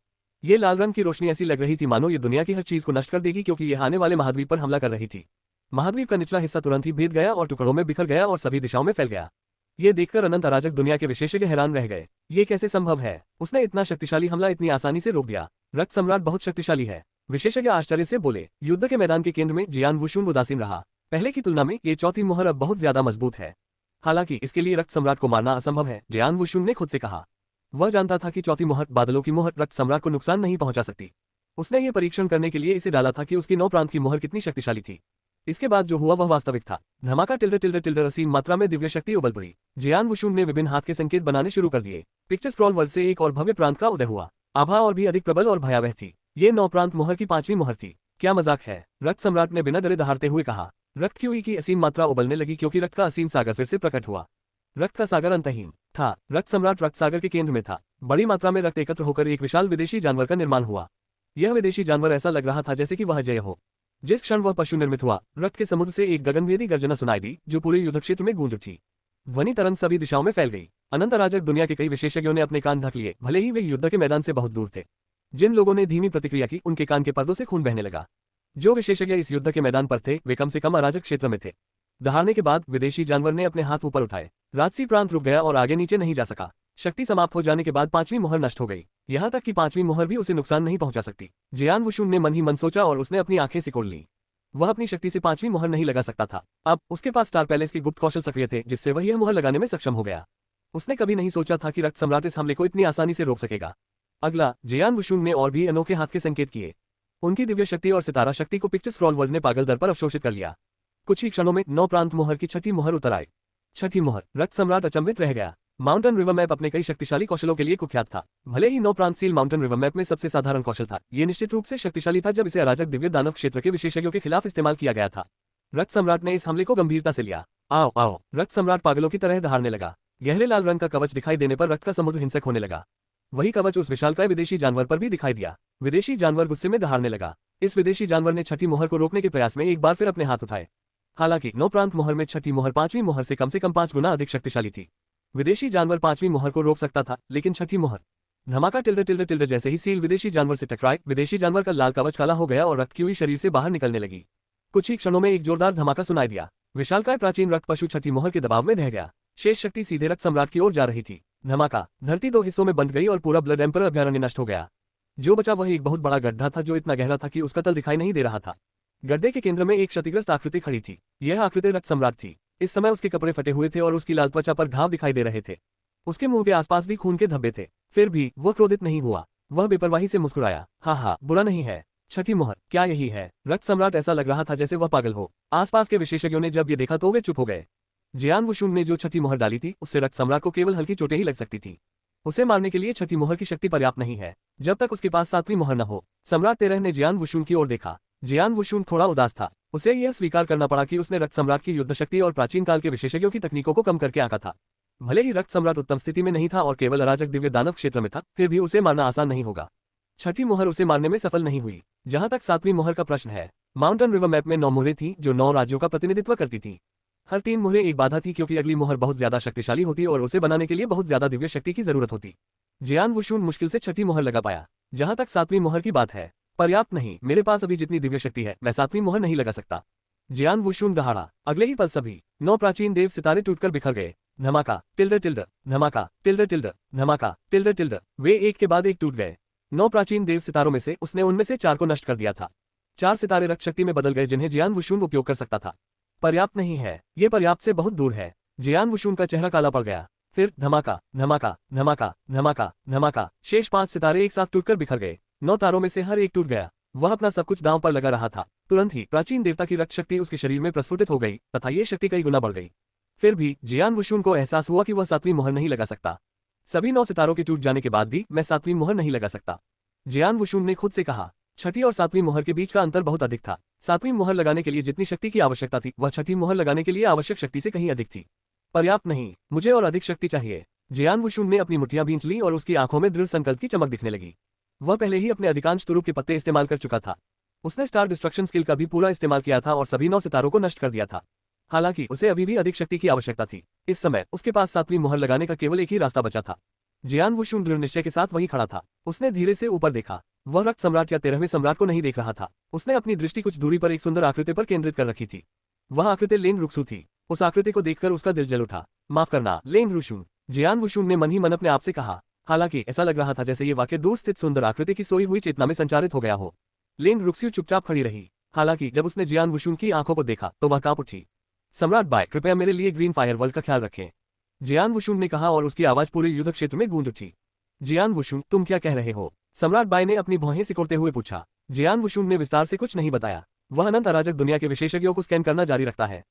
ये लाल रंग की रोशनी ऐसी लग रही थी मानो ये दुनिया की हर चीज को नष्ट कर देगी क्योंकि यह आने वाले महाद्वीप पर हमला कर रही थी। महाद्वीप का निचला हिस्सा तुरंत ही भेद गया और टुकड़ों में बिखर गया और सभी दिशाओं में फैल गया। ये देखकर अनंत अराजक दुनिया के विशेषज्ञ हैरान रह गए। ये कैसे संभव है? उसने इतना शक्तिशाली हमला इतनी आसानी से रोक दिया। रक्त सम्राट बहुत शक्तिशाली है, विशेषज्ञ आश्चर्य से बोले। युद्ध के मैदान के केंद्र में जियान वुशुन उदासीन रहा। पहले की तुलना में ये चौथी मोहर अब बहुत ज्यादा मजबूत है। हालांकि इसके लिए रक्त सम्राट को मारना असंभव है, जियान वुशुन ने खुद से कहा। वह जानता था कि चौथी मोहर, बादलों की मोहर, रक्त सम्राट को नुकसान नहीं पहुंचा सकती। उसने ये परीक्षण करने के लिए इसे डाला था कि उसकी 9 प्रांत की मोहर कितनी शक्तिशाली थी। इसके बाद जो हुआ वह वास्तविक था। धमाका टिल्डर टिल्डर टिल्डर असीम मात्रा में दिव्य शक्ति उबल पड़ी। जियान वुशुन ने विभिन्न हाथ के संकेत बनाने शुरू कर दिए। पिक्चर स्क्रॉल वर्ल्ड से एक और भव्य प्रांत का उदय हुआ। आभा और भी अधिक प्रबल और भयावह थी। ये 9 प्रांत मोहर की 5वीं मोहर थी। क्या मजाक है? रक्त सम्राट ने बिना डरे दहाड़ते हुए कहा। रक्त की असीम मात्रा उबलने लगी क्योंकि रक्त का असीम सागर फिर से प्रकट हुआ। रक्त का सागर अंतहीन था। रक्त सम्राट रक्त सागर के केंद्र में था। बड़ी मात्रा में रक्त एकत्र होकर एक विशाल विदेशी जानवर का निर्माण हुआ। यह विदेशी जानवर ऐसा लग रहा था जैसे कि वह जय हो। जिस क्षण वह पशु निर्मित हुआ, रक्त के समुद्र से एक गगनभेदी गर्जना सुनाई दी जो पूरे युद्ध क्षेत्र में गूंज उठी। ध्वनि तरंग सभी दिशाओं में फैल गई। अनंत अराजक दुनिया के कई विशेषज्ञों ने अपने कान ढक लिए, भले ही वे युद्ध के मैदान से बहुत दूर थे। जिन लोगों ने धीमी प्रतिक्रिया की, उनके कान के पर्दों से खून बहने लगा। जो विशेषज्ञ इस युद्ध के मैदान पर थे, वे कम से कम अराजक क्षेत्र में थे। दहाड़ने के बाद विदेशी जानवर ने अपने हाथ ऊपर उठाए। राजसी प्रांत रुक गया और आगे नीचे नहीं जा सका। शक्ति समाप्त हो जाने के बाद 5वीं मोहर नष्ट हो गई। यहाँ तक कि 5वीं मोहर भी उसे नुकसान नहीं पहुंचा सकती। जियान वुशुन ने मन ही मन सोचा और उसने अपनी आंखें सिकोड़ ली। वह अपनी शक्ति से 5वीं मोहर नहीं लगा सकता था। अब उसके पास स्टार पैलेस के गुप्त कौशल सक्रिय थे, जिससे वह यह मोहर लगाने में सक्षम हो गया। उसने कभी नहीं सोचा था कि रक्त सम्राट इस हमले को इतनी आसानी से रोक सकेगा। अगला, जियान वुशुन ने और भी अनोखे हाथ के संकेत किए। उनकी दिव्य शक्ति और सितारा शक्ति को पिक्चर स्क्रॉल वर्ल्ड ने पागल दर पर अवशोषित कर लिया। कुछ ही क्षणों में 9 प्रांत मोहर की 6ठी मोहर उतर आई। 6ठी मोहर। रक्त सम्राट अचंभित रह गया। माउंटेन रिवर मैप अपने कई शक्तिशाली कौशलों के लिए कुख्यात था। भले ही 9 प्रांत सील माउंटेन रिवर मैप में सबसे साधारण कौशल था, ये निश्चित रूप से शक्तिशाली था जब इसे अराजक दिव्य दानव क्षेत्र के विशेषज्ञों के खिलाफ इस्तेमाल किया गया था। रक्त सम्राट ने इस हमले को गंभीरता से लिया। आओ आओ। रक्त सम्राट पागलों की तरह दहाड़ने लगा। गहरे लाल रंग का कवच दिखाई देने पर रक्त का समुद्र हिंसक होने लगा। वही कवच उस विशालकाय विदेशी जानवर पर भी दिखाई दिया। विदेशी जानवर गुस्से में दहाड़ने लगा। इस विदेशी जानवर ने 6ठी मोहर को रोकने के प्रयास में एक बार फिर अपने हाथ उठाए। हालांकि 9 प्रांत मोहर में 6ठी मोहर 5वीं मोहर से कम 5 गुना अधिक शक्तिशाली थी। विदेशी जानवर 5वीं मोहर को रोक सकता था, लेकिन 6ठी मोहर। धमाका टिल्डर टिल्डर टिल्डर जैसे ही सील विदेशी जानवर से टकराए, विदेशी जानवर का लाल कवच काला हो गया और रक्त की हुई शरीर से बाहर निकलने लगी। कुछ ही क्षणों में एक जोरदार धमाका सुनाई दिया। विशालकाय प्राचीन रक्त पशु 6ठी मोहर के दबाव में रह गया। शेष शक्ति सीधे रक्त सम्राट की ओर जा रही थी। धमाका। धरती 2 हिस्सों में बंट गई और पूरा ब्लड एम्पर अभयारण्य नष्ट हो गया। जो बचा वह एक बहुत बड़ा गड्ढा था जो इतना गहरा था कि उसका तल दिखाई नहीं दे रहा था। गड्ढे के केंद्र में एक क्षतिग्रस्त आकृति खड़ी थी। यह आकृति रक्त सम्राट थी। इस समय उसके कपड़े फटे हुए थे और उसकी लाल त्वचा पर घाव दिखाई दे रहे थे। उसके मुंह के आसपास भी खून के धब्बे थे। फिर भी वह क्रोधित नहीं हुआ। वह बेपरवाही से मुस्कुराया। हाँ, बुरा नहीं है। 6ठी मोहर, क्या यही है? रक्त सम्राट ऐसा लग रहा था जैसे वह पागल हो। आसपास के विशेषज्ञों ने जब ये देखा तो वे चुप हो गए। जियान वुशुन ने जो 6ठी मोहर डाली थी, उससे रक्त सम्राट को केवल हल्की चोटें ही लग सकती थी। उसे मारने के लिए 6ठी मोहर की शक्ति पर्याप्त नहीं है, जब तक उसके पास 7वीं मोहर न हो। सम्राट तेरह ने जियान वुशुन की ओर देखा। जियान वुशुन थोड़ा उदास था। उसे यह स्वीकार करना पड़ा कि उसने रक्त सम्राट की युद्ध शक्ति और प्राचीन काल के विशेषज्ञों की तकनीकों को कम करके आंका था। भले ही रक्त सम्राट उत्तम स्थिति में नहीं था और केवल अराजक दिव्य दानव क्षेत्र में था, फिर भी उसे मारना आसान नहीं होगा। 6ठी मोहर उसे मारने में सफल नहीं हुई। जहां तक 7वीं मोहर का प्रश्न है, माउंटेन रिवर मैप में 9 मोहरें थीं जो 9 राज्यों का प्रतिनिधित्व करती थीं। हर 3 मोहरें एक बाधा थी क्योंकि अगली मोहर बहुत ज्यादा शक्तिशाली होती और उसे बनाने के लिए बहुत ज्यादा दिव्य शक्ति की जरूरत होती। जियान वुशुन मुश्किल से 6ठी मोहर लगा पाया। जहां तक 7वीं मोहर की बात है, पर्याप्त नहीं। मेरे पास अभी जितनी दिव्य शक्ति है, मैं 7वीं मोहर नहीं लगा सकता। जियान वुशुन दहाड़ा। अगले ही पल सभी 9 प्राचीन देव सितारे टूटकर बिखर गए। धमाका टिल्डर टिल्डर, धमाका टिल्डर टिल्डर, धमाका टिल्डर टिल्डर। वे एक के बाद एक टूट गए। 9 प्राचीन देव सितारों में से उसने उनमें से 4 को नष्ट कर दिया था। 4 सितारे रक्त शक्ति में बदल गए जिन्हें जियान वुशुन उपयोग कर सकता था। पर्याप्त नहीं है, ये पर्याप्त से बहुत दूर है। जियान वुशुन का चेहरा काला पड़ गया। फिर धमाका धमाका धमाका धमाका धमाका। शेष 5 सितारे एक साथ टूटकर बिखर गए। 9 तारों में से हर एक टूट गया। वह अपना सब कुछ दांव पर लगा रहा था। तुरंत ही प्राचीन देवता की रक्त शक्ति उसके शरीर में प्रस्फुटित हो गई तथा ये शक्ति कई गुना बढ़ गई। फिर भी जियान वुशुन को एहसास हुआ कि वह 7वीं मोहर नहीं लगा सकता। सभी 9 सितारों के टूट जाने के बाद भी मैं 7वीं मोहर नहीं लगा सकता। जियान वुशुन ने खुद से कहा। 6ठी और 7वीं मोहर के बीच का अंतर बहुत अधिक था। 7वीं मोहर लगाने के लिए जितनी शक्ति की आवश्यकता थी, वह 6ठी मोहर लगाने के लिए आवश्यक शक्ति से कहीं अधिक थी। पर्याप्त नहीं, मुझे और अधिक शक्ति चाहिए। जियान वुशुन ने अपनी मुठ्ठियां भींच ली और उसकी आंखों में दृढ़ संकल्प की चमक दिखने लगी। वह पहले ही अपने अधिकांश तुरुप के पत्ते इस्तेमाल कर चुका था। उसने स्टार डिस्ट्रक्शन स्किल का भी पूरा इस्तेमाल किया था और सभी 9 सितारों को नष्ट कर दिया था। हालांकि उसे अभी भी अधिक शक्ति की आवश्यकता थी। इस समय उसके पास 7वीं मोहर लगाने का केवल एक ही रास्ता बचा था। जियान वुशुन दृढ़ निश्चय के साथ वहीं खड़ा था। उसने धीरे से ऊपर देखा। वह रक्त सम्राट या 13वें सम्राट को नहीं देख रहा था। उसने अपनी दृष्टि कुछ दूरी पर एक सुंदर आकृति पर केंद्रित कर रखी थी। वह आकृति लेन रुक्सू थी। उस आकृति को देखकर उसका दिल जल उठा। माफ करना लेन वुशुन, जियान वुशुन ने मन ही मन अपने आप से कहा। हालांकि ऐसा लग रहा था जैसे ये वाक्य दूर स्थित सुंदर आकृति की सोई हुई चेतना में संचारित हो गया हो। लेन रुक्सू चुपचाप खड़ी रही। हालांकि जब उसने जियान वुशुन की आंखों को देखा तो वह कांप उठी। सम्राट बाय, कृपया मेरे लिए ग्रीन फायरवर्ल्ड का ख्याल रखें, जियान वुशुन ने कहा और उसकी आवाज पूरे युद्ध क्षेत्र में गूंज उठी। जियान वुशुन, तुम क्या कह रहे हो? सम्राट बाय ने अपनी भौहें सिकोड़ते हुए पूछा। जियान वुशुन ने विस्तार से कुछ नहीं बताया। वह अनंत अराजक दुनिया के विशेषज्ञों को स्कैन करना जारी रखता है।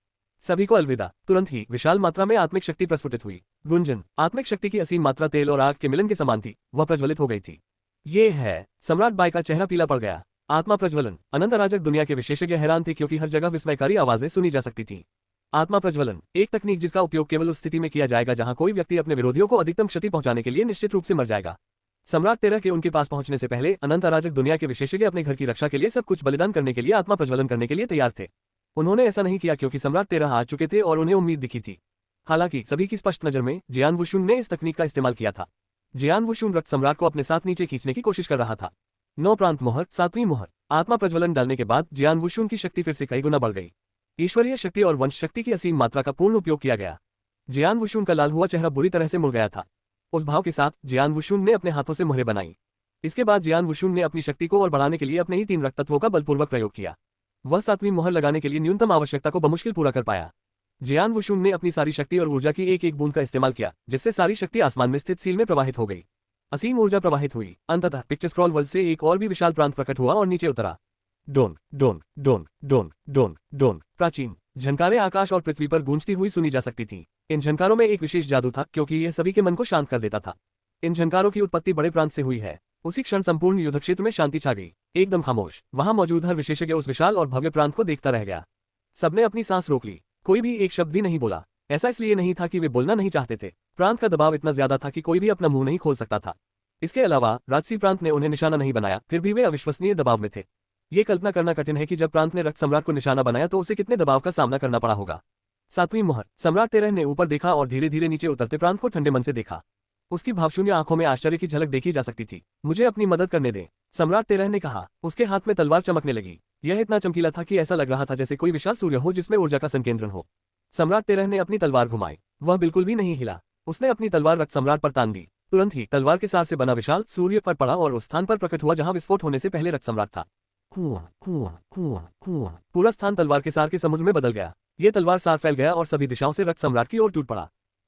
सभी को अलविदा। तुरंत ही विशाल मात्रा में आत्मिक शक्ति प्रस्फुटित हुई। गुंजन, आत्मिक शक्ति की असीम मात्रा तेल और आग के मिलन के समान थी। वह प्रज्वलित हो गई थी। ये है। सम्राट बाय का चेहरा पीला पड़ गया। आत्मा प्रज्वलन। अनंत अराजक दुनिया के विशेषज्ञ हैरान थे क्योंकि हर जगह विस्मयकारी आवाजें सुनी जा सकती थी। आत्मा प्रज्वलन, एक तकनीक जिसका उपयोग केवल उस स्थिति में किया जाएगा जहां कोई व्यक्ति अपने विरोधियों को अधिकतम क्षति पहुंचाने के लिए निश्चित रूप से मर जाएगा। सम्राट 13 के उनके पास पहुंचने से पहले अनंत अराजक दुनिया के विशेषज्ञ अपने घर की रक्षा के लिए सब कुछ बलिदान करने के लिए आत्मा प्रज्वलन करने के लिए तैयार थे। उन्होंने ऐसा नहीं किया क्योंकि सम्राट 13 आ चुके थे और उन्हें उम्मीद दिखी थी। हालांकि सभी की स्पष्ट नजर में जियान वुशुन ने इस तकनीक का इस्तेमाल किया था। जियान वुशुन रक्त सम्राट को अपने साथ नीचे खींचने की कोशिश कर रहा था। 9 प्रांत मोहर, 7वीं मोहर। आत्मा प्रज्वलन डालने के बाद जियान वुशुन की शक्ति फिर से कई गुना बढ़ गई। ईश्वरीय शक्ति और वंश शक्ति की असीम मात्रा का पूर्ण उपयोग किया गया। जियान वुशुन का लाल हुआ चेहरा बुरी तरह से मुड़ गया था। उस भाव के साथ जियान वुशुन ने अपने हाथों से मुहरें बनाई। इसके बाद जियान वुशुन ने अपनी शक्ति को और बढ़ाने के लिए अपने ही 3 रक्त तत्वों का बलपूर्वक प्रयोग किया। वह 7वीं मोहर लगाने के लिए न्यूनतम आवश्यकता को बमुश्किल पूरा कर पाया। जियान वुशुन ने अपनी सारी शक्ति और ऊर्जा की एक एक बूंद का इस्तेमाल किया, जिससे सारी शक्ति आसमान में स्थित सील में प्रवाहित हो गई। असीम ऊर्जा प्रवाहित हुई। अंततः पिक्चर स्क्रॉल वर्ल्ड से एक और भी विशाल प्रांत प्रकट हुआ और नीचे उतरा। डोन डोन डोन डोन डोन डोन। प्राचीन झनकारें आकाश और पृथ्वी पर गूंजती हुई सुनी जा सकती थीं। इन झनकारों में एक विशेष जादू था क्योंकि यह सभी के मन को शांत कर देता था। इन झनकारों की उत्पत्ति बड़े प्रांत से हुई है। उसी क्षण संपूर्ण युद्ध क्षेत्र में शांति छा गई। एकदम खामोश। वहां मौजूद हर विशेषज्ञ उस विशाल और भव्य प्रांत को देखता रह गया। सबने अपनी सांस रोक ली। कोई भी एक शब्द भी नहीं बोला। ऐसा इसलिए नहीं था कि वे बोलना नहीं चाहते थे। प्रांत का दबाव इतना ज्यादा था कि कोई भी अपना मुंह नहीं खोल सकता था। इसके अलावा राजसी प्रांत ने उन्हें निशाना नहीं बनाया, फिर भी वे अविश्वसनीय दबाव में थे। ये कल्पना करना कठिन है कि जब प्रांत ने रक्त सम्राट को निशाना बनाया तो उसे कितने दबाव का सामना करना पड़ा होगा। 7वीं मोहर। सम्राट 13 ने ऊपर देखा और धीरे धीरे नीचे उतरते प्रांत को ठंडे मन से देखा। उसकी भावशून्य आंखों में आश्चर्य की झलक देखी जा सकती थी। मुझे अपनी मदद करने दें, सम्राट 13 ने कहा। उसके हाथ में तलवार चमकने लगी। यह इतना चमकीला था कि ऐसा लग रहा था जैसे कोई विशाल सूर्य हो जिसमें ऊर्जा का संकेंद्रण हो। सम्राट 13 ने अपनी तलवार घुमाई। वह बिल्कुल भी नहीं हिला। उसने अपनी तलवार रक्त सम्राट पर तान दी। तुरंत ही तलवार के सार से बना विशाल सूर्य पर पड़ा और उस स्थान पर प्रकट हुआ जहां विस्फोट होने से पहले रक्त सम्राट था। पूरा स्थान तलवार के सार के समुद्र में बदल गया। ये तलवार सार फैल गया और सभी दिशाओं से रक्त सम्राट की ओर टूट पड़ा।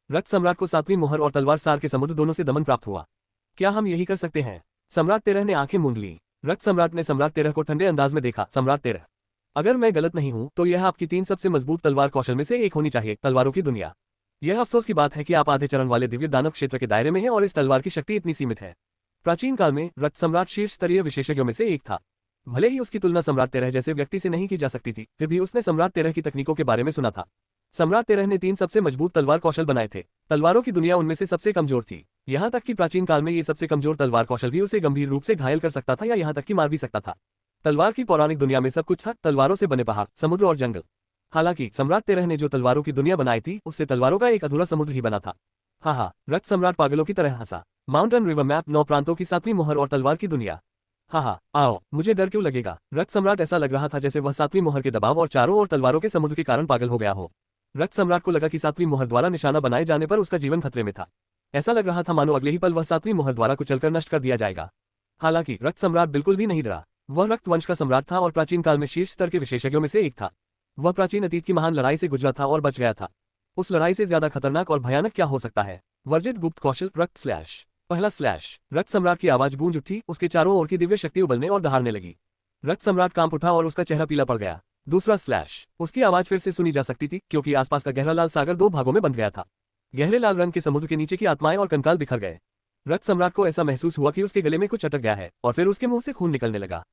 रक्त सम्राट को 7वीं मोहर और तलवार सार के समुद्र दोनों से दमन प्राप्त हुआ। क्या हम यही कर सकते हैं? सम्राट 13 ने आंखें मूंद ली। रक्त सम्राट ने सम्राट 13 को ठंडे अंदाज में देखा। सम्राट 13, अगर मैं गलत नहीं हूं तो यह आपकी 3 सबसे मजबूत तलवार कौशल में से एक होनी चाहिए। तलवारों की दुनिया। यह अफसोस की बात है कि आप आधे चरण वाले दिव्य दानव क्षेत्र के दायरे में हैं और इस तलवार की शक्ति इतनी सीमित है। प्राचीन काल में रक्त सम्राट शीर्ष स्तरीय विशेषज्ञों में से एक था। भले ही उसकी तुलना सम्राट 13 जैसे व्यक्ति से नहीं की जा सकती थी, फिर भी उसने सम्राट 13 की तकनीकों के बारे में सुना था। सम्राट 13 ने 3 सबसे मजबूत तलवार कौशल बनाए थे। तलवारों की दुनिया उनमें से सबसे कमजोर थी। यहाँ तक कि प्राचीन काल में ये सबसे कमजोर तलवार कौशल भी उसे गंभीर रूप से घायल कर सकता था या यहाँ तक कि मार भी सकता था। तलवार की पौराणिक दुनिया में सब कुछ था, तलवारों से बने पहाड़, समुद्र और जंगल। हालांकि सम्राट 13 ने जो तलवारों की दुनिया बनाई थी उससे तलवारों का एक अधूरा समुद्र ही बना था। हाँ, रक्त सम्राट पागलों की तरह हंसा। माउंटेन रिवर मैप, 9 प्रांतों की 7वीं मोहर और तलवार की दुनिया। हाँ, आओ, मुझे डर क्यों लगेगा? रक्त सम्राट ऐसा लग रहा था जैसे वह 7वीं मोहर के दबाव और चारों ओर तलवारों के समुद्र के कारण पागल हो गया हो। रक्त सम्राट को लगा कि 7वीं मोहर द्वारा निशाना बनाए जाने पर उसका जीवन खतरे में था। ऐसा लग रहा था मानो अगले ही पल वह 7वीं मोहर द्वारा कुचलकर नष्ट कर दिया जाएगा। हालांकि रक्त सम्राट बिल्कुल भी नहीं डरा। वह रक्त वंश का सम्राट था और प्राचीन काल में शीर्ष स्तर के विशेषज्ञों में से एक था। वह प्राचीन अतीत की महान लड़ाई से गुजरा था और बच गया था। उस लड़ाई से ज्यादा खतरनाक और भयानक क्या हो सकता है? वर्जित गुप्त कौशल, रक्त स्लैश। पहला स्लैश। रक्त सम्राट की आवाज गूंज उठी। उसके चारों ओर की दिव्य शक्ति उबलने और दहाड़ने लगी। रक्त सम्राट कांप उठा और उसका चेहरा पीला पड़ गया। दूसरा स्लैश। उसकी आवाज फिर से सुनी जा सकती थी क्योंकि आसपास का गहरा लाल सागर 2 भागों में बंट गया था। गहरे लाल रंग के समुद्र के नीचे की आत्माएं और कंकाल बिखर गए। रक्त सम्राट को ऐसा महसूस हुआ कि उसके गले में कुछ अटक गया है और फिर उसके मुंह से खून निकलने लगा।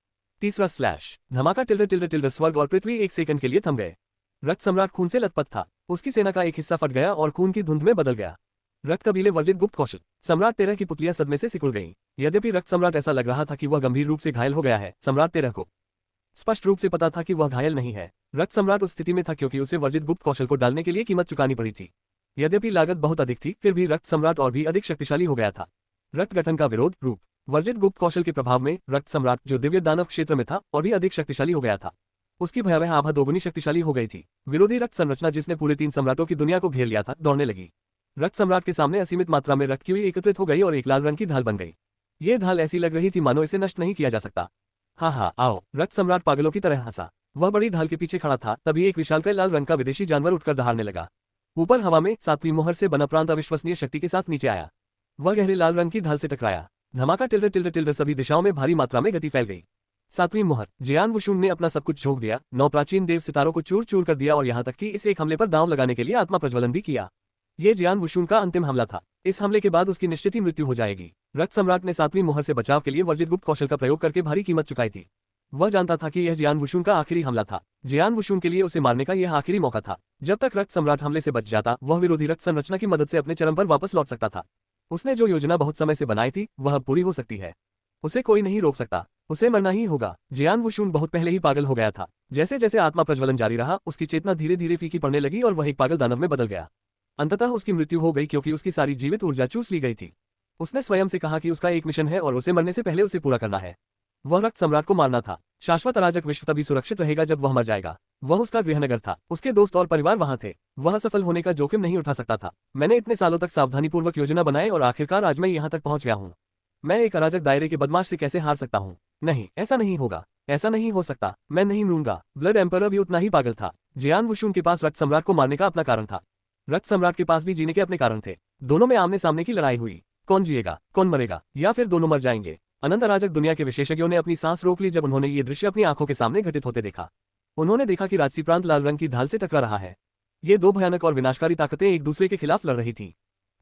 तीसरा स्लैश। धमाका, टिल्डर टिल्डर टिल्डर। स्वर्ग और पृथ्वी एक सेकंड के लिए थम गए। रक्त सम्राट खून से लथपथ था। उसकी सेना का एक हिस्सा फट गया और खून की धुंध में बदल गया। रक्त कबीले, वर्जित गुप्त कौशल। सम्राट 13 की पुतलियां सदमे से सिकुड़ गईं। यद्यपि रक्त सम्राट ऐसा लग रहा था कि वह गंभीर रूप से घायल हो गया है, सम्राट 13 को स्पष्ट रूप से पता था कि वह घायल नहीं है। रक्त सम्राट उस स्थिति में था क्योंकि उसे वर्जित गुप्त कौशल को डालने के लिए कीमत चुकानी पड़ी थी। यद्यपि लागत बहुत अधिक थी, फिर भी रक्त सम्राट और भी अधिक शक्तिशाली हो गया था। रक्त गठन का विरोध रूप। वर्जित गुप्त कौशल के प्रभाव में रक्त सम्राट, जो दिव्य दानव क्षेत्र में था, और भी अधिक शक्तिशाली हो गया था। उसकी भयावह आभा दोगुनी शक्तिशाली हो गई थी। विरोधी रक्त संरचना जिसने पूरे 3 सम्राटों की दुनिया को घेर लिया था, दौड़ने लगी। रक्त सम्राट के सामने असीमित मात्रा में रक्त की एकत्रित हो गई और एक लाल रंग की ढाल बन गई। ये ढाल ऐसी लग रही थी मानो इसे नष्ट नहीं किया जा सकता। हाँ, आओ। रक्त सम्राट पागलों की तरह हंसा। वह बड़ी ढाल के पीछे खड़ा था, तभी एक विशालकाय लाल रंग का विदेशी जानवर उठकर दहाड़ने लगा। ऊपर हवा में 7वीं मोहर से बना प्रांत अविश्वसनीय शक्ति के साथ नीचे आया। वह गहरे लाल रंग की ढाल से टकराया। धमाका टिल्डर टिल्डर टिल्डर सभी दिशाओं में भारी मात्रा में गति फैल गई। 7वीं मोहर। जियान वुशुन ने अपना सब कुछ झोंक दिया, 9 प्राचीन देव सितारों को चूर चूर कर दिया और यहाँ तक कि इस एक हमले पर दांव लगाने के लिए आत्मा प्रज्वलन भी किया। ये जियान वुशुन का अंतिम हमला था। इस हमले के बाद उसकी निश्चित ही मृत्यु हो जाएगी। रक्त सम्राट ने 7वीं मोहर से बचाव के लिए वर्जित गुप्त कौशल का प्रयोग करके भारी कीमत चुकाई थी। वह जानता था कि यह जियान वुशुन का आखिरी हमला था। जियान वुशुन के लिए उसे मारने का यह आखिरी मौका था। जब तक रक्त सम्राट हमले से बच जाता, वह विरोधी रक्त संरचना की मदद से अपने चरम पर वापस लौट सकता था। उसने जो योजना बहुत समय से बनाई थी, वह अब पूरी हो सकती है। उसे कोई नहीं रोक सकता। उसे मरना ही होगा। जियान वुशुन बहुत पहले ही पागल हो गया था। जैसे जैसे आत्मा प्रज्वलन जारी रहा, उसकी चेतना धीरे धीरे फीकी पड़ने लगी और वह एक पागल दानव में बदल गया। अंततः उसकी मृत्यु हो गई क्योंकि उसकी सारी जीवित ऊर्जा चूस ली गई थी। उसने स्वयं से कहा कि उसका एक मिशन है और उसे मरने से पहले उसे पूरा करना है। वह रक्त सम्राट को मारना था। शाश्वत अराजक विश्व तभी सुरक्षित रहेगा जब वह मर जाएगा। वह उसका गृहनगर था। उसके दोस्त और परिवार वहां थे। वह सफल होने का जोखिम नहीं उठा सकता था। मैंने इतने सालों तक सावधानीपूर्वक योजना बनाई और आखिरकार आज मैं यहाँ तक पहुंच गया हूँ। मैं एक अराजक दायरे के बदमाश से कैसे हार सकता हूँ? नहीं, ऐसा नहीं होगा। ऐसा नहीं हो सकता। मैं नहीं मरूंगा। ब्लड एम्परर भी उतना ही पागल था। जियान वुशुन के पास रक्त सम्राट को मारने का अपना कारण था। रक्त सम्राट के पास भी जीने के अपने कारण थे। दोनों में आमने सामने की लड़ाई हुई। कौन जिएगा, कौन मरेगा, या फिर दोनों मर जाएंगे? अनंत अराजक दुनिया के विशेषज्ञों ने अपनी सांस रोक ली जब उन्होंने ये दृश्य अपनी आंखों के सामने घटित होते देखा। उन्होंने देखा कि राजसी प्रांत लाल रंग की ढाल से टकरा रहा है। ये दो भयानक और विनाशकारी ताकतें एक दूसरे के खिलाफ लड़ रही थीं।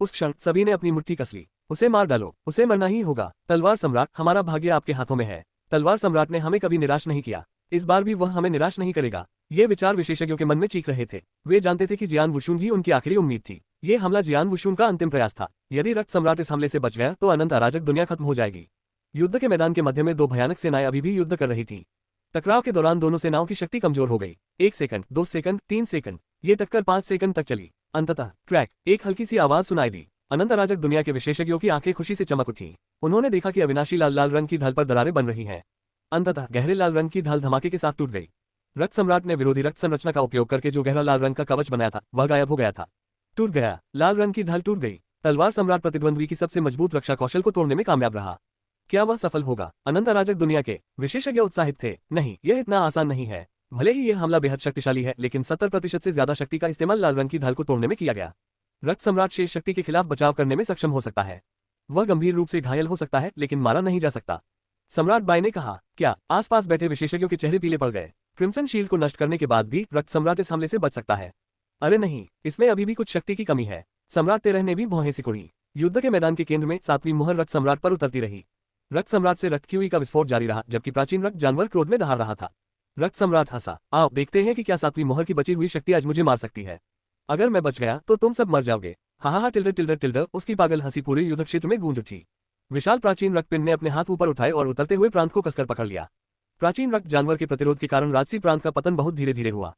उस क्षण सभी ने अपनी मुट्ठी कस ली। उसे मार डालो, उसे मरना ही होगा। तलवार सम्राट, हमारा भाग्य आपके हाथों में है। तलवार सम्राट ने हमें कभी निराश नहीं किया। इस बार भी वह हमें निराश नहीं करेगा। ये विचार विशेषज्ञों के मन में चीख रहे थे। वे जानते थे कि जियान वुशुन ही उनकी आखिरी उम्मीद थी। ये हमला जियान वुशुन का अंतिम प्रयास था। यदि रक्त सम्राट इस हमले से बच गया तो अनंत अराजक दुनिया खत्म हो जाएगी। युद्ध के मैदान के मध्य में दो भयानक सेनाएं अभी भी युद्ध कर रही थीं। टकराव के दौरान दोनों सेनाओं की शक्ति कमजोर हो गई। 1 सेकंड, 2 सेकंड, 3 सेकंड, ये टक्कर 5 सेकंड तक चली। अंततः क्रैक, एक हल्की सी आवाज सुनाई दी। अनंत अराजक दुनिया के विशेषज्ञों की आंखें खुशी से चमक उठी। उन्होंने देखा कि अविनाशी लाल लाल रंग की ढाल पर दरारें बन रही हैं। अंततः गहरे लाल रंग की ढाल धमाके के साथ टूट गई। रक्त सम्राट ने विरोधी रक्त संरचना का उपयोग करके जो गहरा लाल रंग का कवच बनाया था, वह गायब हो गया था। टूट गया। लाल रंग की ढाल टूट गई। तलवार सम्राट प्रतिद्वंद्वी की सबसे मजबूत रक्षा कौशल को तोड़ने में कामयाब रहा। क्या वह सफल होगा? अनंत अराजक दुनिया के विशेषज्ञ उत्साहित थे। नहीं, यह इतना आसान नहीं है। भले ही यह हमला बेहद शक्तिशाली है, लेकिन 70% से ज्यादा शक्ति का इस्तेमाल लाल रंग की ढाल को तोड़ने में किया गया। रक्त सम्राट शेष शक्ति के खिलाफ बचाव करने में सक्षम हो सकता है। वह गंभीर रूप से घायल हो सकता है, लेकिन मारा नहीं जा सकता। सम्राट बाई ने कहा। क्या? आसपास बैठे विशेषज्ञों के चेहरे पीले पड़ गए। क्रिम्सन शील्ड को नष्ट करने के बाद भी रक्त सम्राट इस हमले से बच सकता है। अरे नहीं, इसमें अभी भी कुछ शक्ति की कमी है। सम्राट तेरह ने भी भौहें सिकुड़ी। युद्ध के मैदान के केंद्र में 7वीं मोहर रक्त सम्राट पर उतरती रही। रक्त सम्राट से रक्त की का विस्फोट जारी रहा, जबकि प्राचीन रक्त जानवर क्रोध में दहाड़ रहा था। रक्त सम्राट हंसा। आओ देखते हैं कि क्या 7वीं मोहर की बची हुई शक्ति आज मुझे मार सकती है। अगर मैं बच गया तो तुम सब मर जाओगे। हा टिल्डर टिल्डर टिल्डर, उसकी पागल हंसी पूरे युद्ध क्षेत्र में गूंज उठी। विशाल प्राचीन रक्तपिंड ने अपने हाथ ऊपर उठाए और उतरते हुए प्रांत को कसकर पकड़ लिया। प्राचीन रक्त जानवर के प्रतिरोध के कारण राजसी प्रांत का पतन बहुत धीरे धीरे हुआ।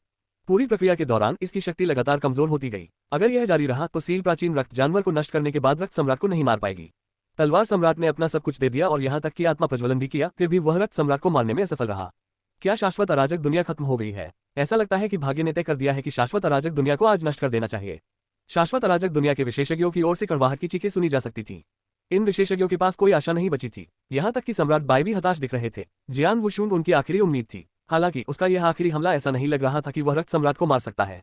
पूरी प्रक्रिया के दौरान इसकी शक्ति लगातार कमजोर होती गई। अगर यह जारी रहा तो सील प्राचीन रक्त जानवर को नष्ट करने के बाद रक्त सम्राट को नहीं मार पाएगी। तलवार सम्राट ने अपना सब कुछ दे दिया और यहाँ तक कि आत्मा प्रज्वलन भी किया, फिर भी वह रक्त सम्राट को मारने में असफल रहा। क्या शाश्वत अराजक दुनिया खत्म हो गई है? ऐसा लगता है कि भाग्य ने तय कर दिया है कि शाश्वत अराजक दुनिया को आज नष्ट कर देना चाहिए। शाश्वत अराजक दुनिया के विशेषज्ञों की ओर से कड़वाहट की चीखें सुनी जा सकती थी। इन विशेषज्ञों के पास कोई आशा नहीं बची थी। यहाँ तक कि सम्राट बाई भी हताश दिख रहे थे। जियान वुशुन उनकी आखिरी उम्मीद थी। हालांकि उसका यह आखिरी हमला ऐसा नहीं लग रहा था कि वह रक्त सम्राट को मार सकता है।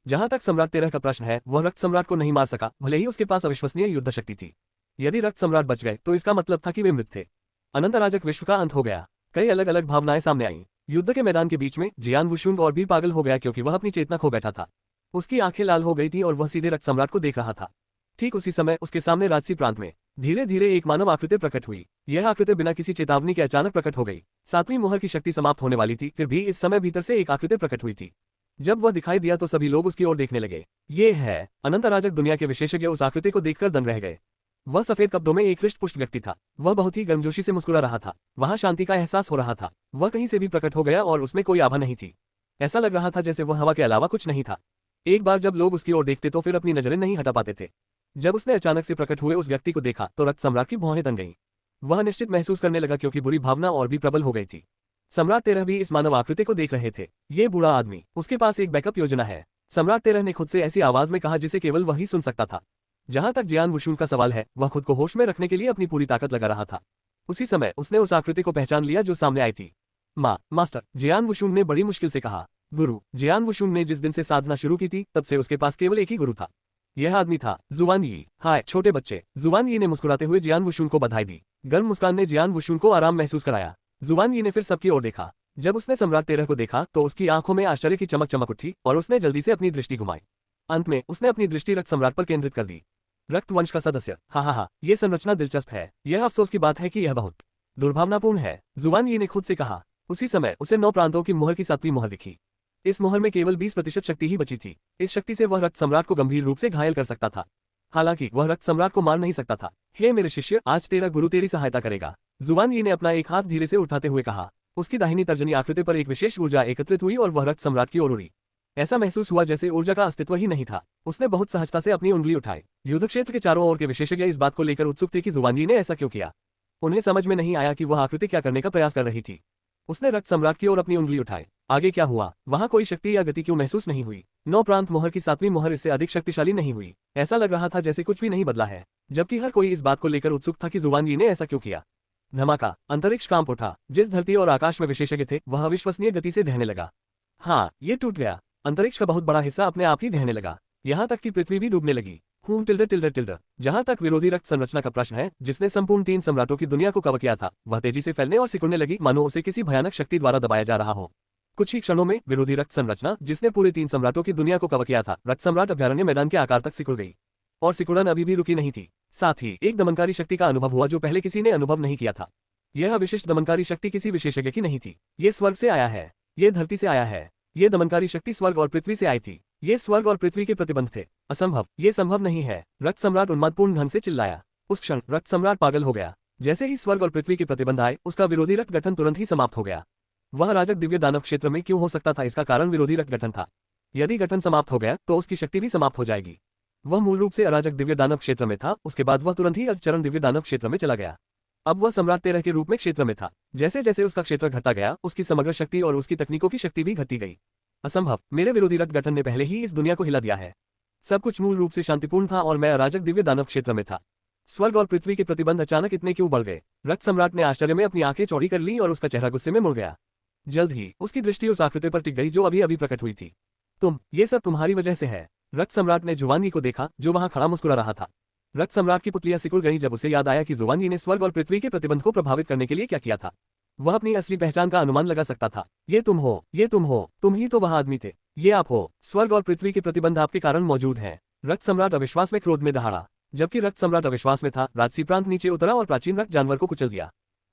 जहां तक सम्राट 13 का प्रश्न है, वह रक्त सम्राट को नहीं मार सका, भले ही उसके पास अविश्वसनीय युद्ध शक्ति थी। यदि रक्त सम्राट बच गए तो इसका मतलब था कि वे मृत थे। अनंत अराजक विश्व का अंत हो गया। कई अलग अलग भावनाएं सामने आईं। युद्ध के मैदान के बीच में जियान वुशुन और भी पागल हो गया क्योंकि वह अपनी चेतना खो बैठा था। उसकी आंखें लाल हो गई थी और वह सीधे रक्त सम्राट को देख रहा था। ठीक उसी समय उसके सामने राजसी प्रांत में धीरे धीरे एक मानव आकृति प्रकट हुई। यह आकृति बिना किसी चेतावनी के अचानक प्रकट हो गई। 7वीं मोहर की शक्ति समाप्त होने वाली थी, फिर भी इस समय भीतर से एक आकृति प्रकट हुई थी। जब वह दिखाई दिया तो सभी लोग उसकी ओर देखने लगे। ये है। अनंत अराजक दुनिया के विशेषज्ञ उस आकृति को देखकर दंग रह गए। वह सफेद कपड़ों में एक हृष्ट पुष्ट व्यक्ति था। वह बहुत ही गर्मजोशी से मुस्कुरा रहा था। वहां शांति का एहसास हो रहा था। वह कहीं से भी प्रकट हो गया और उसमें कोई आभा नहीं थी। ऐसा लग रहा था जैसे वह हवा के अलावा कुछ नहीं था। एक बार जब लोग उसकी ओर देखते तो फिर अपनी नजरें नहीं हटा पाते थे। जब उसने अचानक से प्रकट हुए उस व्यक्ति को देखा तो रक्त सम्राट की भौहें तन गईं। वह निश्चित महसूस करने लगा क्योंकि बुरी भावना और भी प्रबल हो गई थी। सम्राट तेरह भी इस मानव आकृति को देख रहे थे। ये बूढ़ा आदमी, उसके पास एक बैकअप योजना है। सम्राट तेरह ने खुद से ऐसी आवाज में कहा जिसे केवल वही सुन सकता था। जहां तक जियान वुशुन का सवाल है, वह खुद को होश में रखने के लिए अपनी पूरी ताकत लगा रहा था। उसी समय उसने उस आकृति को पहचान लिया जो सामने आई थी। मास्टर, जियान वुशुन ने बड़ी मुश्किल से कहा। गुरु, जियान वुशुन ने जिस दिन से साधना शुरू की थी तब से उसके पास केवल एक ही गुरु था। यह आदमी था जुआन यी। हाय छोटे बच्चे, जुआन यी ने मुस्कुराते हुए जियान वुशुन को बधाई दी। गर्म मुस्कान ने जियान वुशुन को आराम महसूस कराया। जुआन यी ने फिर सबकी ओर देखा। जब उसने सम्राट तेरह को देखा तो उसकी आंखों में आश्चर्य की चमक चमक उठी और उसने जल्दी से अपनी दृष्टि घुमाई। अंत में उसने अपनी दृष्टि रक्त सम्राट पर केंद्रित कर दी। रक्त वंश का सदस्य, हा, ये संरचना दिलचस्प है। यह अफसोस की बात है कि यह बहुत दुर्भावनापूर्ण है, जुआन यी ने खुद से कहा। उसी समय उसे 9 प्रांतों की मोहर की 7वीं मोहर दिखी। इस मोहर में केवल 20% शक्ति ही बची थी। इस शक्ति से वह रक्त सम्राट को गंभीर रूप से घायल कर सकता था। हालांकि वह रक्त सम्राट को मार नहीं सकता था। हे मेरे शिष्य, आज तेरा गुरु तेरी सहायता करेगा, जुआन यी ने अपना एक हाथ धीरे से उठाते हुए कहा। उसकी दाहिनी तर्जनी आकृति पर एक विशेष ऊर्जा एकत्रित हुई और वह रक्त सम्राट की ओर उड़ी। ऐसा महसूस हुआ जैसे ऊर्जा का अस्तित्व ही नहीं था। उसने बहुत सहजता से अपनी उंगली उठाई। युद्ध क्षेत्र के चारों ओर के विशेषज्ञ इस बात को लेकर उत्सुक थे कि जुआन यी ने ऐसा क्यों किया। उन्हें समझ में नहीं आया कि वह आकृति क्या करने का प्रयास कर रही थी। उसने रक्त सम्राट की ओर अपनी उंगली उठाई। आगे क्या हुआ? वहां कोई शक्ति या गति क्यों महसूस नहीं हुई? 9 प्रांत मोहर की 7वीं मोहर इससे अधिक शक्तिशाली नहीं हुई। ऐसा लग रहा था जैसे कुछ भी नहीं बदला है, जबकि हर कोई इस बात को लेकर उत्सुक था कि जुआन यी ने ऐसा क्यों किया। धमाका, अंतरिक्ष कांप उठा। जिस धरती और आकाश में विशेषज्ञ थे वह अविश्वसनीय गति से ढहने लगा। हाँ, ये टूट गया। अंतरिक्ष का बहुत बड़ा हिस्सा अपने आप ही ढहने लगा। यहाँ तक कि पृथ्वी भी डूबने लगी। टिल्डर। जहां तक विरोधी रक्त संरचना का प्रश्न है, जिसने संपूर्ण 3 सम्राटों की दुनिया को कवर किया था, वह तेजी से फैलने और सिकुड़ने लगी, मानो उसे किसी भयानक शक्ति द्वारा दबाया जा रहा हो। कुछ ही क्षणों में विरोधी रक्त संरचना, जिसने पूरे 3 सम्राटों की दुनिया को कवर किया था, रक्त सम्राट अभयारण्य मैदान के आकार तक सिकुड़ गई। और सिकुड़न अभी भी रुकी नहीं थी। साथ ही एक दमनकारी शक्ति का अनुभव हुआ जो पहले किसी ने अनुभव नहीं किया था। यह विशिष्ट दमनकारी शक्ति किसी विशेषज्ञ की नहीं थी। ये स्वर्ग से आया है, ये धरती से आया है। ये दमनकारी शक्ति स्वर्ग और पृथ्वी से आई थी। ये स्वर्ग और पृथ्वी के प्रतिबंध थे। असंभव, ये संभव नहीं है। रक्त सम्राट उन्मादपूर्ण ढंग से चिल्लाया। उस क्षण रक्त सम्राट पागल हो गया। जैसे ही स्वर्ग और पृथ्वी के प्रतिबंध आए, उसका विरोधी रक्त गठन तुरंत ही समाप्त हो गया। वह अराजक दिव्य दानव क्षेत्र में क्यों हो सकता था? इसका कारण विरोधी रक्त गठन था। यदि गठन समाप्त हो गया तो उसकी शक्ति भी समाप्त हो जाएगी। वह मूल रूप से अराजक दिव्य दानव क्षेत्र में था। उसके बाद वह तुरंत ही अर्धचरण दिव्य दानव क्षेत्र में चला गया। अब वह सम्राट तेरह के रूप में क्षेत्र में था। जैसे जैसे उसका क्षेत्र घटता गया, उसकी समग्र शक्ति और उसकी तकनीकों की शक्ति भी घटती गई। असंभव, मेरे विरोधी रक्त गठन ने पहले ही इस दुनिया को हिला दिया है। सब कुछ मूल रूप से शांतिपूर्ण था और मैं अराजक दिव्य दानव क्षेत्र में था। स्वर्ग और पृथ्वी के प्रतिबंध अचानक इतने क्यों बढ़ गए? रक्त सम्राट ने आश्चर्य में अपनी आंखें चौड़ी कर ली और उसका चेहरा गुस्से में मुड़ गया। जल्द ही उसकी दृष्टि उस आकृति पर टिक गई जो अभी अभी प्रकट हुई थी। ये सब तुम्हारी वजह से है। रक्त सम्राट ने जुआन यी को देखा जो वहां खड़ा मुस्कुरा रहा था। रक्त सम्राट की पुतलियां सिकुड़ गईं जब उसे याद आया कि जुआन यी ने स्वर्ग और पृथ्वी के प्रतिबंध को प्रभावित करने के लिए क्या किया था। वह अपनी असली पहचान का अनुमान लगा सकता था। ये तुम हो, तुम ही तो वह आदमी थे। ये आप हो। स्वर्ग और पृथ्वी के प्रतिबंध आपके कारण मौजूद हैं। रक्त सम्राट अविश्वास में क्रोध में दहाड़ा। जबकि रक्त सम्राट अविश्वास में था, राजसी प्रांत नीचे उतरा और प्राचीन रक्त जानवर को कुचल दिया।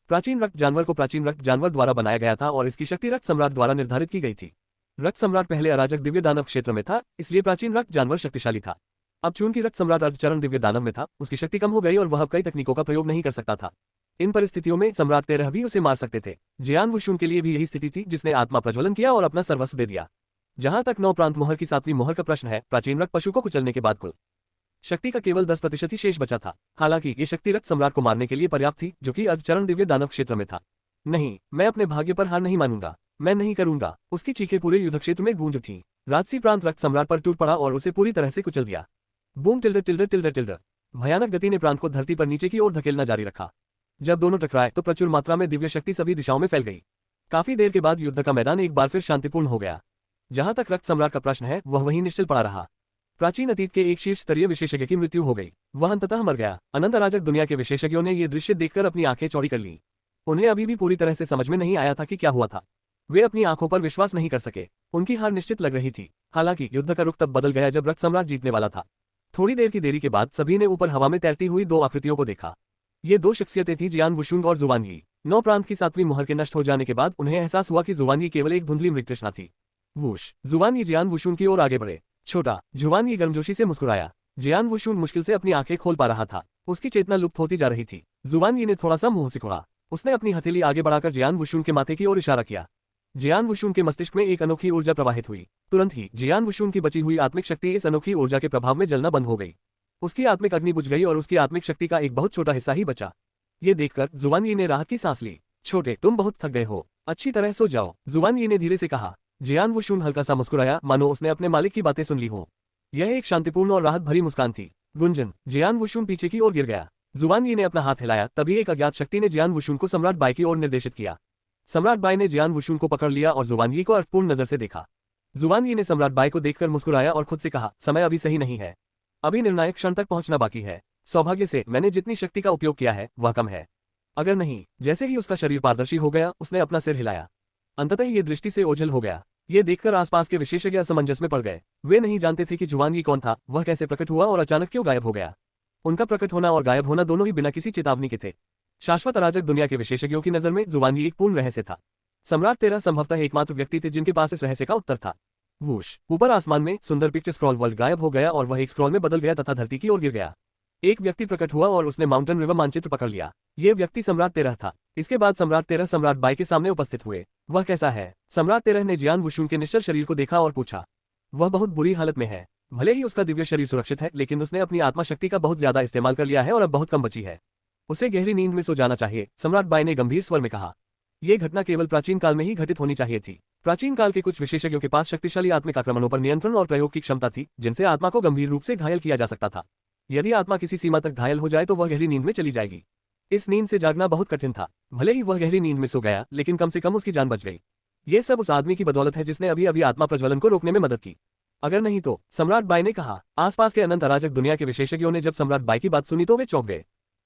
प्राचीन रक्त जानवर को प्राचीन रक्त जानवर द्वारा बनाया गया था और इसकी शक्ति रक्त सम्राट द्वारा निर्धारित की गई थी। रक्त सम्राट पहले अराजक दिव्य दानव क्षेत्र में था, इसलिए प्राचीन रक्त जानवर शक्तिशाली था। अब चूंकि रक्त सम्राट अर्धचरण दिव्य दानव में था, उसकी शक्ति कम हो गई और वह अब कई तकनीकों का प्रयोग नहीं कर सकता था। इन परिस्थितियों में सम्राट तेरह भी उसे मार सकते थे। जियान वुशुन के लिए भी यही स्थिति थी, जिसने आत्मा प्रज्वलन किया और अपना सर्वस्व दे दिया। जहां तक 9 प्रांत मोहर की 7वीं मोहर का प्रश्न है, प्राचीन रक्त पशु को कुचलने के बाद कुल शक्ति का केवल 10% ही शेष बचा था। हालांकि ये शक्ति रक्त सम्राट को मारने के लिए पर्याप्त थी, जो कि अर्धचरण दिव्य दानव क्षेत्र में था। नहीं, मैं अपने भाग्य पर हार नहीं मानूंगा। मैं नहीं करूंगा। उसकी चीखें पूरे युद्ध क्षेत्र में गूंज उठी। राजसी प्रांत रक्त सम्राट पर टूट पड़ा और उसे पूरी तरह से कुचल दिया। बूम टिल्डर। भयानक गति ने प्रांत को धरती पर नीचे की ओर धकेलना जारी रखा। जब दोनों टकराए तो प्रचुर मात्रा में दिव्य शक्ति सभी दिशाओं में फैल गई। काफी देर के बाद युद्ध का मैदान एक बार फिर शांतिपूर्ण हो गया। जहां तक रक्त सम्राट का प्रश्न है, वह वहीं निश्चल पड़ा रहा। प्राचीन अतीत के एक शीर्ष स्तरीय विशेषज्ञ की मृत्यु हो गई। वह अंततः मर गया। अनंत अराजक दुनिया के विशेषज्ञों ने यह दृश्य देखकर अपनी आंखें चौड़ी कर ली। उन्हें अभी भी पूरी तरह से समझ में नहीं आया था कि क्या हुआ था। वे अपनी आंखों पर विश्वास नहीं कर सके। उनकी हार निश्चित लग रही थी। हालांकि युद्ध का रुख तब बदल गया जब रक्त सम्राट जीतने वाला था। थोड़ी देर की देरी के बाद सभी ने ऊपर हवा में तैरती हुई 2 आकृतियों को देखा। ये 2 शख्सियतें थी, जियान वुशुन और जुआन यी। 9 प्रांत की 7वीं मोहर के नष्ट हो जाने के बाद उन्हें एहसास हुआ कि जुआन यी केवल एक धुंधली मृगतृष्णा थी। वुश, जुआन यी जियान वुशुन की ओर आगे बढ़े। छोटा, जुआन यी गर्मजोशी से मुस्कुराया। जियान वुशुन मुश्किल से अपनी आंखें खोल पा रहा था। उसकी चेतना लुप्त होती जा रही थी। जुआन यी ने थोड़ा सा मुंह सिकोड़ा। उसने अपनी हथेली आगे बढ़ाकर जियान वुशुन के माथे की ओर इशारा किया। जियान वुशुन के मस्तिष्क में एक अनोखी ऊर्जा प्रवाहित हुई। तुरंत ही जियान वुशुन की बची हुई आत्मिक शक्ति इस अनोखी ऊर्जा के प्रभाव में जलना बंद हो गई। उसकी आत्मिक अग्नि बुझ गई और उसकी आत्मिक शक्ति का एक बहुत छोटा हिस्सा ही बचा। ये देखकर जुआन यी ने राहत की सांस ली। छोटे, तुम बहुत थक गए हो। अच्छी तरह सो जाओ, जुआन यी ने धीरे से कहा। जियान वुशुन हल्का सा मुस्कुराया, मानो उसने अपने मालिक की बातें सुन ली हो। यह एक शांतिपूर्ण और राहत भरी मुस्कान थी। गुंजन, जियान वुशुन पीछे की ओर गिर गया। जुआन यी ने अपना हाथ हिलाया, तभी एक अज्ञात शक्ति ने जियान वुशुन को सम्राट बाई की ओर निर्देशित किया। सम्राट बाई ने जियान वुशुन को पकड़ लिया और जुआन यी को अर्थपूर्ण नजर से देखा। जुआन यी ने सम्राट बाई को देखकर मुस्कुराया और खुद से कहा, समय अभी सही नहीं है, अभी निर्णायक क्षण तक पहुंचना बाकी है। सौभाग्य से मैंने जितनी शक्ति का उपयोग किया है वह कम है। अगर नहीं। जैसे ही उसका शरीर पारदर्शी हो गया, उसने अपना सिर हिलाया। अंततः ये दृष्टि से ओझल हो गया। ये देखकर आसपास के विशेषज्ञ असमंजस में पड़ गए। वे नहीं जानते थे कि जुआन यी कौन था, वह कैसे प्रकट हुआ और अचानक क्यों गायब हो गया। उनका प्रकट होना और गायब होना दोनों ही बिना किसी चेतावनी के थे। शाश्वत अराजक दुनिया के विशेषज्ञों की नजर में जुआन यी एक पूर्ण रहस्य था। सम्राट 13 संभवतः एकमात्र व्यक्ति थे जिनके पास इस रहस्य का उत्तर था। वूश, ऊपर आसमान में सुंदर पिक्चर स्क्रॉल वर्ल्ड गायब हो गया और वह एक स्क्रॉल में बदल गया तथा धरती की ओर गिर गया। एक व्यक्ति प्रकट हुआ और उसने माउंटेन रिवर मानचित्र पकड़ लिया। यह व्यक्ति सम्राट 13 था। इसके बाद सम्राट 13 सम्राट बाई के सामने उपस्थित हुए। वह कैसा है? सम्राट 13 ने जियान वुशुन के निश्चल शरीर को देखा और पूछा। वह बहुत बुरी हालत में है। भले ही उसका दिव्य शरीर सुरक्षित है, लेकिन उसने अपनी आत्मा शक्ति का बहुत ज्यादा इस्तेमाल कर लिया है और अब बहुत कम बची है। उसे गहरी नींद में सो जाना चाहिए, सम्राट बाई ने गंभीर स्वर में कहा। यह घटना केवल प्राचीन काल में ही घटित होनी चाहिए थी। प्राचीन काल के कुछ विशेषज्ञों के पास शक्तिशाली आत्मिक आक्रमणों पर नियंत्रण और प्रयोग की क्षमता थी, जिनसे आत्मा को गंभीर रूप से घायल किया जा सकता था। यदि आत्मा किसी सीमा तक घायल हो जाए तो वह गहरी नींद में चली जाएगी। इस नींद से जागना बहुत कठिन था। भले ही वह गहरी नींद में सो गया, लेकिन कम से कम उसकी जान बच गई। ये सब उस आदमी की बदौलत है जिसने अभी अभी आत्मा प्रज्वलन को रोकने में मदद की। अगर नहीं तो, सम्राट बाई ने कहा। आसपास के अनंत अराजक दुनिया के विशेषज्ञों ने जब सम्राट बाई की बात सुनी तो वे चौंक गए।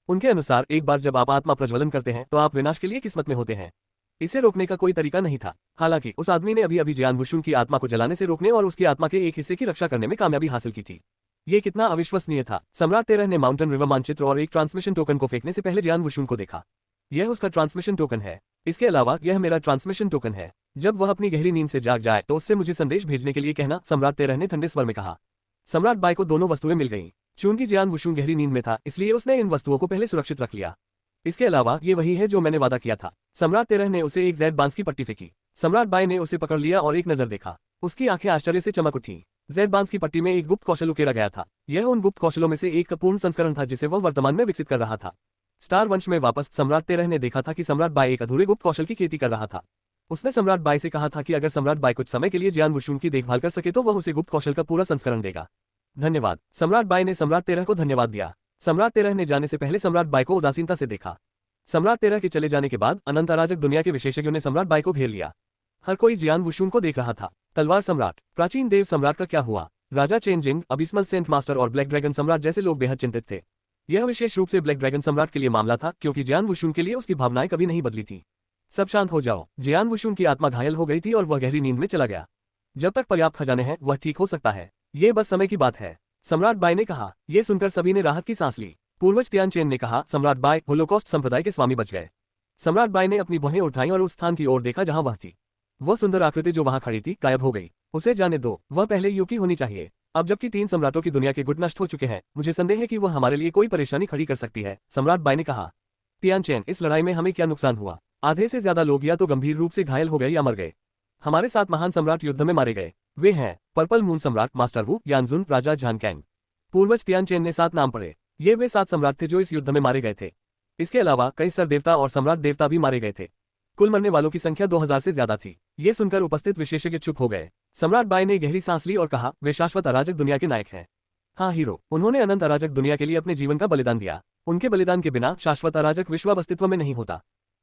उनके अनुसार एक बार जब आप आत्मा प्रज्वलन करते हैं तो आप विनाश के लिए किस्मत में होते हैं। इसे रोकने का कोई तरीका नहीं था। हालांकि उस आदमी ने अभी अभी जियान वुशुन की आत्मा को जलाने से रोकने और उसकी आत्मा के एक हिस्से की रक्षा करने में कामयाबी हासिल की थी। ये कितना अविश्वसनीय था। सम्राट 13 ने माउंटेन रिवर मानचित्र और एक ट्रांसमिशन टोकन को फेंकने से पहले जियान वुशुन को देखा। यह उसका ट्रांसमिशन टोकन है। इसके अलावा यह मेरा ट्रांसमिशन टोकन है। जब वह अपनी गहरी नींद से जाग जाए तो उससे मुझे संदेश भेजने के लिए कहना, सम्राट 13 ने ठंडे स्वर में कहा। सम्राट बाई को दोनों वस्तुएं मिल गईं। चूंकि जियान वुशुन गहरी नींद में था, इसलिए उसने इन वस्तुओं को पहले सुरक्षित रख लिया। इसके अलावा ये वही है जो मैंने वादा किया था। सम्राट 13 ने उसे एक जेड बांस की पट्टी फेंकी। सम्राट बाई ने उसे पकड़ लिया और एक नजर देखा। उसकी आंखें आश्चर्य से चमक उठी। जेड बांस की पट्टी में एक गुप्त कौशल उकेरा गया था। यह उन गुप्त कौशलों में से एक का पूर्ण संस्करण था जिसे वह वर्तमान में विकसित कर रहा था। स्टार वंश में वापस सम्राट 13 ने देखा था कि सम्राट बाई एक अधूरे गुप्त कौशल की खेती कर रहा था। उसने सम्राट बाई से कहा था कि अगर सम्राट बाई कुछ समय के लिए जियान वुशुन की देखभाल कर सके तो वह उसे गुप्त कौशल का पूरा संस्करण देगा। धन्यवाद। सम्राट बाई ने सम्राट 13 को धन्यवाद दिया। सम्राट 13 ने जाने से पहले सम्राट बाई को उदासीनता से देखा। सम्राट 13 के चले जाने के बाद अनंत अराजक दुनिया के विशेषज्ञों ने सम्राट बाई को घेर लिया। हर कोई जियान वुशुन को देख रहा था। तलवार सम्राट, प्राचीन देव सम्राट का क्या हुआ? राजा चेनजिंग, अबिस्मल सेंट मास्टर और ब्लैक ड्रैगन सम्राट जैसे लोग बेहद चिंतित थे। यह विशेष रूप से ब्लैक ड्रैगन सम्राट के लिए मामला था, क्योंकि जियान वुशुन के लिए उसकी भावनाएं कभी नहीं बदली थी। सब शांत हो जाओ। जियान वुशुन की आत्मा घायल हो गई थी और वह गहरी नींद में चला गया। जब तक पर्याप्त खजाने हैं वह ठीक हो सकता है। ये बस समय की बात है, सम्राट बाई ने कहा। यह सुनकर सभी ने राहत की सांस ली। पूर्वज तियानचेन ने कहा, सम्राट बाई होलोकॉस्ट संप्रदाय के स्वामी बच गए। सम्राट बाई ने अपनी भुहें उठाई और उस स्थान की ओर देखा जहां वह थी। वह सुंदर आकृति जो वहां खड़ी थी गायब हो गई। उसे जाने दो, वह पहले युग की होनी चाहिए। अब जबकि 3 सम्राटों की दुनिया के गुट नष्ट हो चुके हैं, मुझे संदेह है कि वह हमारे लिए कोई परेशानी खड़ी कर सकती है, सम्राट बाई ने कहा। तियानचेन, इस लड़ाई में हमें क्या नुकसान हुआ? आधे से ज्यादा लोग या तो गंभीर रूप से घायल हो गए या मर गए। हमारे साथ महान सम्राट युद्ध में मारे गए। वे हैं पर्पल मून सम्राट मास्टर वू, यानजुन, राजा झानकैंग। पूर्वज तियानचेन ने 7 नाम पढ़े। ये वे 7 सम्राट थे जो इस युद्ध में मारे गए थे। इसके अलावा कई सर देवता और सम्राट देवता भी मारे गए थे। कुल मरने वालों की संख्या 2000 से ज्यादा थी। ये सुनकर उपस्थित विशेषज्ञ चुप हो गए। सम्राट बाई ने गहरी सांस ली और कहा, वे शाश्वत अराजक दुनिया के नायक हैं। हाँ हीरो, उन्होंने अनंत अराजक दुनिया के लिए अपने जीवन का बलिदान दिया। उनके बलिदान के बिना शाश्वत अराजक विश्व अब अस्तित्व में नहीं होता।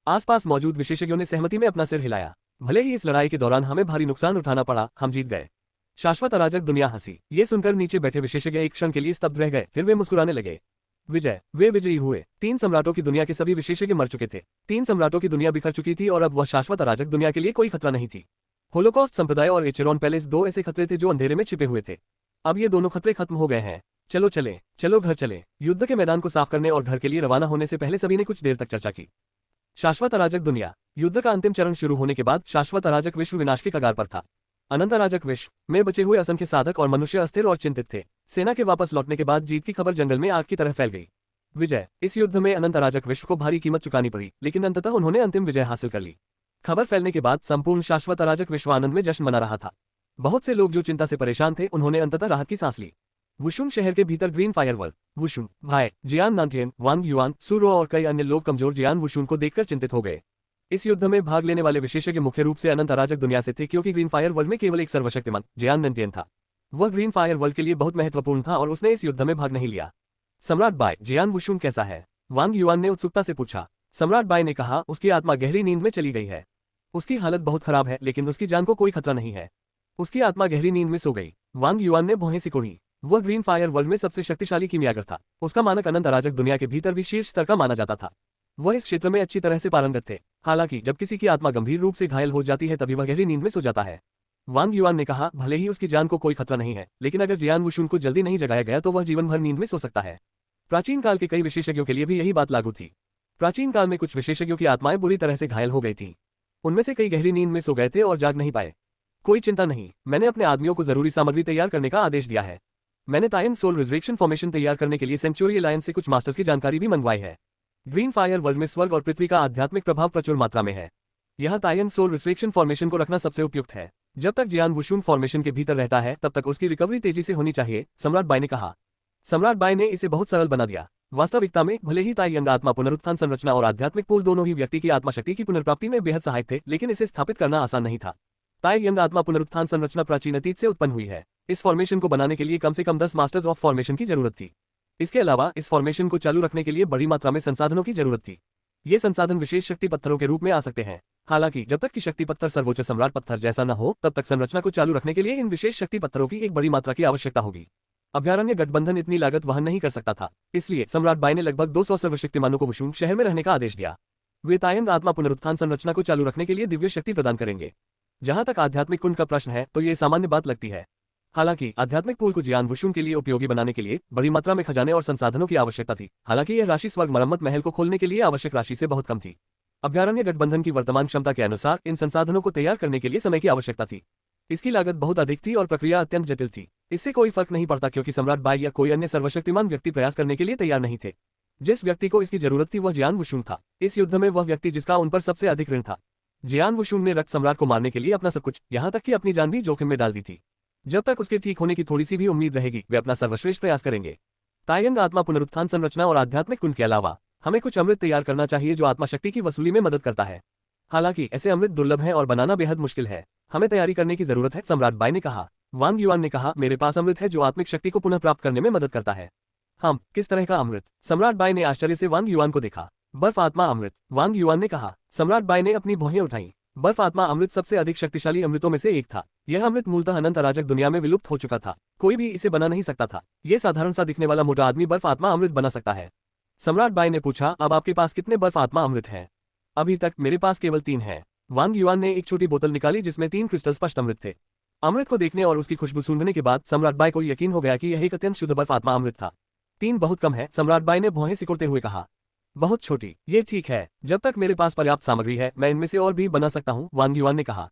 आसपास मौजूद विशेषज्ञों ने सहमति में अपना सिर हिलाया। भले ही इस लड़ाई के दौरान हमें भारी नुकसान उठाना पड़ा, हम जीत गए। शाश्वत अराजक दुनिया हंसी। ये सुनकर नीचे बैठे विशेषज्ञ एक क्षण के लिए स्तब्ध रह गए, फिर वे मुस्कुराने लगे। विजय, वे विजयी हुए। 3 सम्राटों की दुनिया के सभी विशेषज्ञ मर चुके थे। 3 सम्राटों की दुनिया बिखर चुकी थी और अब वह शाश्वत अराजक दुनिया के लिए कोई खतरा नहीं थी। होलोकॉस्ट संप्रदाय और एचेरॉन पैलेस 2 ऐसे खतरे थे जो अंधेरे में छिपे हुए थे। अब ये दोनों खतरे खत्म हो गए हैं। चलो चले, चलो घर चले। युद्ध के मैदान को साफ करने और घर के लिए रवाना होने से पहले सभी ने कुछ देर तक चर्चा की। शाश्वत अराजक दुनिया। युद्ध का अंतिम चरण शुरू होने के बाद शाश्वत अराजक विश्व विनाश के कगार पर था। अनंत अराजक विश्व में बचे हुए असंख्य साधक और मनुष्य अस्थिर और चिंतित थे। सेना के वापस लौटने के बाद जीत की खबर जंगल में आग की तरह फैल गई। विजय, इस युद्ध में अनंत अराजक विश्व को भारी कीमत चुकानी पड़ी, लेकिन अंततः उन्होंने अंतिम विजय हासिल कर ली। खबर फैलने के बाद संपूर्ण शाश्वत अराजक विश्व आनंद में जश्न मना रहा था। बहुत से लोग जो चिंता से परेशान थे, उन्होंने अंततः राहत की सांस ली। वुशुन शहर के भीतर ग्रीन फायरवर्ल्ड। वुशुन, भाई, जियान नानटियन, वांग युआन, सुरो और कई अन्य लोग कमजोर जियान वुशुन को देखकर चिंतित हो गए। इस युद्ध में भाग लेने वाले विशेषज्ञ मुख्य रूप से अनंत अराजक दुनिया से थे, क्योंकि ग्रीन फायर वर्ल्ड में केवल एक सर्वशक्तिमान जियान नंटियन था। वह ग्रीन फायर वर्ल्ड के लिए बहुत महत्वपूर्ण था और उसने इस युद्ध में भाग नहीं लिया। सम्राट बाय, जियान वुशुन कैसा है? वांग युआन ने उत्सुकता से पूछा। सम्राट बाय ने कहा, उसकी आत्मा गहरी नींद में चली गई है। उसकी हालत बहुत खराब है, लेकिन उसकी जान को कोई खतरा नहीं है। उसकी आत्मा गहरी नींद में सो गई। वांग युआन ने भौहें सिकोड़ी। वह ग्रीन फायर वर्ल्ड में सबसे शक्तिशाली कीमियागर था। उसका मानक अनंत अराजक दुनिया के भीतर भी शीर्ष स्तर का माना जाता था। वह इस क्षेत्र में अच्छी तरह से पारंगत थे। हालांकि जब किसी की आत्मा गंभीर रूप से घायल हो जाती है तभी वह गहरी नींद में सो जाता है। वांग युआन ने कहा, भले ही उसकी जान को कोई खतरा नहीं है, लेकिन अगर जियान वुशुन को जल्दी नहीं जगाया गया तो वह जीवन भर नींद में सो सकता है। प्राचीन काल के कई विशेषज्ञों के लिए भी यही बात लागू थी। प्राचीन काल में कुछ विशेषज्ञों की आत्माएं बुरी तरह से घायल हो गई थीं। उनमें से कई गहरी नींद में सो गए थे और जाग नहीं पाए। कोई चिंता नहीं, मैंने अपने आदमियों को जरूरी सामग्री तैयार करने का आदेश दिया है। मैंने तायन सोल रिजरेक्शन फॉर्मेशन तैयार करने के लिए सेंचुरी अलायंस से कुछ मास्टर्स की जानकारी भी मंगवाई है। ग्रीन फायर वर्ल्ड में स्वर्ग और पृथ्वी का आध्यात्मिक प्रभाव प्रचुर मात्रा में है। यहाँ तायन सोल रिजरेक्शन फॉर्मेशन को रखना सबसे उपयुक्त है। जब तक जियान वुशुन फॉर्मेशन के भीतर रहता है तब तक उसकी रिकवरी तेजी से होनी चाहिए, सम्राट बाय ने कहा। सम्राट बाय ने इसे बहुत सरल बना दिया। वास्तविकता में भले ही ताई यंग आत्मा पुनरुत्थान संरचना और आध्यात्मिक पूल दोनों ही व्यक्ति की आत्मा शक्ति की पुनर्प्राप्ति में बेहद सहायक थे, लेकिन इसे स्थापित करना आसान नहीं था। ताई यंग आत्मा पुनरुत्थान संरचना प्राचीन अतीत से उत्पन्न हुई है। इस फॉर्मेशन को बनाने के लिए कम से कम 10 मास्टर्स ऑफ फॉर्मेशन की जरूरत थी। इसके अलावा इस फॉर्मेशन को चालू रखने के लिए बड़ी मात्रा में संसाधनों की जरूरत थी। ये संसाधन विशेष शक्ति पत्थरों के रूप में आ सकते हैं। हालांकि जब तक कि शक्ति पत्थर सर्वोच्च सम्राट पत्थर जैसा न हो, तब तक संरचना को चालू रखने के लिए इन विशेष शक्ति पत्थरों की एक बड़ी मात्रा की आवश्यकता होगी। अभयारण्य गठबंधन इतनी लागत वहन नहीं कर सकता था, इसलिए सम्राट बाय ने लगभग 200 सर्वशक्तिमानों को वुशुन शहर में रहने का आदेश दिया। वे तायंग आत्मा पुनरुत्थान संरचना को चालू रखने के लिए दिव्य शक्ति प्रदान करेंगे। जहां तक आध्यात्मिक कुंड का प्रश्न है तो ये सामान्य बात लगती है। हालांकि आध्यात्मिक पूल को जियान वुशुन के लिए उपयोगी बनाने के लिए बड़ी मात्रा में खजाने और संसाधनों की आवश्यकता थी। हालांकि यह राशि स्वर्ग मरम्मत महल को खोलने के लिए आवश्यक राशि से बहुत कम थी। अभयारण्य गठबंधन की वर्तमान क्षमता के अनुसार इन संसाधनों को तैयार करने के लिए समय की आवश्यकता थी। इसकी लागत बहुत अधिक थी और प्रक्रिया अत्यंत जटिल थी। इससे कोई फर्क नहीं पड़ता, क्योंकि सम्राट बाय या कोई अन्य सर्वशक्तिमान व्यक्ति प्रयास करने के लिए तैयार नहीं थे। जिस व्यक्ति को इसकी जरूरत थी वह जियान वुशुन था। इस युद्ध में वह व्यक्ति जिसका उन पर सबसे अधिक ऋण था। जियान वुशुन ने रक्त सम्राट को मारने के लिए अपना सब कुछ, यहाँ तक कि अपनी जान भी जोखिम में डाल दी थी। जब तक उसके ठीक होने की थोड़ी सी भी उम्मीद रहेगी, वे अपना सर्वश्रेष्ठ प्रयास करेंगे। तायंग आत्मा पुनरुत्थान संरचना और आध्यात्मिक कुंड के अलावा हमें कुछ अमृत तैयार करना चाहिए जो आत्मा शक्ति की वसूली में मदद करता है। हालांकि ऐसे अमृत दुर्लभ हैं और बनाना बेहद मुश्किल है। हमें तैयारी करने की जरूरत है, सम्राट बाय ने कहा। वांग युआन ने कहा, मेरे पास अमृत है जो आत्मिक शक्ति को पुनः प्राप्त करने में मदद करता है। हम किस तरह का अमृत? सम्राट बाय ने आश्चर्य से वांग युआन को देखा। बर्फ आत्मा अमृत, वांग युआन ने कहा। सम्राट बाय ने अपनी भौहें उठाई। बर्फ आत्मा अमृत सबसे अधिक शक्तिशाली अमृतों में से एक था। यह अमृत मूलतः अनंत अराजक दुनिया में विलुप्त हो चुका था। कोई भी इसे बना नहीं सकता था। यह साधारण सा दिखने वाला मोटा आदमी बर्फ आत्मा अमृत बना सकता है। सम्राट बाय ने पूछा, अब आपके पास कितने बर्फ आत्मा अमृत हैं? अभी तक मेरे पास केवल 3 है। वांग युआन ने एक छोटी बोतल निकाली जिसमें 3 क्रिस्टल स्पष्ट अमृत थे। अमृत को देखने और उसकी खुशबू सूंघने के बाद सम्राट बाय को यकीन हो गया कि यह एक अत्यंत शुद्ध बर्फ आत्मा अमृत था। 3 बहुत कम है, सम्राट बाय ने भौहें सिकुड़ते हुए कहा। बहुत छोटी, ये ठीक है। जब तक मेरे पास पर्याप्त सामग्री है मैं इनमें से और भी बना सकता हूँ, वांग युआन ने कहा।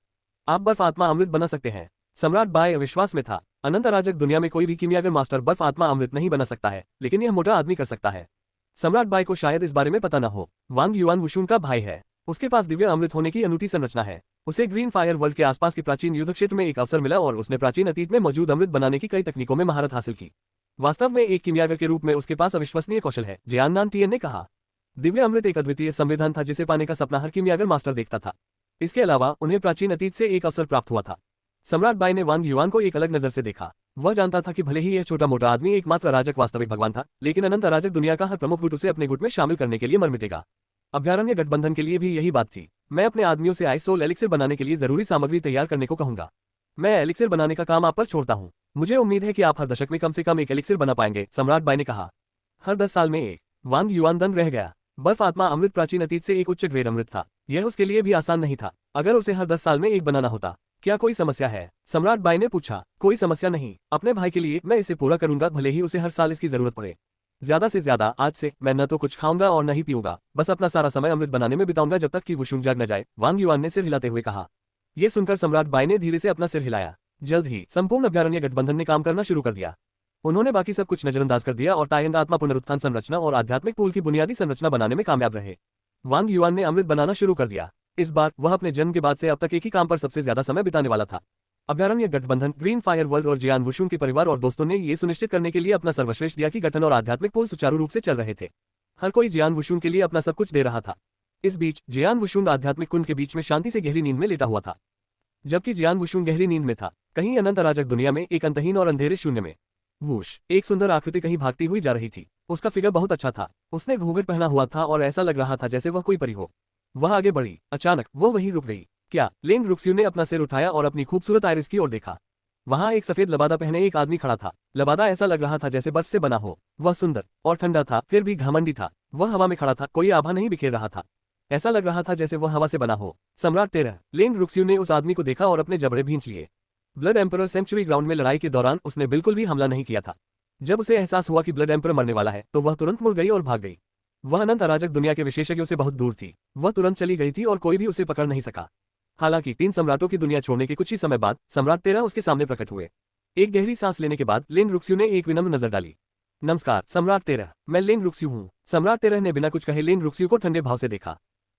आप बर्फ आत्मा अमृत बना सकते हैं? सम्राट बाय विश्वास में था। अनंत अराजक दुनिया में कोई भी कीमियागर मास्टर बर्फ आत्मा अमृत नहीं बना सकता है, लेकिन यह मोटा आदमी कर सकता है। सम्राट बाय को शायद इस बारे में पता न हो। वांग युआन वुशुन का भाई है। उसके पास दिव्य अमृत होने की अनूठी संरचना है। उसे ग्रीन फायर वर्ल्ड के आसपास के प्राचीन युद्ध क्षेत्र में एक अवसर मिला और उसने प्राचीन अतीत में मौजूद अमृत बनाने की कई तकनीकों में महारत हासिल की। वास्तव में एक कीमियागर के रूप में उसके पास अविश्वसनीय कौशल है, जियान नानटियन ने कहा। दिव्य अमृत एक अद्वितीय संविधान था जिसे पाने का सपना हर कीमियागर मास्टर देखता था। इसके अलावा उन्हें प्राचीन अतीत से एक अवसर प्राप्त हुआ था। सम्राट बाय ने वांग युआन को एक अलग नजर से देखा। वह जानता था कि भले ही यह छोटा मोटा आदमी एकमात्र अराजक वास्तविक भगवान था, लेकिन अनंत अराजक दुनिया का हर प्रमुख गुट उसे अपने गुट में शामिल करने के लिए मर मिटेगा। अभयारण्य गठबंधन के लिए भी यही बात थी। मैं अपने आदमियों से आइस सोल एलिक्सिर बनाने के लिए जरूरी सामग्री तैयार करने को कहूंगा। मैं एलिक्सिर बनाने का काम आप पर छोड़ता हूँ। मुझे उम्मीद है कि आप हर दशक में कम से कम एक एलिक्सिर बना पाएंगे, सम्राट बाय ने कहा। हर 10 साल में एक। वांग युआन दंग रह गया। बर्फ आत्मा अमृत प्राचीन अतीत से एक उच्च ग्रेड अमृत था। यह उसके लिए भी आसान नहीं था। अगर उसे हर 10 साल में एक बनाना होता, क्या कोई समस्या है? सम्राट बाय ने पूछा। कोई समस्या नहीं, अपने भाई के लिए मैं इसे पूरा करूंगा, भले ही उसे हर साल इसकी जरूरत पड़े। ज्यादा से ज्यादा आज से मैं न तो कुछ खाऊंगा और न ही पीऊंगा, बस अपना सारा समय अमृत बनाने में बिताऊंगा जब तक कि वुशुन जाग न जाए, वांग युआन ने सिर हिलाते हुए कहा। यह सुनकर सम्राट बाय ने धीरे से अपना सिर हिलाया। जल्द ही संपूर्ण अभयारण्य गठबंधन ने काम करना शुरू कर दिया। उन्होंने बाकी सब कुछ नजरअंदाज कर दिया और तायंग आत्मा पुनरुत्थान संरचना और आध्यात्मिक पूल की बुनियादी संरचना बनाने में कामयाब रहे। वांग युआन ने अमृत बनाना शुरू कर दिया। इस बार वह अपने जन्म के बाद से अब तक एक ही काम पर सबसे ज्यादा समय बिताने वाला था। अभयारण्य गठबंधन, ग्रीन फायर वर्ल्ड और जियान वुशुन के परिवार और दोस्तों ने ये सुनिश्चित करने के लिए अपना सर्वश्रेष्ठ दिया कि गठन और आध्यात्मिक पूल सुचारू रूप से चल रहे थे। हर कोई जियान वुशुन के लिए अपना सब कुछ दे रहा था। इस बीच जियान वुशुन आध्यात्मिक कुंड के बीच में शांति से गहरी नींद में लेटा हुआ था। जबकि जियान वुशुन गहरी नींद में था, कहीं अनंत अराजक दुनिया में एक अंतहीन और अंधेरे शून्य में वूश एक सुंदर आकृति कहीं भागती हुई जा रही थी। उसका फिगर बहुत अच्छा था। उसने घूंघट पहना हुआ था और ऐसा लग रहा था जैसे वह कोई परी हो। वह आगे बढ़ी। अचानक वो वहीं रुक गई। क्या? लेन रुक्स्यू ने अपना सिर उठाया और अपनी खूबसूरत आइरिस की ओर देखा। वहां एक सफेद लबादा पहने एक आदमी खड़ा था। लबादा ऐसा लग रहा था जैसे बर्फ से बना हो। वह सुंदर और ठंडा था, फिर भी घमंडी था। वह हवा में खड़ा था, कोई आभा नहीं बिखेर रहा था। ऐसा लग रहा था जैसे वह हवा से बना हो। सम्राट 13। लेन रुक्स्यू ने उस आदमी को देखा और अपने जबड़े भींच लिए। ब्लड एम्परर सेंचुरी ग्राउंड में लड़ाई के दौरान उसने बिल्कुल भी हमला नहीं किया था। जब उसे एहसास हुआ कि ब्लड एम्परर मरने वाला है तो वह तुरंत मुड़ गई और भाग गई। वह अनंत अराजक दुनिया के विशेषज्ञों से बहुत दूर थी। वह तुरंत चली गई थी और कोई भी उसे पकड़ नहीं सका। हालांकि 3 सम्राटों की दुनिया छोड़ने के कुछ ही समय बाद सम्राट 13 उसके सामने प्रकट हुए। एक गहरी सांस लेने के बाद लेन रुक्स्यू ने एक विनम्र नजर डाली। नमस्कार सम्राट 13, मैं लेन रुक्स्यू हूँ। सम्राट 13 ने बिना कुछ कहे लेन रुक्स्यू को ठंडे भाव से देखा।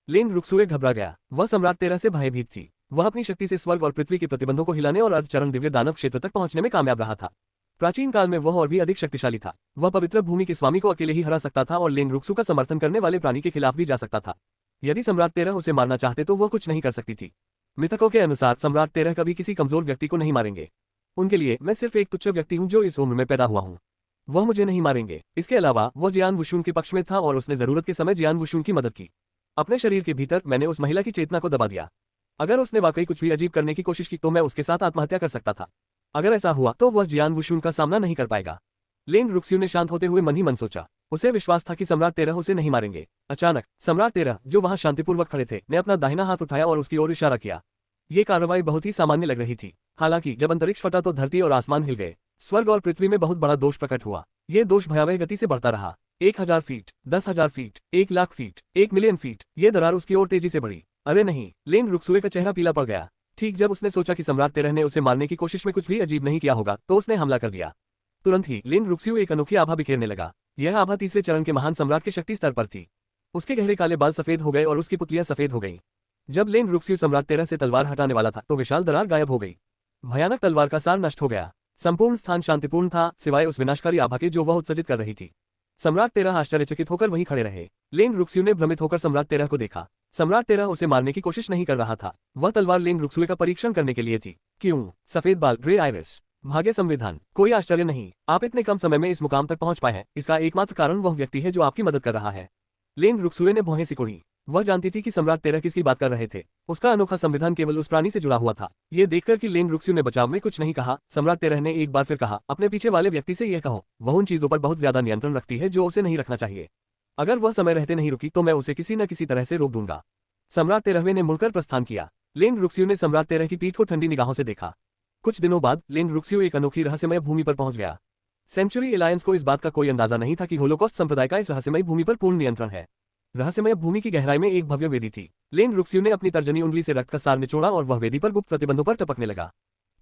लेन रुक्स्यू घबरा गया। वह सम्राट 13 से भयभीत थी। वह अपनी शक्ति से स्वर्ग और पृथ्वी के प्रतिबंधों को हिलाने और अर्धचरण दिव्य दानव क्षेत्र तक पहुंचने में कामयाब रहा था। प्राचीन काल में वह और भी अधिक शक्तिशाली था। वह पवित्र भूमि के स्वामी को अकेले ही हरा सकता था और लेन रुक्स्यू का समर्थन करने वाले प्राणी के खिलाफ भी जा सकता था। यदि सम्राट 13 उसे मारना चाहते तो वह कुछ नहीं कर सकती थी। मृतकों के अनुसार सम्राट 13 कभी किसी कमजोर व्यक्ति को नहीं मारेंगे। उनके लिए मैं सिर्फ एक तुच्छ व्यक्ति हूं जो इस उम्र में पैदा हुआ हूं। वह मुझे नहीं मारेंगे। इसके अलावा वह जियान वुशुन के पक्ष में था और उसने जरूरत के समय जियान वुशुन की मदद की। अपने शरीर के भीतर मैंने उस महिला की चेतना को दबा दिया। अगर उसने वाकई कुछ भी अजीब करने की कोशिश की तो मैं उसके साथ आत्महत्या कर सकता था। अगर ऐसा हुआ तो वह जियान वुशुन का सामना नहीं कर पाएगा। लेन रुक्स्यू ने शांत होते हुए मन ही मन सोचा। उसे विश्वास था कि सम्राट 13 उसे नहीं मारेंगे। अचानक सम्राट 13, जो वहां शांतिपूर्वक खड़े थे, ने अपना दाहिना हाथ उठाया और उसकी ओर इशारा किया। ये कार्रवाई बहुत ही सामान्य लग रही थी। हालांकि जब अंतरिक्ष फटा तो धरती और आसमान हिल गए। स्वर्ग और पृथ्वी में बहुत बड़ा दोष प्रकट हुआ। ये दोष भयावह गति से बढ़ता रहा। 1000 फीट, 10,000 फीट, 1,00,000 फीट, 1,000,000 फीट। ये दरार उसकी ओर तेजी से बढ़ी। अरे नहीं! लेन रुक्स्यू का चेहरा पीला पड़ गया। ठीक जब उसने सोचा कि सम्राट 13 ने उसे मारने की कोशिश में कुछ भी अजीब नहीं किया होगा तो उसने हमला कर दिया। तुरंत ही लेन रुक्स्यू एक अनोखी आभा बिखेरने लगा। यह आभा तीसरे चरण के महान सम्राट के शक्ति स्तर पर थी। उसके गहरे काले बाल सफेद हो गए और उसकी पुतलियां सफेद हो गईं। जब लेन रुक्स्यू सम्राट 13 से तलवार हटाने वाला था तो विशाल दरार गायब हो गई। भयानक तलवार का सार नष्ट हो गया। संपूर्ण स्थान शांतिपूर्ण था, सिवाय उस विनाशकारी आभा के जो वह उत्सर्जित कर रही थी। सम्राट 13 आश्चर्यचकित होकर वहीं खड़े रहे। लेन रुक्स्यू ने भ्रमित होकर सम्राट 13 को देखा। सम्राट 13 उसे मारने की कोशिश नहीं कर रहा था। वह तलवार लेन रुक्स्यू का परीक्षण करने के लिए थी। क्यों? सफेद बाल, ग्रे आइरिस, भाग्य संविधान। कोई आश्चर्य नहीं, आप इतने कम समय में इस मुकाम तक पहुंच पाए हैं। इसका एकमात्र कारण वह व्यक्ति है जो आपकी मदद कर रहा है। लेन रुक्स्यू ने भौहें सिकोड़ी। वह जानती थी कि सम्राट 13 किसकी बात कर रहे थे। उसका अनोखा संविधान केवल उस प्राणी से जुड़ा हुआ था। ये देखकर कि लेन रुक्स्यू ने बचाव में कुछ नहीं कहा, सम्राट 13 ने एक बार फिर कहा, अपने पीछे वाले व्यक्ति से यह कहो, वह उन चीजों पर बहुत ज्यादा नियंत्रण रखती है जो उसे नहीं रखना चाहिए। अगर वह समय रहते नहीं रुकी तो मैं उसे किसी न किसी तरह से रोक दूंगा। सम्राट 13वें ने मुड़कर प्रस्थान किया। लेन रुक्स्यू ने सम्राट 13 की पीठ को ठंडी निगाहों से देखा। कुछ दिनों बाद लेन रुक्स्यू एक अनोखी रहस्यमय भूमि पर पहुंच गया। सेंचुरी एलायंस को इस बात का कोई अंदाजा नहीं था कि होलोकॉस्ट संप्रदाय का इस रहस्यमय भूमि पर पूर्ण नियंत्रण है। रहस्यमय भूमि की गहराई में एक भव्य वेदी थी। लेन रुक्स्यू ने अपनी तर्जनी उंगली से रक्त का सार निचोड़ा और वह वेदी पर गुप्त प्रतिबंधों पर टपकने लगा।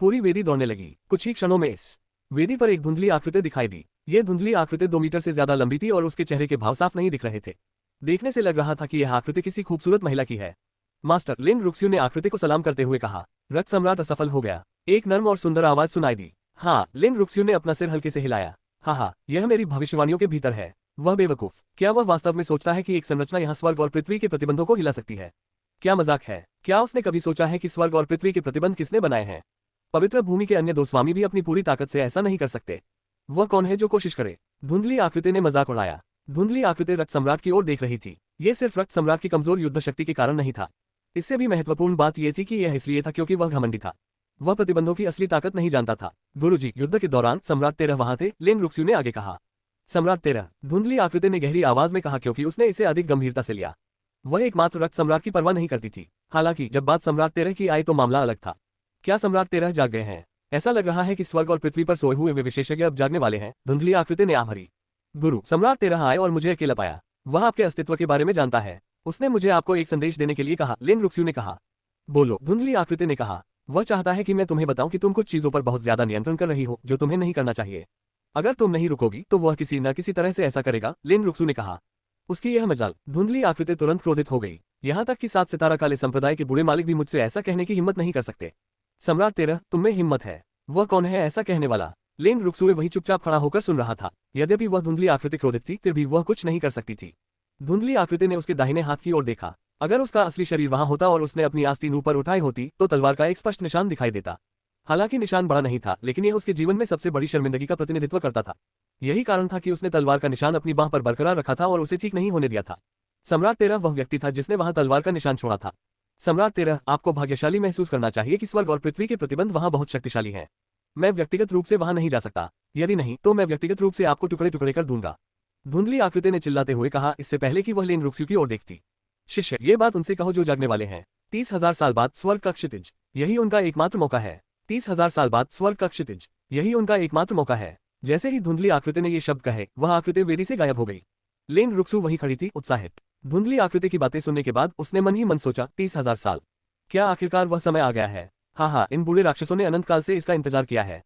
पूरी वेदी दौड़ने लगी। कुछ ही क्षणों में इस वेदी पर एक धुंधली आकृति दिखाई दी। ये धुंधली आकृति 2 मीटर से ज्यादा लंबी थी और उसके चेहरे के भाव साफ नहीं दिख रहे थे। देखने से लग रहा था कि यह आकृति किसी खूबसूरत महिला की है। मास्टर, लेन रुक्स्यू ने आकृति को सलाम करते हुए कहा। रक्त सम्राट असफल हो गया। एक नर्म और सुंदर आवाज सुनाई दी। हाँ, लेन रुक्स्यू ने अपना सिर हल्के से हिलाया। हाँ, यह मेरी भविष्यवाणियों के भीतर है। वह बेवकूफ, क्या वह वास्तव में सोचता है कि एक संरचना यहाँ स्वर्ग और पृथ्वी के प्रतिबंधों को हिला सकती है? क्या मजाक है? क्या उसने कभी सोचा है कि स्वर्ग और पृथ्वी के प्रतिबंध किसने बनाए हैं? पवित्र भूमि के अन्य 2 स्वामी भी अपनी पूरी ताकत से ऐसा नहीं कर सकते। वह कौन है जो कोशिश करे? धुंधली आकृति ने मजाक उड़ाया। धुंधली आकृति रक्त सम्राट की ओर देख रही थी। ये सिर्फ रक्त सम्राट की कमजोर युद्ध शक्ति के कारण नहीं था। इससे भी महत्वपूर्ण बात यह थी कि यह इसलिए था क्योंकि वह घमंडी था। वह प्रतिबंधों की असली ताकत नहीं जानता था। गुरुजी, युद्ध के दौरान सम्राट 13 वहां थे, लेन रुक्स्यू ने आगे कहा। सम्राट 13, धुंधली आकृति ने गहरी आवाज में कहा, क्योंकि उसने इसे अधिक गंभीरता से लिया। वह एकमात्र रक्त सम्राट की परवाह नहीं करती थी। हालांकि जब बात सम्राट 13 की आई तो मामला अलग था। क्या सम्राट 13 जाग गए हैं? ऐसा लग रहा है कि स्वर्ग और पृथ्वी पर सोए हुए वे विशेषज्ञ अब जागने वाले हैं। धुंधली आकृति ने आह भरी। गुरु, सम्राट 13 आए और मुझे अकेला पाया। वह आपके अस्तित्व के बारे में जानता है। उसने मुझे आपको एक संदेश देने के लिए कहा, लेन रुक्स्यू ने कहा। बोलो, धुंधली आकृति ने कहा। वह चाहता है कि मैं तुम्हें बताऊं कि तुम कुछ चीजों पर बहुत ज्यादा नियंत्रण कर रही हो जो तुम्हें नहीं करना चाहिए। अगर तुम नहीं रुकोगी तो वह किसी न किसी तरह से ऐसा करेगा, लेन रुक्स्यू ने कहा। उसकी यह मजाल। धुंधली आकृति तुरंत क्रोधित हो गई। यहाँ तक कि 7 सितारा काले संप्रदाय के बूढ़े मालिक भी मुझसे ऐसा कहने की हिम्मत नहीं कर सकते। सम्राट 13, तुम में हिम्मत है। वह कौन है ऐसा कहने वाला? लेन रुक्स्यू वही चुपचाप खड़ा होकर सुन रहा था। यद्यपि वह धुंधली आकृति क्रोधित थी, फिर भी वह कुछ नहीं कर सकती थी। धुंधली आकृति ने उसके दाहिने हाथ की ओर देखा। अगर उसका असली शरीर वहां होता और उसने अपनी आस्तीन ऊपर उठाई होती तो तलवार का एक स्पष्ट निशान दिखाई देता। हालांकि निशान बड़ा नहीं था, लेकिन यह उसके जीवन में सबसे बड़ी शर्मिंदगी का प्रतिनिधित्व करता था। यही कारण था कि उसने तलवार का निशान अपनी बांह पर बरकरार रखा था और उसे ठीक नहीं होने दिया था। सम्राट 13 वह व्यक्ति था जिसने वहां तलवार का निशान छोड़ा था। सम्राट 13, आपको भाग्यशाली महसूस करना चाहिए कि स्वर्ग और पृथ्वी के प्रतिबंध वहां बहुत शक्तिशाली हैं। मैं व्यक्तिगत रूप से वहां नहीं जा सकता। यदि नहीं तो मैं व्यक्तिगत रूप से आपको टुकड़े टुकड़े कर दूंगा। धुंधली आकृति ने चिल्लाते हुए कहा, इससे पहले कि वह लेन रुक्स्यू की ओर देखती। शिष्य, ये बात उनसे कहो जो जागने वाले हैं। 30,000 साल बाद स्वर्ग का क्षितिज, यही उनका एकमात्र मौका है। 30,000 साल बाद स्वर्ग का क्षितिज, यही उनका एकमात्र मौका है। जैसे ही धुंधली आकृति ने ये शब्द कहे, वह आकृति वेदी से गायब हो गई। लेन रुक्सू वहीं खड़ी थी, उत्साहित। धुंधली आकृति की बातें सुनने के बाद उसने मन ही मन सोचा, 30,000 साल, क्या आखिरकार वह समय आ गया है? हाँ, इन बूढ़े राक्षसों ने अनंत काल से इसका इंतजार किया है।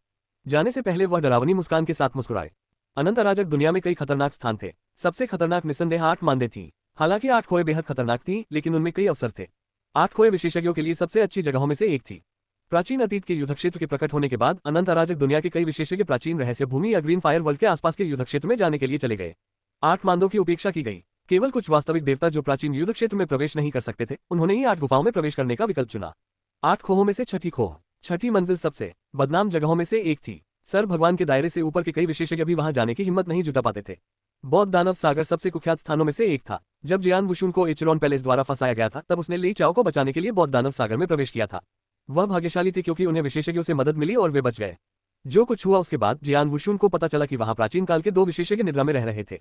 जाने से पहले वह डरावनी मुस्कान के साथ मुस्कुराए। अनंत अराजक दुनिया में कई खतरनाक स्थान थे। सबसे खतरनाक निस्संदेह 8 मांदे थी। हालांकि 8 खोए बेहद खतरनाक थी, लेकिन उनमें कई अवसर थे। 8 खोए विशेषज्ञों के लिए सबसे अच्छी जगहों में से एक थी। प्राचीन अतीत के युद्ध क्षेत्र के प्रकट होने के बाद अनंत अराजक दुनिया के कई विशेषज्ञ प्राचीन रहस्य भूमि या ग्रीन फायर वर्ल्ड के आसपास के युद्ध क्षेत्र में जाने के लिए चले गए। 8 मांदों की उपेक्षा की गई। केवल कुछ वास्तविक देवता जो प्राचीन युद्ध क्षेत्र में प्रवेश नहीं कर सकते थे, उन्होंने ही 8 गुफाओं में प्रवेश करने का विकल्प चुना। 8 खोहों में से छठी खोह, छठी मंजिल सबसे बदनाम जगहों में से एक थी। सर भगवान के दायरे से ऊपर के कई विशेषज्ञ भी वहां जाने की हिम्मत नहीं जुटा पाते थे। बौद्ध दानव सागर सबसे कुख्यात स्थानों में से एक था। जब जियान वुशुन को एचरॉन पैलेस द्वारा फंसाया गया था, तब उसने ली चाओ को बचाने के लिए बौद्ध दानव सागर में प्रवेश किया था। वह भाग्यशाली थी क्योंकि उन्हें विशेषज्ञों से मदद मिली और वे बच गए। जो कुछ हुआ उसके बाद जियान वुशुन को पता चला कि वहां प्राचीन काल के 2 विशेषज्ञ निद्रा में रह रहे थे।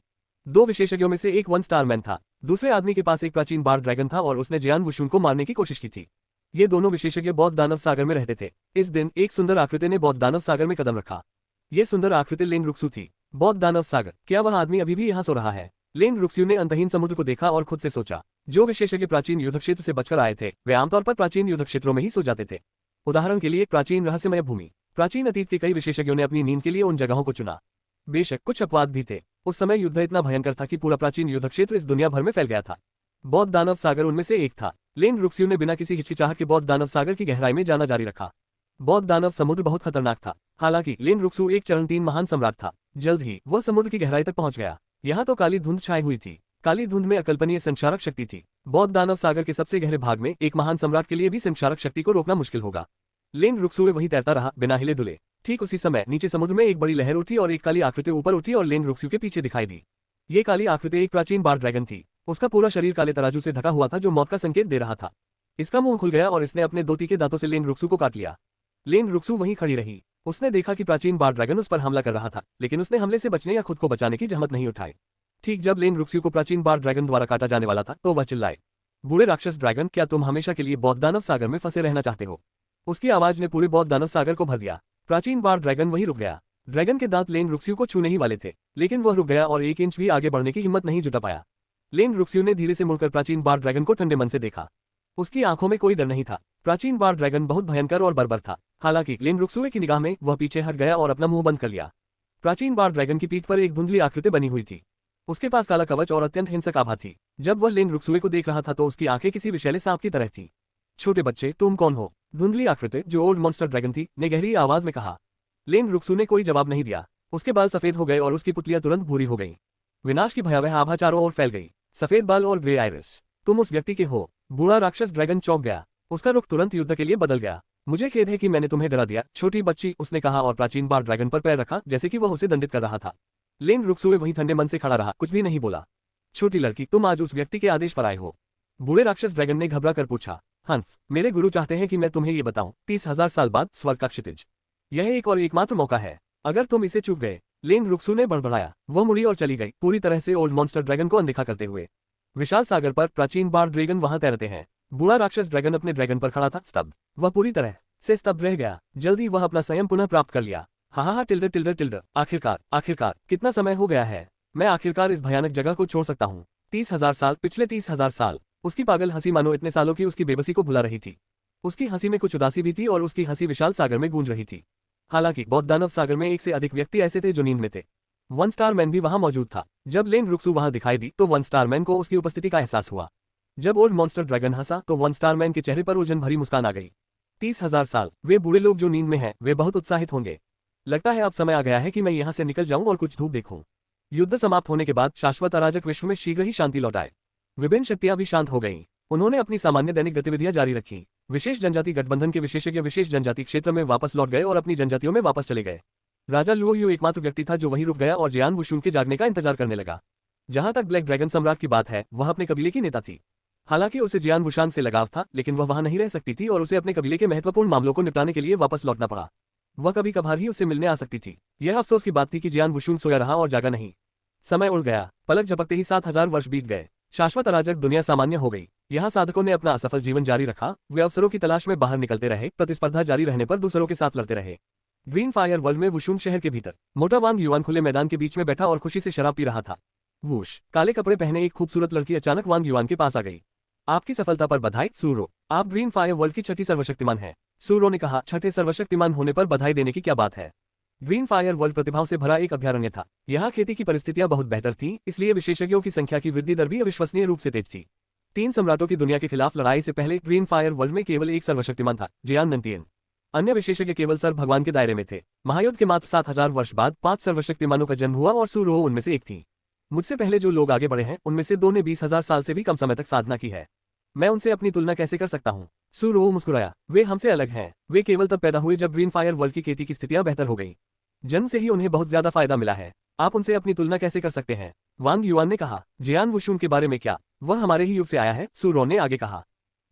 2 विशेषज्ञों में से एक 1 स्टार मैन था। दूसरे आदमी के पास एक प्राचीन बार ड्रैगन था और उसने जियान वुशुन को मारने की कोशिश की थी। ये दोनों विशेषज्ञ बौद्ध दानव सागर में रहते थे। इस दिन एक सुंदर आकृति ने बौद्ध दानव सागर में कदम रखा। ये सुंदर आकृति लेन रुक्सू थी। बौद्ध दानव सागर, क्या वह आदमी अभी भी यहाँ सो रहा है? लेन रुक्स्यू ने अंतहीन समुद्र को देखा और खुद से सोचा, जो विशेषज्ञ प्राचीन युद्ध क्षेत्र से बचकर आए थे, वे आमतौर पर प्राचीन युद्ध क्षेत्रों में ही सो जाते थे। उदाहरण के लिए प्राचीन रहस्यमय भूमि। प्राचीन अतीत के कई विशेषज्ञों ने अपनी नींद के लिए उन जगहों को चुना। बेशक कुछ अपवाद भी थे। उस समय युद्ध इतना भयंकर था कि पूरा प्राचीन युद्ध क्षेत्र इस दुनिया भर में फैल गया था। बौद्ध दानव सागर उनमें से एक था। लेन रुक्स्यू ने बिना किसी हिचकिचाहट के बौद्ध दानव सागर की गहराई में जाना जारी रखा। बौद्ध दानव समुद्र बहुत खतरनाक था। हालांकि लेन रुक्सू एक चरण 3 महान सम्राट था। जल्द ही वह समुद्र की गहराई तक पहुंच गया। यहाँ तो काली धुंध छाई हुई थी। काली धुंध में अकल्पनीय संचारक शक्ति थी। बौद्ध दानव सागर के सबसे गहरे भाग में एक महान सम्राट के लिए भी संचारक शक्ति को रोकना मुश्किल होगा। लेन रुक्सू वहीं तैरता रहा, बिना हिले डुले। ठीक उसी समय नीचे समुद्र में एक बड़ी लहर उठी और एक काली आकृति ऊपर उठी और लेन रुक्सू के पीछे दिखाई दी। ये काली आकृति एक प्राचीन बार ड्रैगन थी। उसका पूरा शरीर काले तराजू से ढका हुआ था जो मौत का संकेत दे रहा था। इसका मुंह खुल गया और इसने अपने 2 तीखे दांतों से लेन रुक्सू को काट लिया। लेन रुक्सू वहीं खड़ी रही। उसने देखा कि प्राचीन बार ड्रैगन उस पर हमला कर रहा था, लेकिन उसने हमले से बचने या खुद को बचाने की जहमत नहीं उठाई। ठीक जब लेन रुक्सू को प्राचीन बार ड्रैगन द्वारा काटा जाने वाला था, तो वह चिल्लाए, बूढ़े राक्षस ड्रैगन, क्या तुम हमेशा के लिए बौद्ध दानव सागर में फंसे रहना चाहते हो? उसकी आवाज ने पूरे बौद्ध दानव सागर को भर दिया। प्राचीन बार ड्रैगन वहीं रुक गया। ड्रैगन के दांत लेन रुक्सू को छूने ही वाले थे, लेकिन वह रुक गया और 1 इंच भी आगे बढ़ने की हिम्मत नहीं जुटा पाया। लेन रुक्सू ने धीरे से मुड़कर प्राचीन बार ड्रैगन को ठंडे मन से देखा। उसकी आंखों में कोई डर नहीं था। प्राचीन बार ड्रैगन बहुत भयंकर और बर्बर था। हालांकि लेन रुक्सू की निगाह में वह पीछे हट गया और अपना मुंह बंद कर लिया। प्राचीन बार ड्रैगन की पीठ पर एक धुंधली आकृति बनी हुई थी। उसके पास काला कवच और अत्यंत हिंसक आभा थी। जब वह लेन रुक्सू को देख रहा था तो उसकी आंखें किसी विषैले सांप की तरह थी। छोटे बच्चे, तुम कौन हो? धुंधली आकृति, जो ओल्ड मॉन्स्टर ड्रैगन थी, ने गहरी आवाज में कहा। लेन रुक्सू ने कोई जवाब नहीं दिया। उसके बाल सफेद हो गए और उसकी पुतलियां तुरंत भूरी हो गईं। विनाश की भयावह आभा चारों ओर फैल गई। सफेद बाल और ग्रे आइरिस, तुम उस व्यक्ति के हो? बूढ़ा राक्षस ड्रैगन चौंक गया। उसका रुख तुरंत युद्ध के लिए बदल गया। मुझे खेद है कि मैंने तुम्हें डरा दिया, छोटी बच्ची, उसने कहा और प्राचीन बार ड्रैगन पर पैर रखा जैसे कि वह उसे दंडित कर रहा था। लेन रुक्सू वहीं ठंडे मन से खड़ा रहा, कुछ भी नहीं बोला। छोटी लड़की, तुम आज उस व्यक्ति के आदेश पर आए हो? बूढ़े राक्षस ड्रैगन ने घबरा कर पूछा। हंफ, मेरे गुरु चाहते हैं कि मैं तुम्हें ये बताऊं, 30,000 साल बाद स्वर्ग का क्षितिज, यह एक और एकमात्र मौका है। अगर तुम इसे चूक गए। लेन रुक्सू ने बड़बड़ाया। वह मुड़ी और चली गई, पूरी तरह से ओल्ड मॉन्स्टर ड्रैगन को अनदेखा करते हुए। विशाल सागर पर प्राचीन बार ड्रैगन वहां तैरते हैं। बूढ़ा राक्षस ड्रैगन अपने ड्रैगन पर खड़ा था, स्तब्ध। वह पूरी तरह से स्तब्ध रह गया। जल्दी वह अपना संयम पुनः प्राप्त कर लिया। हा, टिल्डर टिल्डर टिल्डर, आखिरकार, कितना समय हो गया है? मैं आखिरकार इस भयानक जगह को छोड़ सकता हूँ। 30,000 साल, पिछले 30,000 साल। उसकी पागल हंसी मानो इतने सालों की उसकी बेबसी को भुला रही थी। उसकी हंसी में कुछ उदासी भी थी और उसकी हंसी विशाल सागर में गूंज रही थी। हालांकि बौद्ध दानव सागर में 1 से अधिक व्यक्ति ऐसे थे जो नींद में थे। 1 स्टार मैन भी वहां मौजूद था। जब लेन रुक्सू वहां दिखाई दी तो 1 स्टार मैन को उसकी उपस्थिति का एहसास हुआ। जब ओल्ड मॉन्स्टर ड्रैगन हंसा तो 1 स्टार मैन के चेहरे पर उलझन भरी मुस्कान आ गई। 30,000 साल, वे बूढ़े लोग जो नींद में हैं, वे बहुत उत्साहित होंगे। लगता है अब समय आ गया है कि मैं यहाँ से निकल जाऊं और कुछ धूप देखूं। युद्ध समाप्त होने के बाद शाश्वत अराजक विश्व में शीघ्र ही शांति लौट आए। विभिन्न शक्तियां भी शांत हो गईं। उन्होंने अपनी सामान्य दैनिक गतिविधियां जारी रखी। विशेष जनजाति गठबंधन के विशेषज्ञ विशेष जनजाति क्षेत्र में वापस लौट गए और अपनी जनजातियों में वापस चले गए। राजा लुओ यू एकमात्र व्यक्ति था जो वहीं रुक गया और जियान वुशुन के जागने का इंतजार करने लगा। जहां तक ब्लैक ड्रैगन सम्राट की बात है, वह अपने कबीले की नेता थी। हालांकि उसे जियान वुशान से लगाव था, लेकिन वह वहां नहीं रह सकती थी और उसे अपने कबीले के महत्वपूर्ण मामलों को निपटाने के लिए वापस लौटना पड़ा। वह कभी कभार ही उससे मिलने आ सकती थी। यह अफसोस की बात थी कि जियान वुशुन सोया रहा और जागा नहीं। समय उड़ गया। पलक झपकते ही 7000 वर्ष बीत गए। शाश्वत अराजक दुनिया सामान्य हो गई। यहाँ साधकों ने अपना असफल जीवन जारी रखा। वे अवसरों की तलाश में बाहर निकलते रहे, प्रतिस्पर्धा जारी रहने पर दूसरों के साथ लड़ते रहे। ग्रीन फायर वर्ल्ड में वुशुन शहर के भीतर मोटा वांग युआन खुले मैदान के बीच में बैठा और खुशी से शराब पी रहा था। वूश, काले कपड़े पहने एक खूबसूरत लड़की अचानक वांग युआन के पास आ गई। आपकी सफलता पर बधाई सूरो, आप ग्रीन फायर वर्ल्ड की छठी सर्वशक्तिमान हैं। सूरो ने कहा, छठे सर्वशक्तिमान होने पर बधाई देने की क्या बात है। ग्रीन फायर वर्ल्ड प्रतिभाओं से भरा एक अभयारण्य था। यहाँ खेती की परिस्थितियां बहुत बेहतर थीं, इसलिए विशेषज्ञों की संख्या की वृद्धि दर भी अविश्वसनीय रूप से तेज थी। 3 सम्राटों की दुनिया के खिलाफ लड़ाई से पहले ग्रीन फायर वर्ल्ड में केवल एक सर्वशक्तिमान था, जियान नंतियन। अन्य विशेषज्ञ केवल सर भगवान के दायरे में थे। महायुद्ध के मात्र 7000 वर्ष बाद 5 सर्वशक्तिमानों का जन्म हुआ और सूरो उनमें से एक थी। मुझसे पहले जो लोग आगे बढ़े हैं, उनमें से 2 ने 20,000 साल से भी कम समय तक साधना की है। मैं उनसे अपनी तुलना कैसे कर सकता हूँ। सूरो मुस्कुराया, वे हमसे अलग हैं। वे केवल तब पैदा हुए जब ग्रीन फायर वर्ल्ड की खेती की स्थितियां बेहतर हो गई। जन्म से ही उन्हें बहुत ज्यादा फायदा मिला है। आप उनसे अपनी तुलना कैसे कर सकते हैं। वांग युआन ने कहा, जियान वुशुन के बारे में क्या, वह हमारे ही युग से आया है। सूरो ने आगे कहा,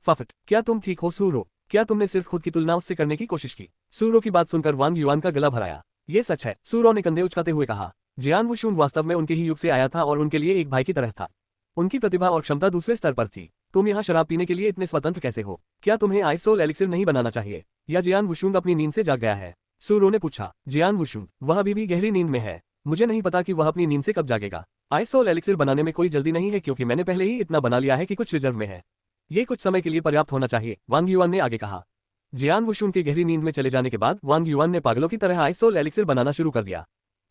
फफट, क्या तुम ठीक हो सूरो, क्या तुमने सिर्फ खुद की तुलना उससे करने की कोशिश की। सूरो की बात सुनकर वांग युआन का गला भर आया। ये सच है, सूरो ने कंधे उचकाते हुए कहा। जियान वुशुन वास्तव में उनके ही युग से आया था और उनके लिए एक भाई की तरह था। उनकी प्रतिभा और क्षमता दूसरे स्तर पर थी। तुम यहाँ शराब पीने के लिए इतने स्वतंत्र कैसे हो। क्या तुम्हें आइस सोल एलिक्सिर नहीं बनाना चाहिए, या जियान वुशुन अपनी नींद से जाग गया है। सूरो ने पूछा। जियान वुशुन, वह अभी भी गहरी नींद में है। मुझे नहीं पता कि वह अपनी नींद से कब जागेगा। आइस सोल एलिक्सिर बनाने में कोई जल्दी नहीं है, क्योंकि मैंने पहले ही इतना बना लिया है कि कुछ रिजर्व में है। ये कुछ समय के लिए पर्याप्त होना चाहिए, वांग युआन ने आगे कहा। जियान वुशुन के गहरी नींद में चले जाने के बाद वांग युआन ने पागलों की तरह आइस सोल एलिक्सिर बनाना शुरू कर दिया।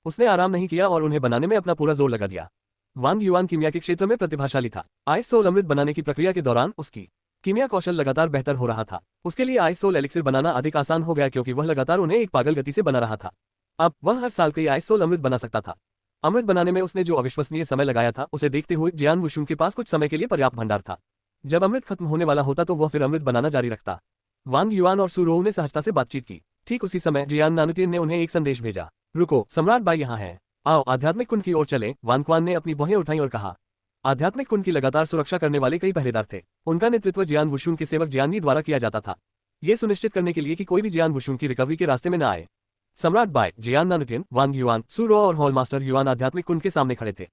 उसने आराम नहीं किया और उन्हें बनाने में अपना पूरा जोर लगा दिया। वांग युआन कीमिया के क्षेत्र में प्रतिभाशाली था। आइस सोल अमृत बनाने की प्रक्रिया के दौरान उसकी कीमिया कौशल लगातार बेहतर हो रहा था। उसके लिए आइस सोल एलिक्सिर बनाना अधिक आसान हो गया, क्योंकि वह लगातार उन्हें एक पागल गति से बना रहा था। अब वह हर साल कई आइस सोल अमृत बना सकता था। अमृत बनाने में उसने जो अविश्वसनीय समय लगाया था, उसे देखते हुए जियान वुशुन के पास कुछ समय के लिए पर्याप्त भंडार था। जब अमृत खत्म होने वाला होता तो वह फिर अमृत बनाना जारी रखता। वांग युआन और सूरो ने सहजता से बातचीत की। ठीक उसी समय जियान नानुटियन ने उन्हें एक संदेश भेजा। रुको, सम्राट बाई यहाँ है, आओ आध्यात्मिक कुंड की ओर चलें। वांग क्वान ने अपनी भौहें उठाई और कहा। आध्यात्मिक कुंड की लगातार सुरक्षा करने वाले कई पहरेदार थे। उनका नेतृत्व जियान वुशुन के सेवक जियाननी द्वारा किया जाता था, ये सुनिश्चित करने के लिए कि कोई भी जियान वुशुन की रिकवरी के रास्ते में न आए। सम्राट बाय, जियान नानुटियन, वांग युआन, सूरो और हॉल मास्टर युआन आध्यात्मिक कुंड के सामने खड़े थे।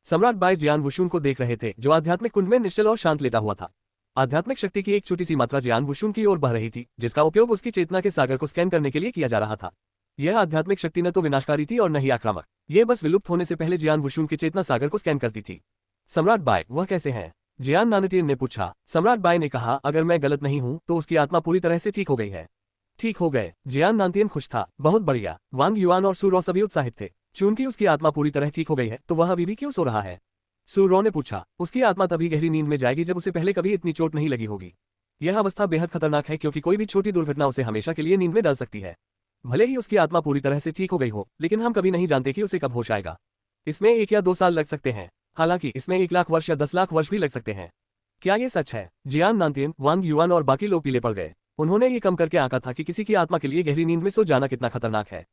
सम्राट बाय जियान वुशुन को देख रहे थे, जो आध्यात्मिक कुंड में निश्चल और शांत लेटा हुआ था। आध्यात्मिक शक्ति की एक छोटी सी मात्रा जियान वुशुन की ओर बह रही थी, जिसका उपयोग उसकी चेतना के सागर को स्कैन करने के लिए किया जा रहा था। यह आध्यात्मिक शक्ति न तो विनाशकारी थी और न ही आक्रामक, ये बस विलुप्त होने से पहले जियान वुशुन के चेतना सागर को स्कैन करती थी। सम्राट बाय, वह कैसे हैं? जियान नानुटियन ने पूछा। सम्राट बाय ने कहा, अगर मैं गलत नहीं हूं तो उसकी आत्मा पूरी तरह से ठीक हो गई है। ठीक हो गए। जियान नानुटियन खुश था। बहुत बढ़िया। वांग युआन और सूरो सभी उत्साहित थे। चूंकि उसकी आत्मा पूरी तरह ठीक हो गई है, तो वह अभी भी क्यों सो रहा है? सूरो ने पूछा। उसकी आत्मा तभी गहरी नींद में जाएगी जब उसे पहले कभी इतनी चोट नहीं लगी होगी। यह अवस्था बेहद खतरनाक है, क्योंकि कोई भी छोटी दुर्घटना उसे हमेशा के लिए नींद में डाल सकती है। भले ही उसकी आत्मा पूरी तरह से ठीक हो गई हो, लेकिन हम कभी नहीं जानते कि उसे कब होश आएगा। इसमें 1 या 2 साल लग सकते हैं, हालांकि इसमें 1 लाख वर्ष या 10 लाख वर्ष भी लग सकते हैं। क्या ये सच है? जियान नानुटियन, वांग युआन और बाकी लोग पीले पड़ गए। उन्होंने ये कम करके आंका था कि किसी की आत्मा के लिए गहरी नींद में सो जाना कितना खतरनाक है।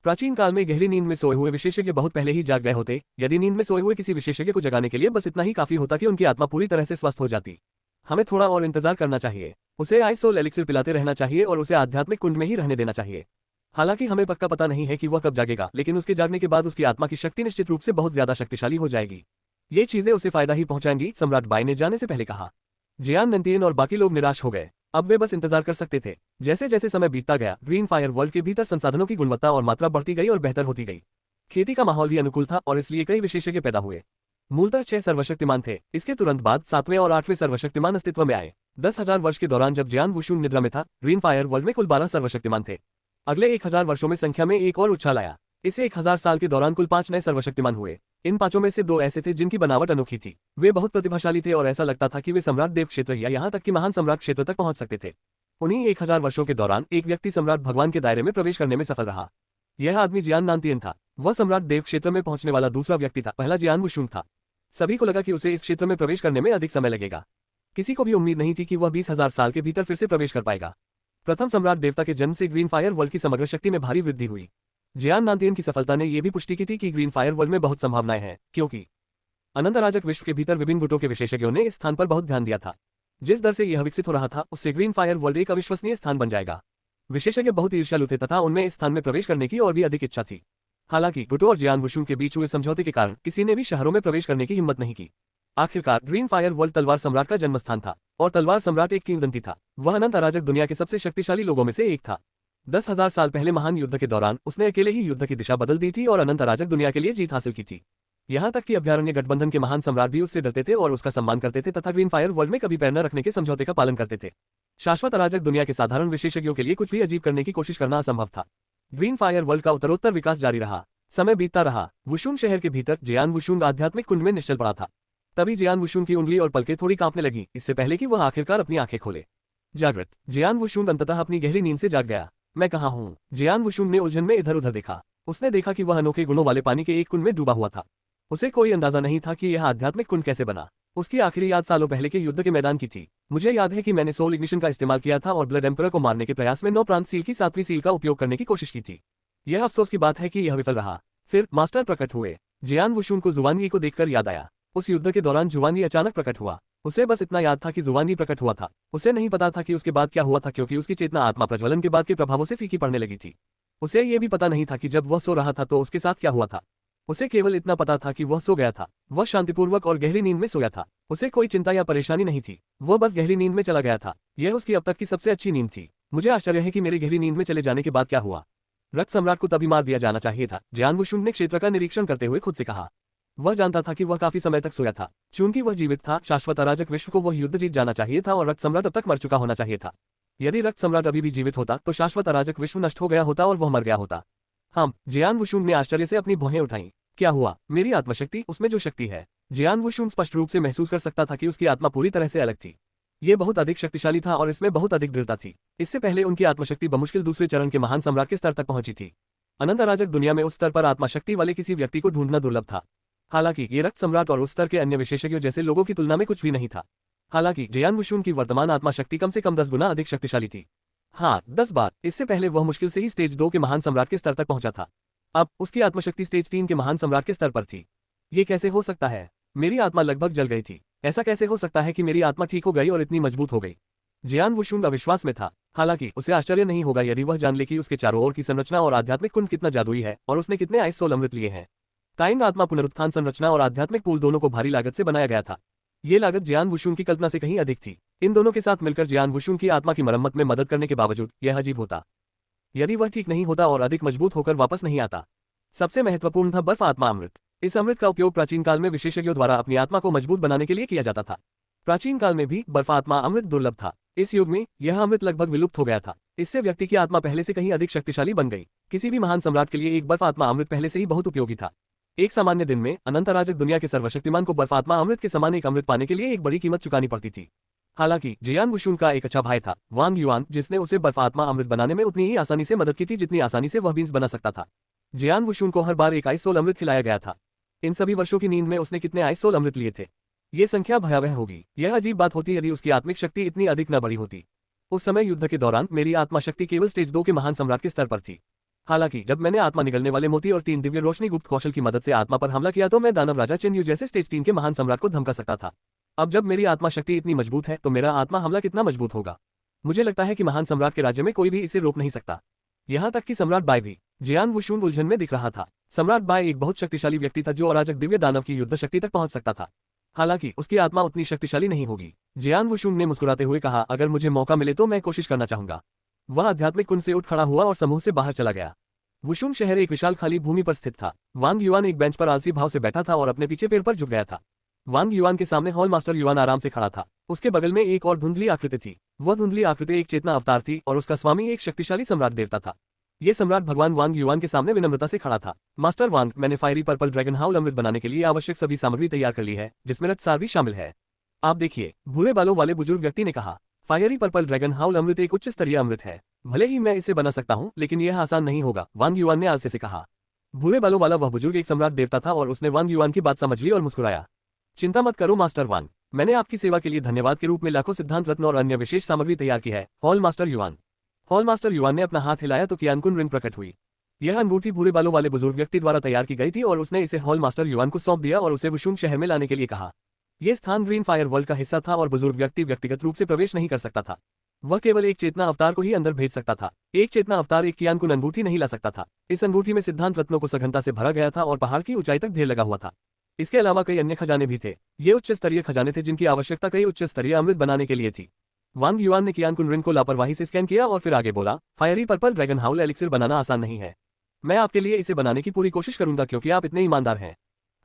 प्राचीन काल में गहरी नींद में सोए हुए विशेषज्ञ बहुत पहले ही जाग गए होते। यदि नींद में सोए हुए किसी विशेषज्ञ को जगाने के लिए बस इतना ही काफी होता कि उनकी आत्मा पूरी तरह से स्वस्थ हो जाती। हमें थोड़ा और इंतजार करना चाहिए। उसे आइस सोल एलिक्सिर पिलाते रहना चाहिए और उसे आध्यात्मिक कुंड में ही रहने देना चाहिए। हालांकि हमें पक्का पता नहीं है कि वह कब जागेगा, लेकिन उसके जागने के बाद उसकी आत्मा की शक्ति निश्चित रूप से बहुत ज्यादा शक्तिशाली हो जाएगी। ये चीजें उसे फायदा ही पहुंचाएंगी, सम्राट बाय ने जाने से पहले कहा। जियान नानुटियन और बाकी लोग निराश हो गए। अब वे बस इंतजार कर सकते थे। जैसे जैसे समय बीतता गया, ग्रीन फायर वर्ल्ड के भीतर संसाधनों की गुणवत्ता और मात्रा बढ़ती गई और बेहतर होती गई। खेती का माहौल भी अनुकूल था और इसलिए कई विशेषज्ञ पैदा हुए। मूलतः 6 सर्वशक्तिमान थे। इसके तुरंत बाद 7वें और 8वें सर्वशक्तिमान अस्तित्व में आए। 10,000 वर्ष के दौरान जब जियान वुशुन निद्रा में था, ग्रीन फायर वर्ल्ड में कुल 12 सर्वशक्तिमान थे। अगले 1000 वर्षों में संख्या में एक और उछाल आया। इस 1000 साल के दौरान कुल 5 नए सर्वशक्तिमान हुए। इन 5 में से 2 ऐसे थे जिनकी बनावट अनोखी थी। वे बहुत प्रतिभाशाली थे और ऐसा लगता था कि वे सम्राट देव क्षेत्र या यहाँ तक कि महान सम्राट क्षेत्र तक पहुंच सकते थे। उन्हीं 1000 वर्षों के दौरान एक व्यक्ति सम्राट भगवान के दायरे में प्रवेश करने में सफल रहा। यह आदमी जियान नानुटियन था। वह सम्राट देव क्षेत्र में पहुंचने वाला दूसरा व्यक्ति था। पहला जियान वुशुन था। सभी को लगा कि उसे इस क्षेत्र में प्रवेश करने में अधिक समय लगेगा। किसी को भी उम्मीद नहीं थी कि वह 20,000 साल के भीतर फिर से प्रवेश कर पाएगा। प्रथम सम्राट देवता के जन्म से ग्रीन फायर वर्ल्ड की समग्र शक्ति में भारी वृद्धि हुई। जियान नानतियन की सफलता ने यह भी पुष्टि की थी कि ग्रीन फायर वर्ल्ड में बहुत संभावनाएं हैं, क्योंकि अनंत अराजक विश्व के भीतर विभिन्न गुटों के विशेषज्ञों ने इस स्थान पर बहुत ध्यान दिया था। जिस दर से यह विकसित हो रहा था, उससे ग्रीन फायर वर्ल्ड एक अविश्वसनीय स्थान बन जाएगा। विशेषज्ञ बहुत ईर्ष्यालु थे तथा उनमें इस स्थान में प्रवेश करने की और भी अधिक इच्छा थी। हालांकि गुटो और जियान वुशुन के बीच हुए समझौते के कारण किसी ने भी शहरों में प्रवेश करने की हिम्मत नहीं की। आखिरकार ग्रीन फायर वर्ल्ड तलवार सम्राट का जन्मस्थान था, और तलवार सम्राट एक किंवदंती था। वह अनंत अराजक दुनिया के सबसे शक्तिशाली लोगों में से एक था। 10,000 साल पहले महान युद्ध के दौरान उसने अकेले ही युद्ध की दिशा बदल दी थी और अनंत अराजक दुनिया के लिए जीत हासिल की थी। यहाँ तक कि अभ्यारण्य गठबंधन के महान सम्राट भी उससे डरते थे और उसका सम्मान करते थे तथा ग्रीन फायर वर्ल्ड में कभी पैर न रखने के समझौते का पालन करते थे। शाश्वत अराजक दुनिया के साधारण विशेषज्ञों के लिए कुछ भी अजीब करने की कोशिश करना असंभव था। ग्रीन फायर वर्ल्ड का उत्तरोत्तर विकास जारी रहा। समय बीतता रहा। वुशुन शहर के भीतर जियान वुशुन आध्यात्मिक कुंड में निश्चल पड़ा था। तभी जियान वुशुन की उंगली और पलकें थोड़ी कांपने लगी, इससे पहले कि वह आखिरकार अपनी आंखें खोले। जागृत जियान वुशुन अंततः अपनी गहरी नींद से जाग गया। मैं कहाँ हूँ? जियान वुशुन ने उलझन में इधर उधर देखा। उसने देखा कि वह अनोखे गुणों वाले पानी के एक कुंड में डूबा हुआ था। उसे कोई अंदाजा नहीं था कि यह आध्यात्मिक कुंड कैसे बना। उसकी आखिरी याद सालों पहले के युद्ध के मैदान की थी। मुझे याद है कि मैंने सोल इग्निशन का इस्तेमाल किया था और ब्लड एम्परर को मारने के प्रयास में 9 प्रांत सील की 7वीं सील का उपयोग करने की कोशिश की थी। यह अफसोस की बात है कि यह विफल रहा। फिर मास्टर प्रकट हुए। जियान वुशुन को जुवानगी को देखकर याद आया। उस युद्ध के दौरान जुवानगी अचानक प्रकट हुआ। उसे बस इतना याद था कि जुवानगी प्रकट हुआ था। उसे नहीं पता था कि उसके बाद क्या हुआ था, क्योंकि उसकी चेतना आत्मा प्रज्वलन के बाद के प्रभावों से फीकी पड़ने लगी थी। उसे ये भी पता नहीं था कि जब वह सो रहा था तो उसके साथ क्या हुआ था। उसे केवल इतना पता था कि वह सो गया था। वह शांतिपूर्वक और गहरी नींद में सोया था। उसे कोई चिंता या परेशानी नहीं थी। वह बस गहरी नींद में चला गया था। यह उसकी अब तक की सबसे अच्छी नींद थी। मुझे आश्चर्य है कि मेरी गहरी नींद में चले जाने के बाद क्या हुआ। रक्त सम्राट को तभी मार दिया जाना चाहिए था, जियान वुशुन ने क्षेत्र का निरीक्षण करते हुए खुद से कहा। वह जानता था कि वह काफी समय तक सोया था। चूंकि वह जीवित था, शाश्वत अराजक विश्व को वह युद्ध जीत जाना चाहिए था और रक्त सम्राट अब तक मर चुका होना चाहिए था। यदि रक्त सम्राट अभी भी जीवित होता तो शाश्वत अराजक विश्व नष्ट हो गया होता और वह मर गया होता। हम जियान वुशुन ने आश्चर्य से अपनी भौहें उठाईं। क्या हुआ? मेरी आत्मशक्ति, उसमें जो शक्ति है। जियान वुशुन स्पष्ट रूप से महसूस कर सकता था कि उसकी आत्मा पूरी तरह से अलग थी। ये बहुत अधिक शक्तिशाली था और इसमें बहुत अधिक दृढ़ता थी। इससे पहले उनकी आत्मशक्ति बमुश्किल दूसरे चरण के महान सम्राट के स्तर तक पहुंची थी। अनंत अराजक दुनिया में उस स्तर पर आत्मशक्ति वाले किसी व्यक्ति को ढूंढना दुर्लभ था। हालांकि ये रक्त सम्राट और उस स्तर के अन्य विशेषज्ञों जैसे लोगों की तुलना में कुछ भी नहीं था। हालांकि जियान वुशुन की वर्तमान आत्मा शक्ति कम से कम 10 गुना अधिक शक्तिशाली थी। हाँ, 10 बार। इससे पहले वह मुश्किल से ही स्टेज 2 के महान सम्राट के स्तर तक पहुंचा था। अब उसकी आत्मशक्ति स्टेज 3 के महान सम्राट के स्तर पर थी। ये कैसे हो सकता है? मेरी आत्मा लगभग जल गई थी। ऐसा कैसे हो सकता है कि मेरी आत्मा ठीक हो गई और इतनी मजबूत हो गई? जियान वुशुन अविश्वास में था। हालांकि उसे आश्चर्य नहीं होगा यदि वह जान ले कि उसके चारों ओर की संरचना और आध्यात्मिक कुंड कितना जादुई है और उसने कितने आइस सोल अमृत लिए हैं। ताइंग आत्मा पुनरुत्थान संरचना और आध्यात्मिक पूल दोनों को भारी लागत से बनाया गया था। ये लागत जियान वुशुन की कल्पना से कहीं अधिक थी। इन दोनों के साथ मिलकर जियान वुशुन की आत्मा की मरम्मत में मदद करने के बावजूद यह अजीब होता यदि वह ठीक नहीं होता और अधिक मजबूत होकर वापस नहीं आता। सबसे महत्वपूर्ण था बर्फ आत्मा अमृत। इस अमृत का उपयोग प्राचीन काल में विशेषज्ञों द्वारा अपनी आत्मा को मजबूत बनाने के लिए किया जाता था। प्राचीन काल में भी बर्फ आत्मा अमृत दुर्लभ था। इस युग में यह अमृत लगभग विलुप्त हो गया था। इससे व्यक्ति की आत्मा पहले से कहीं अधिक शक्तिशाली बन गई। किसी भी महान सम्राट के लिए एक बर्फ आत्मा अमृत पहले से ही बहुत उपयोगी था। एक सामान्य दिन में अनंत अराजक दुनिया के सर्वशक्तिमान को बर्फ आत्मा अमृत के समान एक अमृत पाने के लिए एक बड़ी कीमत चुकानी पड़ती थी। हालांकि जियान वुशुन का एक अच्छा भाई था, वांग युआन, जिसने उसे बर्फ आत्मा अमृत बनाने में उतनी ही आसानी से मदद की थी जितनी आसानी से वह बीन्स बना सकता था। जियान वुशुन को हर बार एक आइस सोल अमृत खिलाया गया था। इन सभी वर्षों की नींद में उसने कितने आइस सोल अमृत लिए थे? ये संख्या भयावह होगी। यह अजीब बात होती यदि उसकी आत्मिक शक्ति इतनी अधिक न बड़ी होती। उस समय युद्ध के दौरान मेरी आत्मा शक्ति केवल स्टेज 2 के महान सम्राट के स्तर पर थी। हालांकि जब मैंने आत्मा निगलने वाले मोती और 3 दिव्य रोशनी गुप्त कौशल की मदद से आत्मा पर हमला किया तो मैं दानव राजा चेन्यू जैसे स्टेज 3 के महान सम्राट को धमका सकता था। अब जब मेरी आत्मा शक्ति इतनी मजबूत है तो मेरा आत्मा हमला कितना मजबूत होगा। मुझे लगता है कि महान सम्राट के राज्य में कोई भी इसे रोक नहीं सकता, यहाँ तक कि सम्राट बाय भी। जियान वुशुन उलझन में दिख रहा था। सम्राट बाय एक बहुत शक्तिशाली व्यक्ति था जो अराजक दिव्य दानव की युद्ध शक्ति तक पहुंच सकता था। हालांकि उसकी आत्मा उतनी शक्तिशाली नहीं होगी। जियान वुशुन ने मुस्कुराते हुए कहा, अगर मुझे मौका मिले तो मैं कोशिश करना चाहूंगा। वह आध्यात्मिक कुंड से उठ खड़ा हुआ और समूह से बाहर चला गया। वुशुन शहर एक विशाल खाली भूमि पर स्थित था। वांग युआन एक बेंच पर आलसी भाव से बैठा था और अपने पीछे पेड़ पर झुक गया था। वांग युआन के सामने हॉल मास्टर युआन आराम से खड़ा था। उसके बगल में एक और धुंधली आकृति थी। वह धुंधली आकृति एक चेतना अवतार थी और उसका स्वामी एक शक्तिशाली सम्राट देवता था। ये सम्राट भगवान वांग युआन के सामने विनम्रता से खड़ा था। मास्टर वांग, मैंने फायरी पर्पल ड्रैगन हाउल अमृत बनाने के लिए आवश्यक सभी सामग्री तैयार कर ली है, जिसमें रत्सार भी शामिल है। आप देखिए, भूरे बालों वाले बुजुर्ग व्यक्ति ने कहा। फायरी पर्पल ड्रैगन हाउल अमृत एक उच्च स्तरीय अमृत है। भले ही मैं इसे बना सकता हूँ, लेकिन यह आसान नहीं होगा, वांग युआन ने आलसे से कहा। भूरे बालों वाला वह बुजुर्ग एक सम्राट देवता था और उसने वांग युआन की बात समझ ली और मुस्कुराया। चिंता मत करो मास्टर वांग, मैंने आपकी सेवा के लिए धन्यवाद के रूप में लाखों सिद्धांत रत्न और अन्य विशेष सामग्री तैयार की है। Hall master yuan. Hall master yuan ने अपना हाथ हिलाया तो कियानकुन रिंग प्रकट हुई। यह अंगूठी भूरे बालों वाले बुजुर्ग व्यक्ति द्वारा तैयार की गई थी और उसने इसे हॉल मास्टर युआन को सौंप दिया और उसे वुशुंग शहर में लाने के लिए कहा। यह स्थान ग्रीन फायर वर्ल्ड का हिस्सा था और बुजुर्ग व्यक्ति व्यक्तिगत रूप से प्रवेश नहीं कर सकता था। वह केवल एक चेतना अवतार को ही अंदर भेज सकता था। एक चेतना अवतार एक कियानकुन अंगूठी नहीं ला सकता था। इस अंगूठी में सिद्धांत रत्नों को सघनता से भरा गया था और पहाड़ की ऊंचाई तक ढेर लगा हुआ था। इसके अलावा कई अन्य खजाने भी थे। ये उच्च स्तरीय खजाने थे जिनकी आवश्यकता कई उच्च स्तरीय अमृत बनाने के लिए थी। वांग युआन ने कियानकुन रिंग को लापरवाही से स्कैन किया और फिर आगे बोला, फायरी पर्पल ड्रैगन हाउल एलिक्सिर बनाना आसान नहीं है। मैं आपके लिए इसे बनाने की पूरी कोशिश करूंगा क्योंकि आप इतने ईमानदार हैं।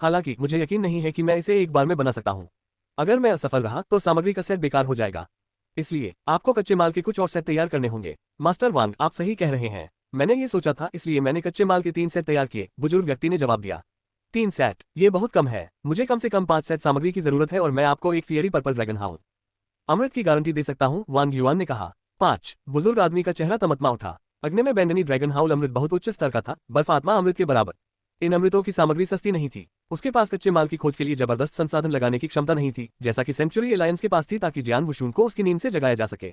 हालांकि मुझे यकीन नहीं है कि मैं इसे एक बार में बना सकता हूं। अगर मैं असफल रहा तो सामग्री का सेट बेकार हो जाएगा। इसलिए आपको कच्चे माल के कुछ और सेट तैयार करने होंगे। मास्टर वांग, आप सही कह रहे हैं। मैंने ये सोचा था, इसलिए मैंने कच्चे माल के 3 सेट तैयार किए, बुजुर्ग व्यक्ति ने जवाब दिया। 3 सेट? ये बहुत कम है। मुझे कम से कम 5 सेट सामग्री की जरूरत है और मैं आपको एक फियरी पर्पल ड्रैगन हाउल अमृत की गारंटी दे सकता हूं, वांग युआन ने कहा। 5? बुजुर्ग आदमी का चेहरा तमतमा उठा। अग्नि में बैंगनी ड्रैगन हाउल अमृत बहुत उच्च स्तर का था, बर्फ आत्मा अमृत के बराबर। इन अमृतों की सामग्री सस्ती नहीं थी। उसके पास कच्चे माल की खोज के लिए जबरदस्त संसाधन लगाने की क्षमता नहीं थी, जैसा कि सेंचुरी एलायंस के पास थी, ताकि जियान वुशुन को उसकी नींद से जगाया जा सके।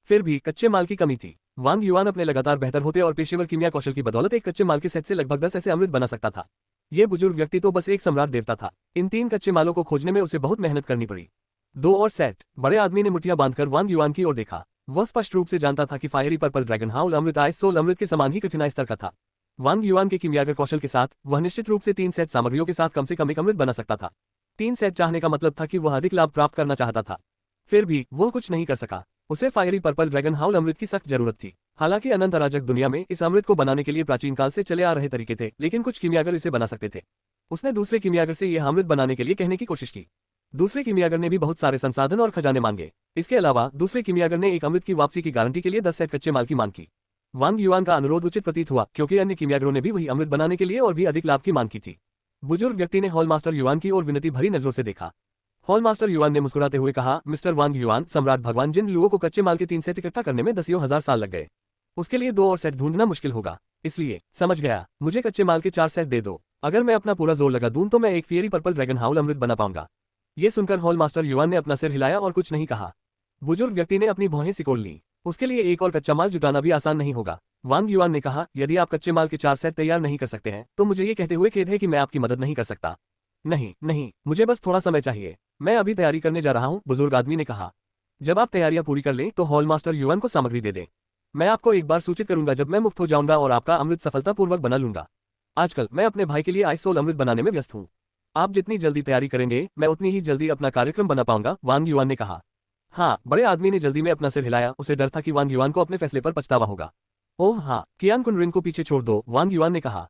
फिर भी कच्चे माल की कमी थी। वांग युआन अपने लगातार बेहतर होते और पेशेवर कीमिया कौशल की बदौलत एक कच्चे माल के सेट से लगभग 10 ऐसे अमृत बना सकता था। ये बुजुर्ग व्यक्ति तो बस एक सम्राट देवता था। इन 3 कच्चे मालों को खोजने में उसे बहुत मेहनत करनी पड़ी। 2 और सेट? बड़े आदमी ने मुठ्ठियां बांधकर वांग युआन की ओर देखा। वह स्पष्ट रूप से जानता था कि फायरी पर्पल ड्रैगन हाउल अमृत आइस सोल अमृत के समान ही कठिनाई स्तर का था। वांग युआन के कीमियागर कौशल के साथ वह निश्चित रूप से 3 सेट सामग्रियों के साथ कम से कम एक अमृत बना सकता था। 3 सेट चाहने का मतलब था कि वह अधिक लाभ प्राप्त करना चाहता था। फिर भी वह कुछ नहीं कर सका। उसे फायरी पर्पल ड्रैगन हाउल अमृत की सख्त जरूरत थी। हालांकि अनंत अराजक दुनिया में इस अमृत को बनाने के लिए प्राचीन काल से चले आ रहे तरीके थे, लेकिन कुछ कीमियागर इसे बना सकते थे। उसने दूसरे कीमियागर से यह अमृत बनाने के लिए कहने की कोशिश की। दूसरे कीमियागर ने भी बहुत सारे संसाधन और खजाने मांगे। इसके अलावा दूसरे कीमियागर ने एक अमृत की वापसी की गारंटी के लिए 10 सेट कच्चे माल की मांग की। वांग युआन का अनुरोध उचित प्रतीत हुआ क्योंकि अन्य कीमियागरों ने भी वही अमृत बनाने के लिए और भी अधिक लाभ की मांग की थी। बुजुर्ग व्यक्ति ने हॉल मास्टर युआन की ओर विनती भरी नजरों से देखा। हॉल मास्टर युआन ने मुस्कुराते हुए कहा, मिस्टर वांग युआन, सम्राट भगवान जिन लुओं को कच्चे माल के 3 सेट इकट्ठा करने में दसियों हजार साल लग गए। उसके लिए 2 और सेट ढूंढना मुश्किल होगा। इसलिए समझ गया, मुझे कच्चे माल के 4 सेट दे दो। अगर मैं अपना पूरा जोर लगा दूं तो मैं एक फियरी पर्पल ड्रैगन हाउल अमृत बना पाऊंगा। ये सुनकर हॉल मास्टर युआन ने अपना सिर हिलाया और कुछ नहीं कहा। बुजुर्ग व्यक्ति ने अपनी भौहें सिकोड़ ली। उसके लिए एक और कच्चा माल जुटाना भी आसान नहीं होगा। वांग युआन ने कहा, यदि आप कच्चे माल के 4 सेट तैयार नहीं कर सकते हैं तो मुझे ये कहते हुए खेद है कि मैं आपकी मदद नहीं कर सकता। नहीं नहीं, मुझे बस थोड़ा समय चाहिए। मैं अभी तैयारी करने जा रहा हूँ, बुजुर्ग आदमी ने कहा। जब आप तैयारियां पूरी कर लें तो हॉल मास्टर युआन को सामग्री दे दें। मैं आपको एक बार सूचित करूंगा जब मैं मुक्त हो जाऊंगा और आपका अमृत सफलतापूर्वक बना लूंगा। आजकल मैं अपने भाई के लिए आइस सोल अमृत बनाने में व्यस्त हूँ। आप जितनी जल्दी तैयारी करेंगे मैं उतनी ही जल्दी अपना कार्यक्रम बना पाऊंगा, वांग युआन ने कहा। हाँ, बड़े आदमी ने जल्दी में अपना सिर हिलाया। उसे डर था कि वांग युआन को अपने फैसले पर पछतावा होगा। ओह हाँ, कियानकुन रिंग को पीछे छोड़ दो, वांग युआन ने कहा।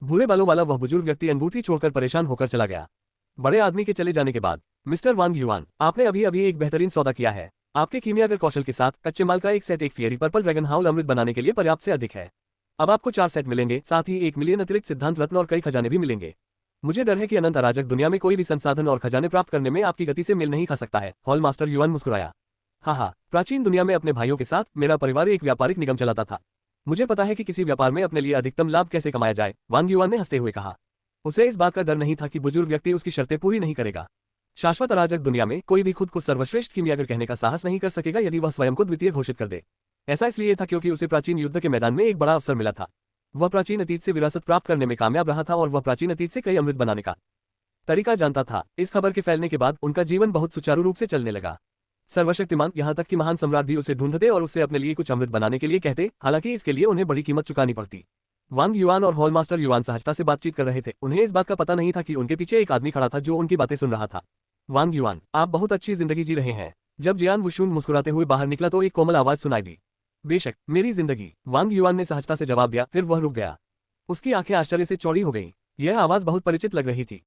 भूरे बालों वाला वह बुजुर्ग व्यक्ति अंगूठी छोड़कर परेशान होकर चला गया। बड़े आदमी के चले जाने के बाद, मिस्टर वांग युआन, आपने अभी अभी एक बेहतरीन सौदा किया है। आपके कीमियागर कौशल के साथ कच्चे माल का एक सेट एक फियरी पर्पल ड्रैगन हाउल अमृत बनाने के लिए पर्याप्त से अधिक है। अब आपको 4 सेट मिलेंगे, साथ ही 1 मिलियन अतिरिक्त सिद्धांत रत्न और कई खजाने भी मिलेंगे। मुझे डर है कि अनंत अराजक दुनिया में कोई भी संसाधन और खजाने प्राप्त करने में आपकी गति से मेल नहीं खा सकता है, हॉल मास्टर युआन मुस्कुराया। हाँ, प्राचीन दुनिया में अपने भाइयों के साथ मेरा परिवार एक व्यापारिक निगम चलाता था। मुझे पता है कि किसी व्यापार में अपने लिए अधिकतम लाभ कैसे कमाया जाए, वांग युआन ने हंसते हुए कहा। उसे इस बात का डर नहीं था कि बुजुर्ग व्यक्ति उसकी शर्तें पूरी नहीं करेगा। शाश्वत अराजक दुनिया में कोई भी खुद को सर्वश्रेष्ठ कीमियागर कहने का साहस नहीं कर सकेगा यदि वह स्वयं को द्वितीय घोषित कर दे। ऐसा इसलिए था क्योंकि उसे प्राचीन युद्ध के मैदान में एक बड़ा अवसर मिला था। वह प्राचीन अतीत से विरासत प्राप्त करने में कामयाब रहा था और वह प्राचीन अतीत से कई अमृत बनाने का तरीका जानता था। इस खबर के फैलने के बाद उनका जीवन बहुत सुचारू रूप से चलने लगा। सर्वशक्तिमान, यहाँ तक कि महान सम्राट भी उसे ढूंढते और उससे अपने लिए कुछ अमृत बनाने के लिए कहते, हालांकि इसके लिए उन्हें बड़ी कीमत चुकानी पड़ती। वांग युआन और हॉल मास्टर युआन सहजता से बातचीत कर रहे थे। उन्हें इस बात का पता नहीं था कि उनके पीछे एक आदमी खड़ा था जो उनकी बातें सुन रहा था। वांग युआन, आप बहुत अच्छी जिंदगी जी रहे हैं। जब जियान वुशुन मुस्कुराते हुए बाहर निकला तो एक कोमल आवाज सुनाई दी। बेशक, मेरी जिंदगी, वांग युआन ने सहजता से जवाब दिया। फिर वह रुक गया। उसकी आंखें आश्चर्य से चौड़ी हो गईं। यह आवाज बहुत परिचित लग रही थी।